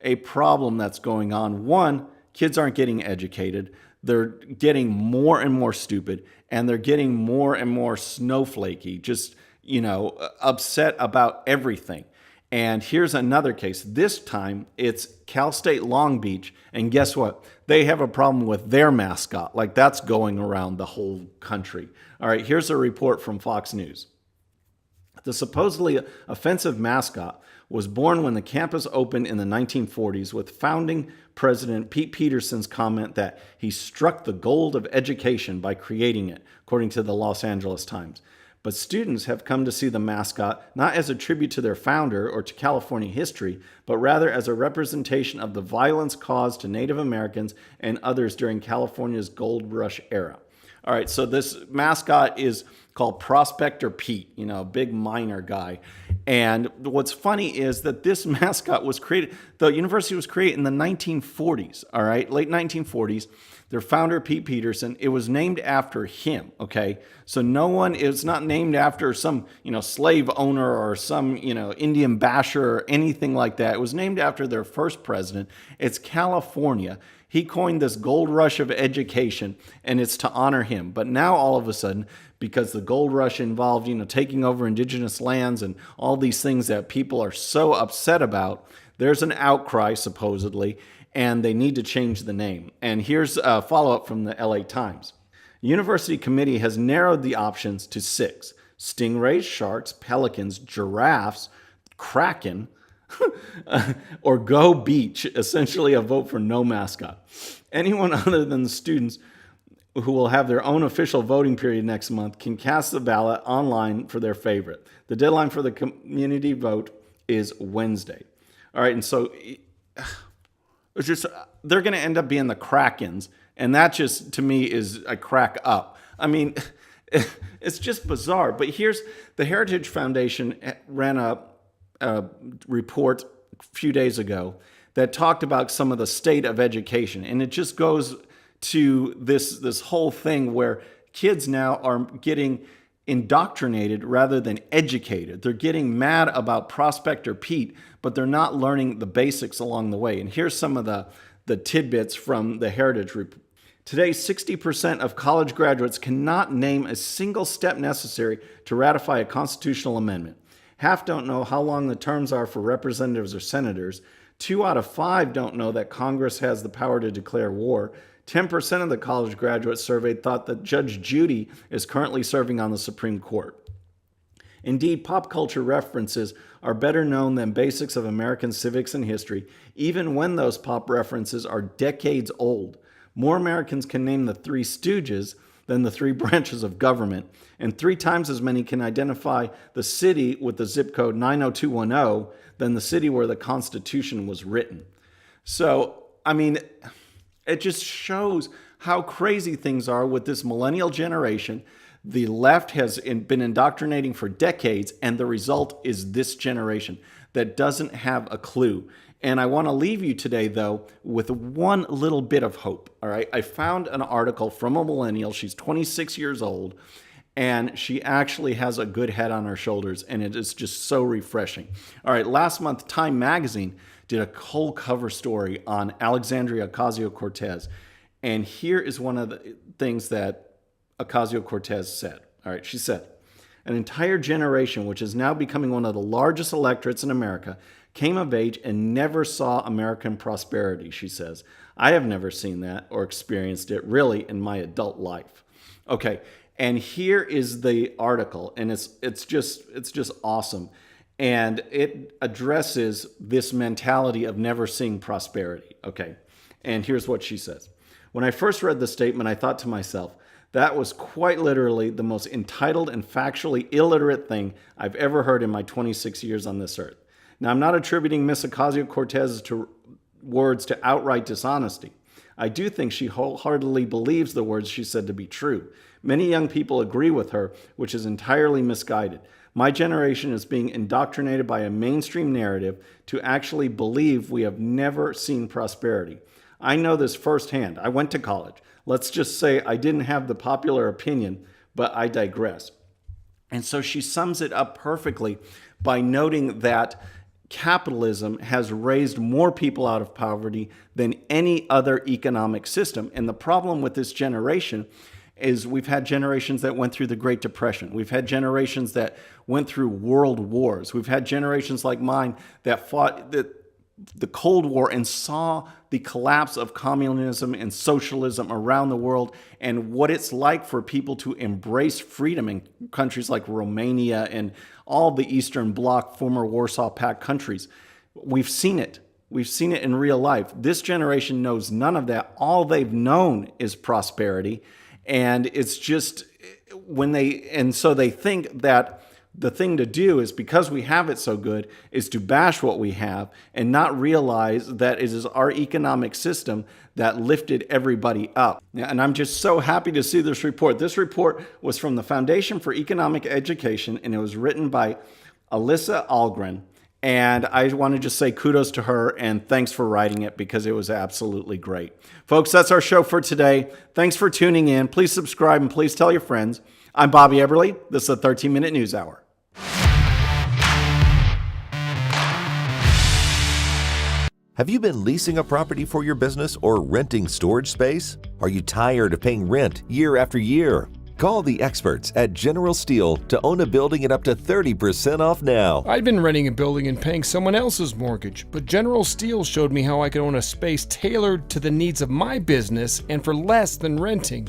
S13: a problem that's going on. One, kids aren't getting educated. They're getting more and more stupid, and they're getting more and more snowflakey, just, upset about everything. And here's another case. This time it's Cal State Long Beach, and guess what? They have a problem with their mascot. Like, that's going around the whole country. All right, here's a report from Fox News. The supposedly offensive mascot was born when the campus opened in the 1940s with founding president Pete Peterson's comment that he struck the gold of education by creating it, according to the Los Angeles Times. But students have come to see the mascot not as a tribute to their founder or to California history, but rather as a representation of the violence caused to Native Americans and others during California's gold rush era. All right, so this mascot is called Prospector Pete, a big miner guy. And what's funny is that this mascot was created, the university was created in the 1940s, all right, late 1940s. Their founder, Pete Peterson, it was named after him, okay? So it's not named after some, slave owner or some, Indian basher or anything like that. It was named after their first president. It's California. He coined this gold rush of education, and it's to honor him. But now all of a sudden, because the gold rush involved, taking over indigenous lands and all these things that people are so upset about, there's an outcry, supposedly, and they need to change the name. And here's a follow-up from the LA Times. The university committee has narrowed the options to 6: stingrays, sharks, pelicans, giraffes, kraken, or Go Beach, essentially a vote for no mascot. Anyone other than the students who will have their own official voting period next month can cast the ballot online for their favorite. The deadline for the community vote is Wednesday. All right, and so it's just, they're going to end up being the Krakens, and that just, to me, is a crack up. I mean, it's just bizarre. But here's, the Heritage Foundation ran a report a few days ago that talked about some of the state of education, and it just goes to this whole thing where kids now are getting indoctrinated rather than educated. They're getting mad about Prospector Pete, but they're not learning the basics along the way. And here's some of the tidbits from the Heritage report. Today, 60% of college graduates cannot name a single step necessary to ratify a constitutional amendment. Half don't know how long the terms are for representatives or senators. 2 out of 5 don't know that Congress has the power to declare war. 10% of the college graduates surveyed thought that Judge Judy is currently serving on the Supreme Court. Indeed, pop culture references are better known than basics of American civics and history, even when those pop references are decades old. More Americans can name the Three Stooges than the 3 branches of government, and 3 times as many can identify the city with the zip code 90210 than the city where the Constitution was written. So, I mean, it just shows how crazy things are with this millennial generation. The left has been indoctrinating for decades, and the result is this generation that doesn't have a clue. And I want to leave you today, though, with one little bit of hope. All right. I found an article from a millennial. She's 26 years old, and she actually has a good head on her shoulders, and it is just so refreshing. All right. Last month, Time Magazine did a whole cover story on Alexandria Ocasio-Cortez. And here is one of the things that Ocasio-Cortez said. All right. She said, an entire generation, which is now becoming one of the largest electorates in America, came of age and never saw American prosperity, she says. I have never seen that or experienced it really in my adult life. Okay, and here is the article, and it's just awesome. And it addresses this mentality of never seeing prosperity. Okay, and here's what she says. When I first read the statement, I thought to myself, that was quite literally the most entitled and factually illiterate thing I've ever heard in my 26 years on this earth. Now, I'm not attributing Miss Ocasio-Cortez's words to outright dishonesty. I do think she wholeheartedly believes the words she said to be true. Many young people agree with her, which is entirely misguided. My generation is being indoctrinated by a mainstream narrative to actually believe we have never seen prosperity. I know this firsthand. I went to college. Let's just say I didn't have the popular opinion, but I digress. And so she sums it up perfectly by noting that capitalism has raised more people out of poverty than any other economic system. And the problem with this generation is we've had generations that went through the Great Depression. We've had generations that went through world wars. We've had generations like mine that fought the Cold War and saw the collapse of communism and socialism around the world, and what it's like for people to embrace freedom in countries like Romania and all the Eastern Bloc, former Warsaw Pact countries. We've seen it. We've seen it in real life. This generation knows none of that. All they've known is prosperity. And it's just so they think that the thing to do is, because we have it so good, is to bash what we have and not realize that it is our economic system that lifted everybody up. And I'm just so happy to see this report. This report was from the Foundation for Economic Education, and it was written by Alyssa Algren. And I want to just say kudos to her and thanks for writing it, because it was absolutely great. Folks, that's our show for today. Thanks for tuning in. Please subscribe and please tell your friends. I'm Bobby Eberly. This is a 13-minute news hour.
S4: Have you been leasing a property for your business or renting storage space? Are you tired of paying rent year after year? Call the experts at General Steel to own a building at up to 30% off now.
S5: I'd been renting a building and paying someone else's mortgage, but General Steel showed me how I could own a space tailored to the needs of my business and for less than renting.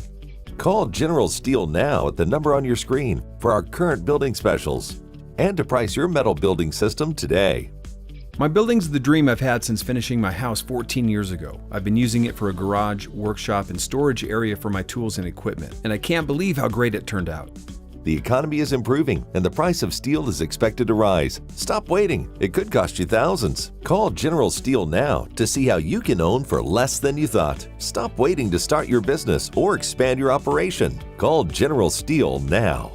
S4: Call General Steel now at the number on your screen for our current building specials and to price your metal building system today.
S6: My building's the dream I've had since finishing my house 14 years ago. I've been using it for a garage, workshop, and storage area for my tools and equipment, and I can't believe how great it turned out.
S4: The economy is improving and the price of steel is expected to rise. Stop waiting. It could cost you thousands. Call General Steel now to see how you can own for less than you thought. Stop waiting to start your business or expand your operation. Call General Steel now.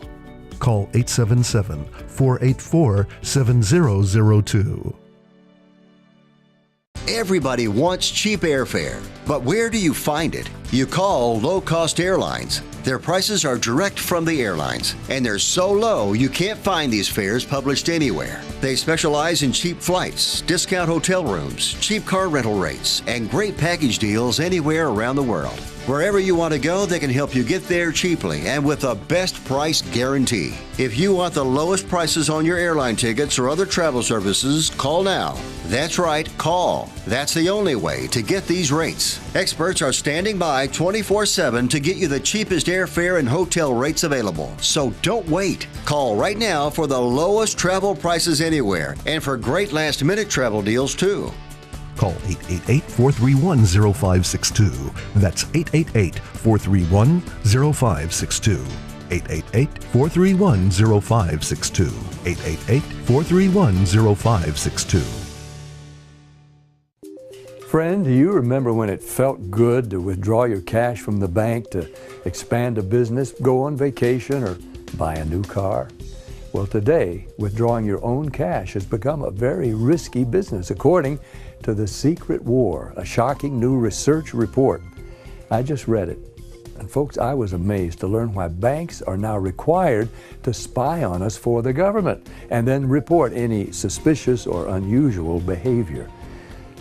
S8: Call 877-484-7002.
S7: Everybody wants cheap airfare, but where do you find it? You call low-cost airlines. Their prices are direct from the airlines, and they're so low you can't find these fares published anywhere. They specialize in cheap flights, discount hotel rooms, cheap car rental rates, and great package deals anywhere around the world. Wherever you want to go, they can help you get there cheaply and with a best price guarantee. If you want the lowest prices on your airline tickets or other travel services, call now. That's right, call. That's the only way to get these rates. Experts are standing by 24/7 to get you the cheapest airfare and hotel rates available. So don't wait. Call right now for the lowest travel prices anywhere and for great last-minute travel deals too.
S8: Call 888-431-0562. That's 888-431-0562. 888-431-0562. 888-431-0562.
S10: Friend, do you remember when it felt good to withdraw your cash from the bank to expand a business, go on vacation, or buy a new car? Well, today, withdrawing your own cash has become a very risky business, according to The Secret War, a shocking new research report. I just read it. And folks, I was amazed to learn why banks are now required to spy on us for the government and then report any suspicious or unusual behavior.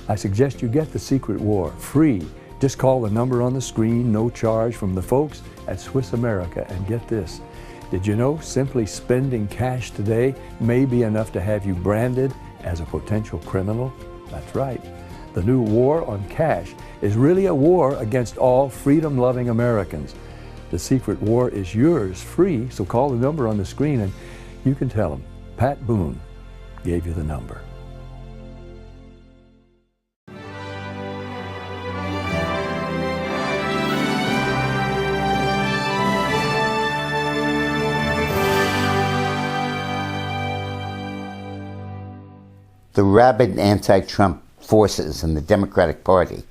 S10: I suggest you get The Secret War free. Just call the number on the screen, no charge, from the folks at Swiss America. And get this, did you know simply spending cash today may be enough to have you branded as a potential criminal? That's right. The new war on cash is really a war against all freedom-loving Americans. The Secret War is yours free, so call the number on the screen and you can tell them Pat Boone gave you the number.
S17: The rabid anti-Trump forces in the Democratic Party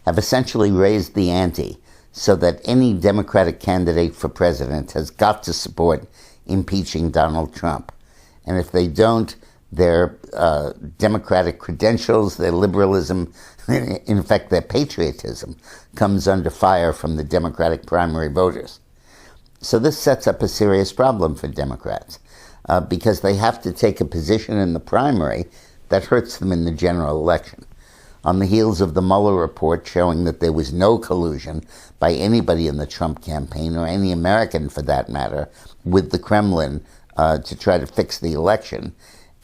S17: have essentially raised the ante so that any Democratic candidate for president has got to support impeaching Donald Trump. And if they don't, their Democratic credentials, their liberalism, in fact, their patriotism, comes under fire from the Democratic primary voters. So this sets up a serious problem for Democrats because they have to take a position in the primary that hurts them in the general election. On the heels of the Mueller report showing that there was no collusion by anybody in the Trump campaign, or any American for that matter, with the Kremlin to try to fix the election,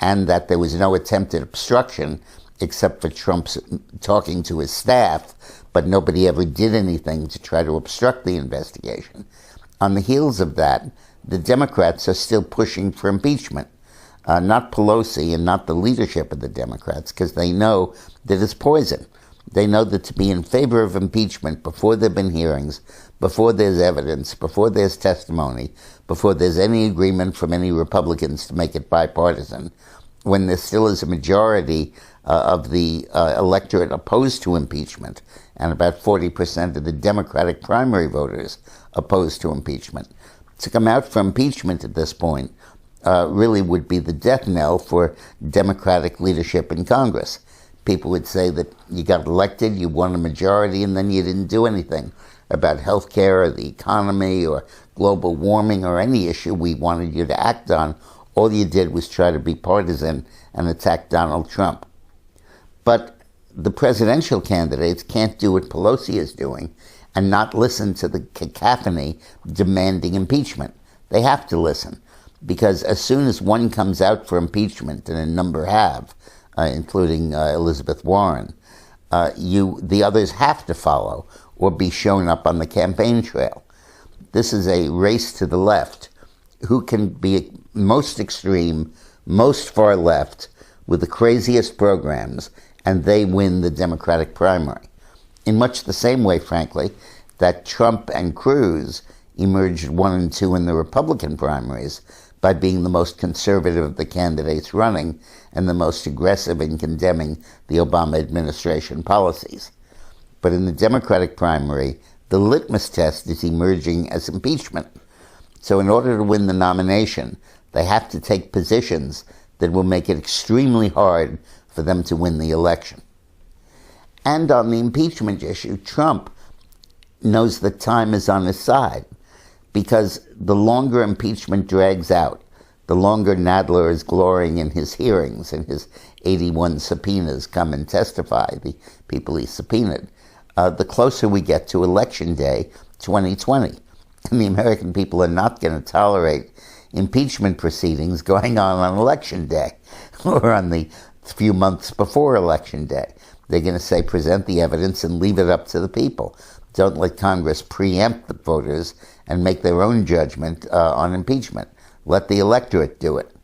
S17: and that there was no attempt at obstruction except for Trump's talking to his staff, but nobody ever did anything to try to obstruct the investigation. On the heels of that, the Democrats are still pushing for impeachment. Not Pelosi and not the leadership of the Democrats, because they know that it's poison. They know that to be in favor of impeachment before there have been hearings, before there's evidence, before there's testimony, before there's any agreement from any Republicans to make it bipartisan, when there still is a majority of the electorate opposed to impeachment, and about 40% of the Democratic primary voters opposed to impeachment. To come out for impeachment at this point really would be the death knell for Democratic leadership in Congress. People would say that you got elected, you won a majority, and then you didn't do anything about health care or the economy or global warming or any issue we wanted you to act on. All you did was try to be partisan and attack Donald Trump. But the presidential candidates can't do what Pelosi is doing and not listen to the cacophony demanding impeachment. They have to listen, because as soon as one comes out for impeachment, and a number have, including Elizabeth Warren, the others have to follow or be shown up on the campaign trail. This is a race to the left. Who can be most extreme, most far left, with the craziest programs, and they win the Democratic primary. In much the same way, frankly, that Trump and Cruz emerged 1 and 2 in the Republican primaries by being the most conservative of the candidates running and the most aggressive in condemning the Obama administration policies. But in the Democratic primary, the litmus test is emerging as impeachment. So in order to win the nomination, they have to take positions that will make it extremely hard for them to win the election. And on the impeachment issue, Trump knows that time is on his side. because the longer impeachment drags out, the longer Nadler is glorying in his hearings and his 81 subpoenas come and testify, the people he subpoenaed, the closer we get to Election Day 2020. And the American people are not going to tolerate impeachment proceedings going on Election Day or on the few months before Election Day. They're going to say, present the evidence and leave it up to the people. Don't let Congress preempt the voters and make their own judgment on impeachment. Let the electorate do it.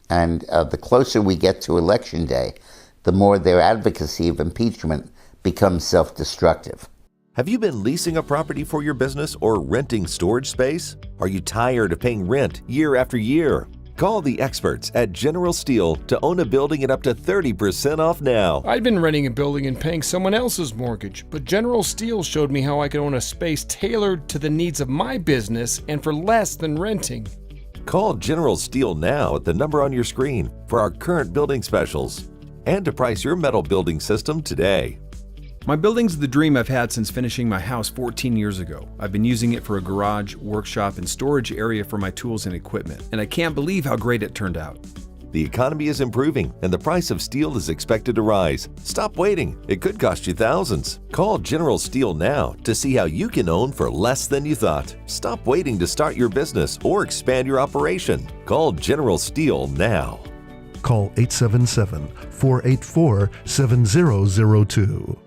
S17: And the closer we get to Election Day, the more their advocacy of impeachment becomes self-destructive.
S4: Have you been leasing a property for your business or renting storage space? Are you tired of paying rent year after year? Call the experts at General Steel to own a building at up to 30% off now.
S5: I'd been renting a building and paying someone else's mortgage, but General Steel showed me how I could own a space tailored to the needs of my business and for less than renting.
S4: Call General Steel now at the number on your screen for our current building specials and to price your metal building system today.
S6: My building's the dream I've had since finishing my house 14 years ago. I've been using it for a garage, workshop, and storage area for my tools and equipment, and I can't believe how great it turned out.
S4: The economy is improving and the price of steel is expected to rise. Stop waiting. It could cost you thousands. Call General Steel now to see how you can own for less than you thought. Stop waiting to start your business or expand your operation. Call General Steel now.
S8: Call 877-484-7002.